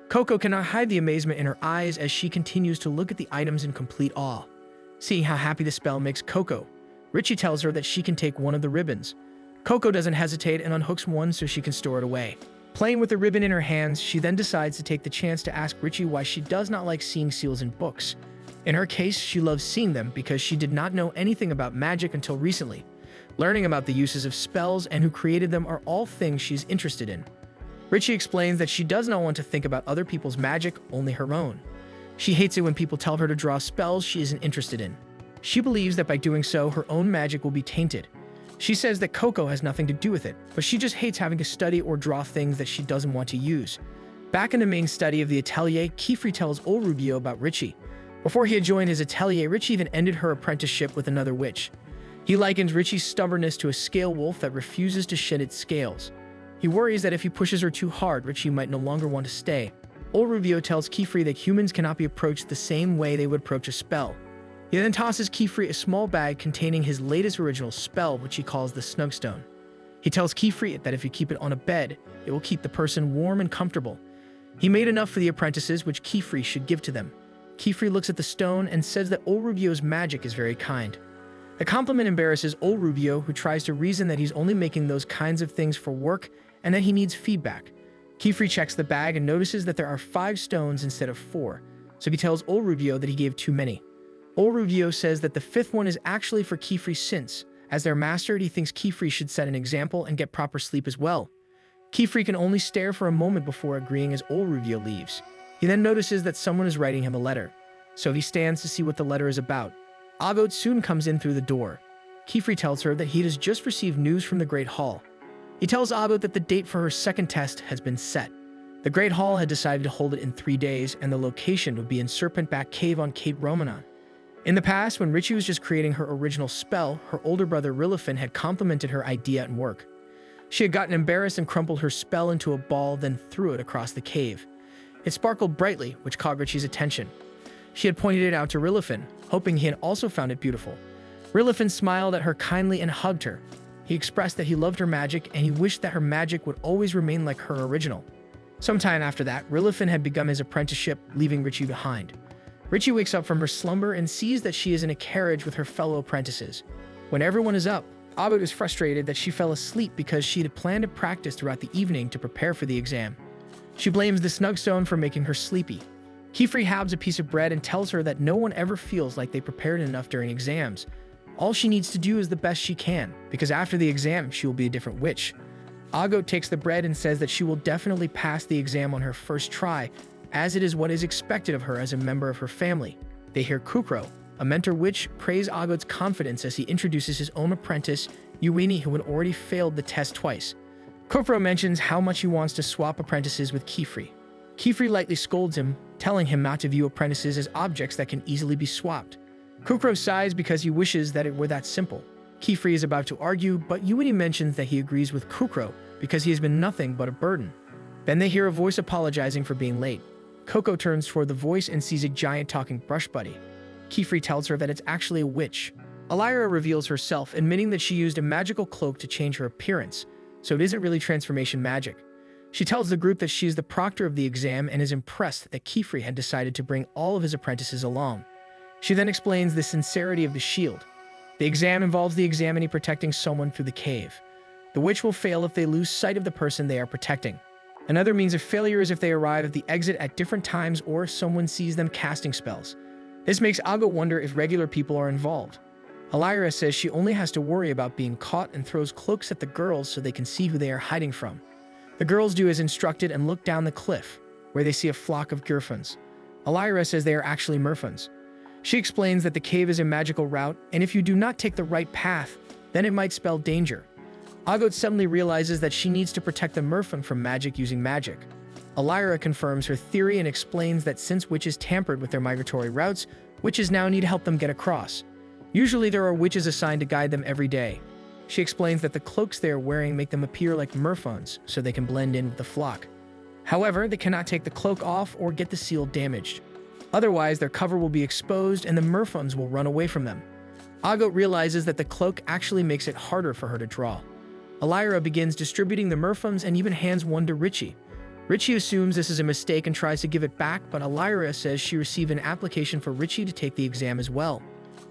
Coco cannot hide the amazement in her eyes as she continues to look at the items in complete awe. Seeing how happy the spell makes Coco, Richie tells her that she can take one of the ribbons. Coco doesn't hesitate and unhooks one so she can store it away. Playing with the ribbon in her hands, she then decides to take the chance to ask Richie why she does not like seeing seals in books. In her case, she loves seeing them because she did not know anything about magic until recently. Learning about the uses of spells and who created them are all things she's interested in. Richie explains that she does not want to think about other people's magic, only her own. She hates it when people tell her to draw spells she isn't interested in. She believes that by doing so, her own magic will be tainted. She says that Coco has nothing to do with it, but she just hates having to study or draw things that she doesn't want to use. Back in the main study of the atelier, Kiefer tells old Rubio about Richie. Before he had joined his atelier, Richie even ended her apprenticeship with another witch. He likens Richie's stubbornness to a scale wolf that refuses to shed its scales. He worries that if he pushes her too hard, Richie might no longer want to stay. Old Rubio tells Kiefer that humans cannot be approached the same way they would approach a spell. He then tosses Kiefer a small bag containing his latest original spell, which he calls the Snugstone. He tells Kiefer that if you keep it on a bed, it will keep the person warm and comfortable. He made enough for the apprentices, which Kiefer should give to them. Kiefer looks at the stone and says that old Rubio's magic is very kind. The compliment embarrasses old Rubio, who tries to reason that he's only making those kinds of things for work and that he needs feedback. Kiefer checks the bag and notices that there are 5 stones instead of 4, so he tells old Rubio that he gave too many. Old Rubio says that the 5th one is actually for Kiefer since, as their master, he thinks Kiefer should set an example and get proper sleep as well. Kiefer can only stare for a moment before agreeing as old Rubio leaves. He then notices that someone is writing him a letter, so he stands to see what the letter is about. Agot soon comes in through the door. Kiefer tells her that he has just received news from the Great Hall. He tells Agot that the date for her second test has been set. The Great Hall had decided to hold it in 3 days, and the location would be in Serpent Back Cave on Cape Romanon. In the past, when Richie was just creating her original spell, her older brother Rilifin had complimented her idea at work. She had gotten embarrassed and crumpled her spell into a ball, then threw it across the cave. It sparkled brightly, which caught Richie's attention. She had pointed it out to Rilifin, hoping he had also found it beautiful. Rilifin smiled at her kindly and hugged her. He expressed that he loved her magic and he wished that her magic would always remain like her original. Sometime after that, Rilifin had begun his apprenticeship, leaving Richie behind. Richie wakes up from her slumber and sees that she is in a carriage with her fellow apprentices. When everyone is up, Agot is frustrated that she fell asleep because she had planned to practice throughout the evening to prepare for the exam. She blames the Snugstone for making her sleepy. Kiefer halves a piece of bread and tells her that no one ever feels like they prepared enough during exams. All she needs to do is the best she can, because after the exam, she will be a different witch. Agot takes the bread and says that she will definitely pass the exam on her first try, as it is what is expected of her as a member of her family. They hear Kukro, a mentor witch, praise Agot's confidence as he introduces his own apprentice, Uini, who had already failed the test twice. Kukro mentions how much he wants to swap apprentices with Kiefer. Kiefer lightly scolds him, telling him not to view apprentices as objects that can easily be swapped. Kukro sighs because he wishes that it were that simple. Kiefer is about to argue, but Uini mentions that he agrees with Kukro because he has been nothing but a burden. Then they hear a voice apologizing for being late. Coco turns toward the voice and sees a giant talking brush buddy. Kiefer tells her that it's actually a witch. Alira reveals herself, admitting that she used a magical cloak to change her appearance, so it isn't really transformation magic. She tells the group that she is the proctor of the exam and is impressed that Kiefer had decided to bring all of his apprentices along. She then explains the sincerity of the shield. The exam involves the examinee protecting someone through the cave. The witch will fail if they lose sight of the person they are protecting. Another means of failure is if they arrive at the exit at different times or if someone sees them casting spells. This makes Agot wonder if regular people are involved. Alira says she only has to worry about being caught and throws cloaks at the girls so they can see who they are hiding from. The girls do as instructed and look down the cliff, where they see a flock of Girfins. Alira says they are actually Merfins. She explains that the cave is a magical route, and if you do not take the right path, then it might spell danger. Agot suddenly realizes that she needs to protect the Merfin from magic using magic. Elira confirms her theory and explains that since witches tampered with their migratory routes, witches now need help them get across. Usually there are witches assigned to guide them every day. She explains that the cloaks they are wearing make them appear like merfolks so they can blend in with the flock. However, they cannot take the cloak off or get the seal damaged. Otherwise, their cover will be exposed and the merfolks will run away from them. Agot realizes that the cloak actually makes it harder for her to draw. Elira begins distributing the merfolks and even hands one to Richie. Richie assumes this is a mistake and tries to give it back, but Elira says she received an application for Richie to take the exam as well.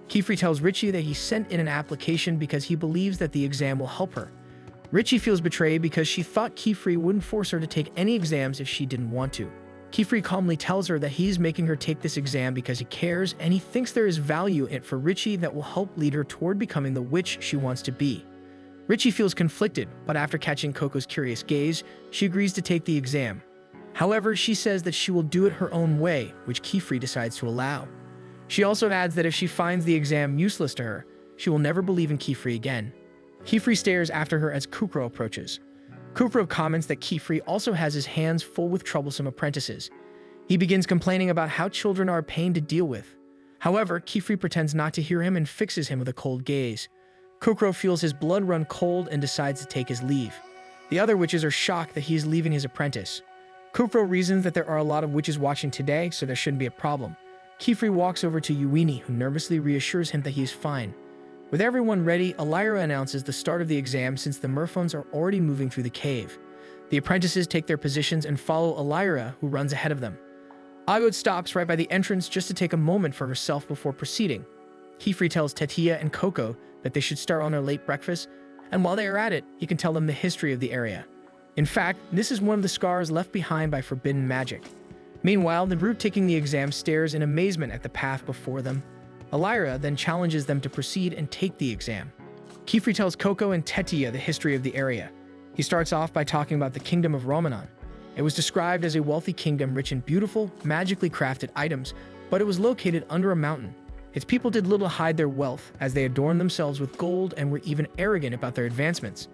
Kefri tells Richie that he sent in an application because he believes that the exam will help her. Richie feels betrayed because she thought Kefri wouldn't force her to take any exams if she didn't want to. Kefri calmly tells her that he's making her take this exam because he cares and he thinks there is value in it for Richie that will help lead her toward becoming the witch she wants to be. Richie feels conflicted, but after catching Coco's curious gaze, she agrees to take the exam. However, she says that she will do it her own way, which Kefri decides to allow. She also adds that if she finds the exam useless to her, she will never believe in Kefri again. Kefri stares after her as Kukro approaches. Kukro comments that Kefri also has his hands full with troublesome apprentices. He begins complaining about how children are a pain to deal with. However, Kefri pretends not to hear him and fixes him with a cold gaze. Kukro feels his blood run cold and decides to take his leave. The other witches are shocked that he is leaving his apprentice. Kukro reasons that there are a lot of witches watching today, so there shouldn't be a problem. Kefri walks over to Uini, who nervously reassures him that he is fine. With everyone ready, Elira announces the start of the exam since the merfolks are already moving through the cave. The apprentices take their positions and follow Elira, who runs ahead of them. Agot stops right by the entrance just to take a moment for herself before proceeding. Kefri tells Tetia and Coco that they should start on their late breakfast, and while they are at it, he can tell them the history of the area. In fact, this is one of the scars left behind by forbidden magic. Meanwhile, the group taking the exam stares in amazement at the path before them. Elira then challenges them to proceed and take the exam. Kefri tells Coco and Tetia the history of the area. He starts off by talking about the kingdom of Romanon. It was described as a wealthy kingdom rich in beautiful, magically crafted items, but it was located under a mountain. Its people did little to hide their wealth, as they adorned themselves with gold and were even arrogant about their advancements.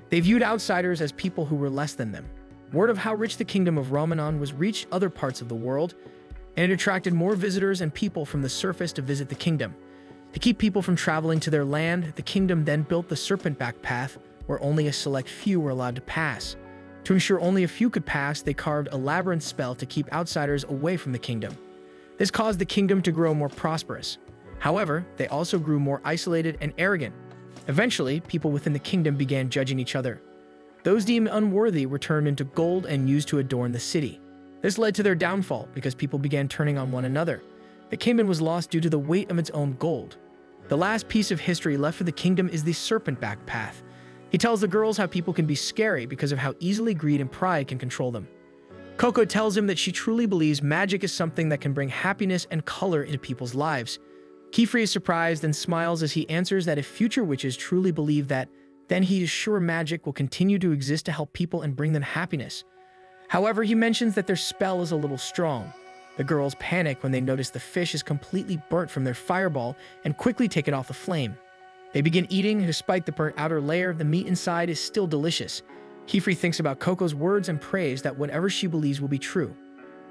They viewed outsiders as people who were less than them. Word of how rich the kingdom of Romanon was reached other parts of the world, and it attracted more visitors and people from the surface to visit the kingdom. To keep people from traveling to their land, the kingdom then built the serpent-back path, where only a select few were allowed to pass. To ensure only a few could pass, they carved a labyrinth spell to keep outsiders away from the kingdom. This caused the kingdom to grow more prosperous. However, they also grew more isolated and arrogant. Eventually, people within the kingdom began judging each other. Those deemed unworthy were turned into gold and used to adorn the city. This led to their downfall because people began turning on one another. The kingdom was lost due to the weight of its own gold. The last piece of history left for the kingdom is the serpent-back path. He tells the girls how people can be scary because of how easily greed and pride can control them. Coco tells him that she truly believes magic is something that can bring happiness and color into people's lives. Kefri is surprised and smiles as he answers that if future witches truly believe that, then he is sure magic will continue to exist to help people and bring them happiness. However, he mentions that their spell is a little strong. The girls panic when they notice the fish is completely burnt from their fireball and quickly take it off the flame. They begin eating, and despite the burnt outer layer, the meat inside is still delicious. Kefri thinks about Coco's words and prays that whatever she believes will be true.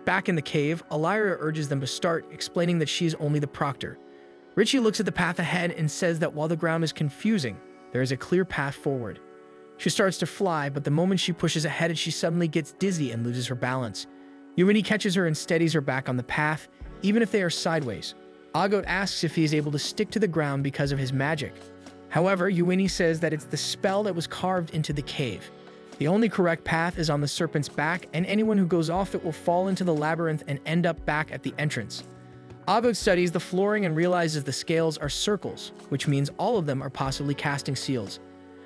Back in the cave, Elira urges them to start, explaining that she is only the proctor. Richie looks at the path ahead and says that while the ground is confusing, there is a clear path forward. She starts to fly, but the moment she pushes ahead, she suddenly gets dizzy and loses her balance. Uini catches her and steadies her back on the path, even if they are sideways. Agot asks if he is able to stick to the ground because of his magic. However, Uini says that it's the spell that was carved into the cave. The only correct path is on the serpent's back, and anyone who goes off it will fall into the labyrinth and end up back at the entrance. Agot studies the flooring and realizes the scales are circles, which means all of them are possibly casting seals.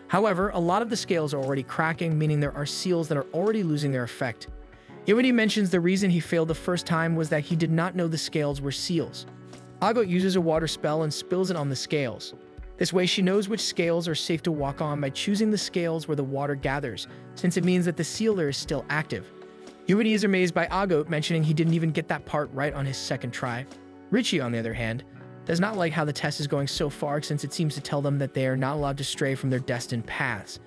However, a lot of the scales are already cracking, meaning there are seals that are already losing their effect. Uini mentions the reason he failed the first time was that he did not know the scales were seals. Agot uses a water spell and spills it on the scales. This way she knows which scales are safe to walk on by choosing the scales where the water gathers, since it means that the sealer is still active. Uini is amazed by Agot mentioning he didn't even get that part right on his second try. Richie, on the other hand, does not like how the test is going so far since it seems to tell them that they are not allowed to stray from their destined paths.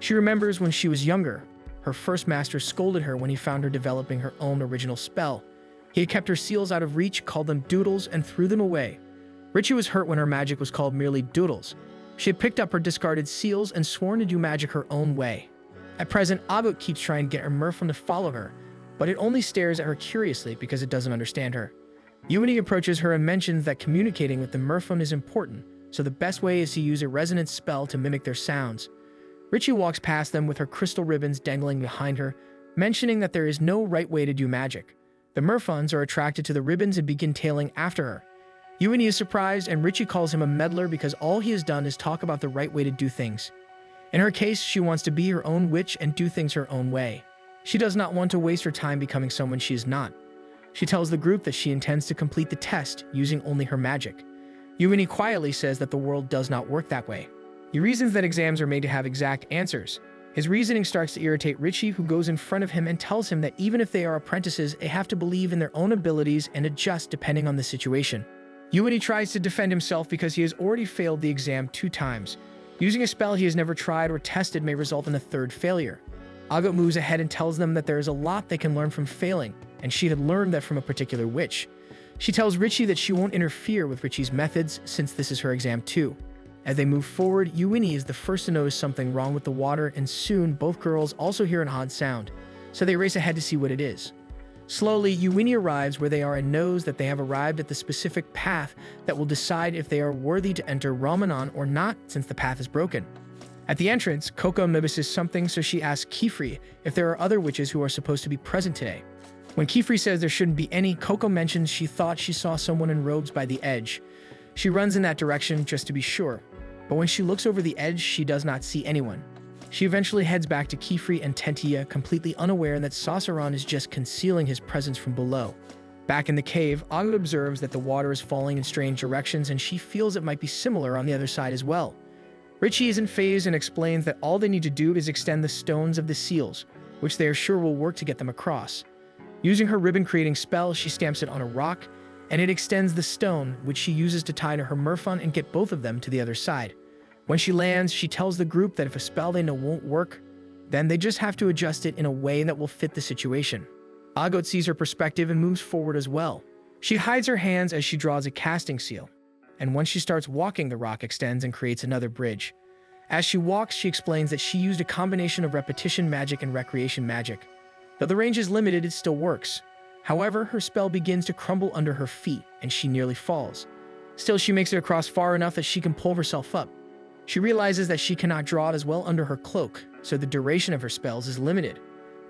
She remembers when she was younger, her first master scolded her when he found her developing her own original spell. He had kept her seals out of reach, called them doodles, and threw them away. Richie was hurt when her magic was called merely doodles. She had picked up her discarded seals and sworn to do magic her own way. At present, Agut keeps trying to get her merfolk to follow her, but it only stares at her curiously because it doesn't understand her. Uini approaches her and mentions that communicating with the merfolk is important, so the best way is to use a resonance spell to mimic their sounds. Richie walks past them with her crystal ribbons dangling behind her, mentioning that there is no right way to do magic. The merfolk are attracted to the ribbons and begin tailing after her. Uini is surprised, and Richie calls him a meddler because all he has done is talk about the right way to do things. In her case, she wants to be her own witch and do things her own way. She does not want to waste her time becoming someone she is not. She tells the group that she intends to complete the test using only her magic. Uini quietly says that the world does not work that way. He reasons that exams are made to have exact answers. His reasoning starts to irritate Richie, who goes in front of him and tells him that even if they are apprentices, they have to believe in their own abilities and adjust depending on the situation. Uini tries to defend himself because he has already failed the exam 2 times. Using a spell he has never tried or tested may result in a 3rd failure. Agut moves ahead and tells them that there is a lot they can learn from failing, and she had learned that from a particular witch. She tells Richie that she won't interfere with Richie's methods since this is her exam too. As they move forward, Uini is the first to notice something wrong with the water, and soon both girls also hear an odd sound, so they race ahead to see what it is. Slowly, Uini arrives where they are and knows that they have arrived at the specific path that will decide if they are worthy to enter Ramanan or not, since the path is broken. At the entrance, Coco notices something, so she asks Kifri if there are other witches who are supposed to be present today. When Kifri says there shouldn't be any, Coco mentions she thought she saw someone in robes by the edge. She runs in that direction just to be sure, but when she looks over the edge, she does not see anyone. She eventually heads back to Kifri and Tentia, completely unaware that Sasaran is just concealing his presence from below. Back in the cave, Agut observes that the water is falling in strange directions, and she feels it might be similar on the other side as well. Richie isn't phased and explains that all they need to do is extend the stones of the seals, which they are sure will work to get them across. Using her ribbon-creating spell, she stamps it on a rock, and it extends the stone, which she uses to tie to her merfolk and get both of them to the other side. When she lands, she tells the group that if a spell they know won't work, then they just have to adjust it in a way that will fit the situation. Agut sees her perspective and moves forward as well. She hides her hands as she draws a casting seal, and once she starts walking, the rock extends and creates another bridge. As she walks, she explains that she used a combination of repetition magic and recreation magic. Though the range is limited, it still works. However, her spell begins to crumble under her feet, and she nearly falls. Still, she makes it across far enough that she can pull herself up. She realizes that she cannot draw it as well under her cloak, so the duration of her spells is limited.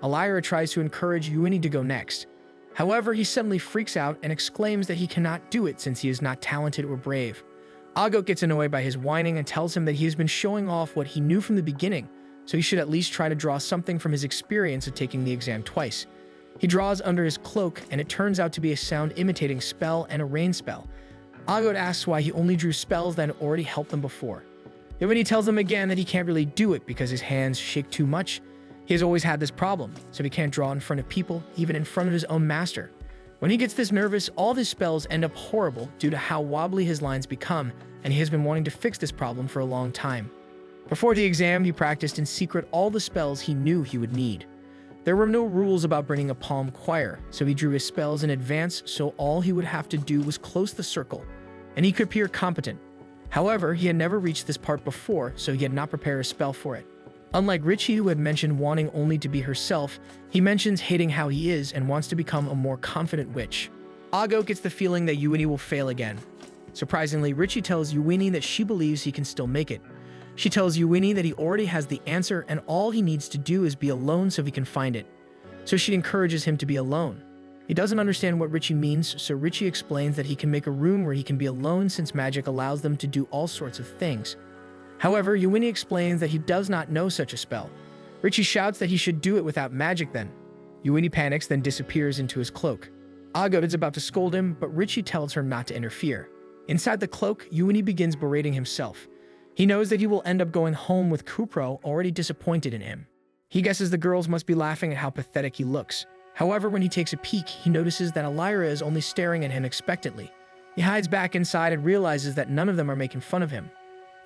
Alyra tries to encourage Uini to go next. However, he suddenly freaks out and exclaims that he cannot do it since he is not talented or brave. Agut gets annoyed by his whining and tells him that he has been showing off what he knew from the beginning, so he should at least try to draw something from his experience of taking the exam twice. He draws under his cloak, and it turns out to be a sound-imitating spell and a rain spell. Agut asks why he only drew spells that had already helped them before. Uini tells him again that he can't really do it because his hands shake too much. He has always had this problem, so he can't draw in front of people, even in front of his own master. When he gets this nervous, all of his spells end up horrible due to how wobbly his lines become, and he has been wanting to fix this problem for a long time. Before the exam, he practiced in secret all the spells he knew he would need. There were no rules about bringing a palm choir, so he drew his spells in advance, so all he would have to do was close the circle, and he could appear competent. However, he had never reached this part before, so he had not prepared a spell for it. Unlike Richie, who had mentioned wanting only to be herself, he mentions hating how he is and wants to become a more confident witch. Agut gets the feeling that Uini will fail again. Surprisingly, Richie tells Uini that she believes he can still make it. She tells Uini that he already has the answer and all he needs to do is be alone so he can find it. So she encourages him to be alone. He doesn't understand what Richie means, so Richie explains that he can make a room where he can be alone since magic allows them to do all sorts of things. However, Uini explains that he does not know such a spell. Richie shouts that he should do it without magic then. Uini panics, then disappears into his cloak. Agut is about to scold him, but Richie tells her not to interfere. Inside the cloak, Uini begins berating himself. He knows that he will end up going home with Kupro already disappointed in him. He guesses the girls must be laughing at how pathetic he looks. However, when he takes a peek, he notices that Alyra is only staring at him expectantly. He hides back inside and realizes that none of them are making fun of him.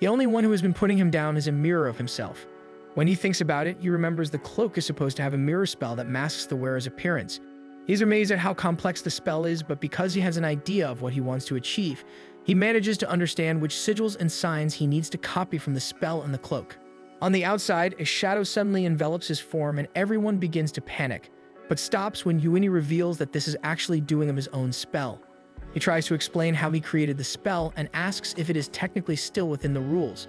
The only one who has been putting him down is a mirror of himself. When he thinks about it, he remembers the cloak is supposed to have a mirror spell that masks the wearer's appearance. He's amazed at how complex the spell is, but because he has an idea of what he wants to achieve, he manages to understand which sigils and signs he needs to copy from the spell and the cloak. On the outside, a shadow suddenly envelops his form and everyone begins to panic, but stops when Uini reveals that this is actually doing him his own spell. He tries to explain how he created the spell and asks if it is technically still within the rules.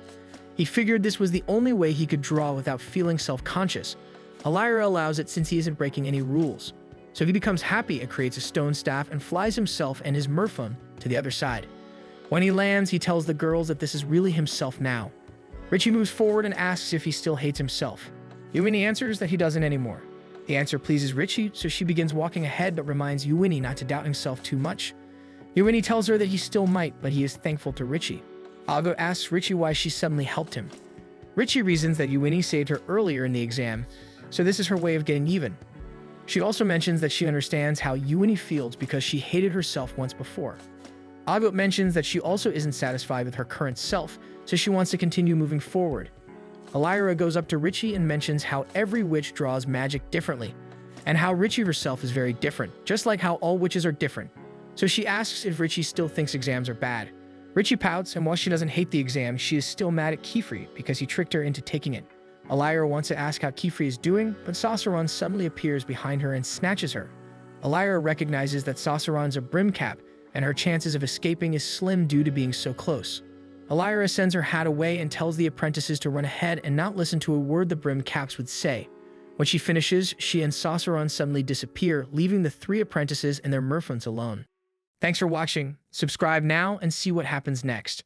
He figured this was the only way he could draw without feeling self-conscious. Alira allows it since he isn't breaking any rules. So he becomes happy and creates a stone staff and flies himself and his merphone to the other side. When he lands, he tells the girls that this is really himself now. Richie moves forward and asks if he still hates himself. Uini answers that he doesn't anymore. The answer pleases Richie, so she begins walking ahead but reminds Uini not to doubt himself too much. Uini tells her that he still might, but he is thankful to Richie. Ago asks Richie why she suddenly helped him. Richie reasons that Uini saved her earlier in the exam, so this is her way of getting even. She also mentions that she understands how Uini feels because she hated herself once before. Ago mentions that she also isn't satisfied with her current self, so she wants to continue moving forward. Alira goes up to Richie and mentions how every witch draws magic differently, and how Richie herself is very different, just like how all witches are different. So she asks if Richie still thinks exams are bad. Richie pouts, and while she doesn't hate the exam, she is still mad at Kefri because he tricked her into taking it. Alira wants to ask how Kefri is doing, but Sasaran suddenly appears behind her and snatches her. Alira recognizes that Sasaran's a brimcap, and her chances of escaping is slim due to being so close. Alira sends her hat away and tells the apprentices to run ahead and not listen to a word the brimcaps would say. When she finishes, she and Sasaran suddenly disappear, leaving the three apprentices and their merphones alone. Thanks for watching. Subscribe now and see what happens next.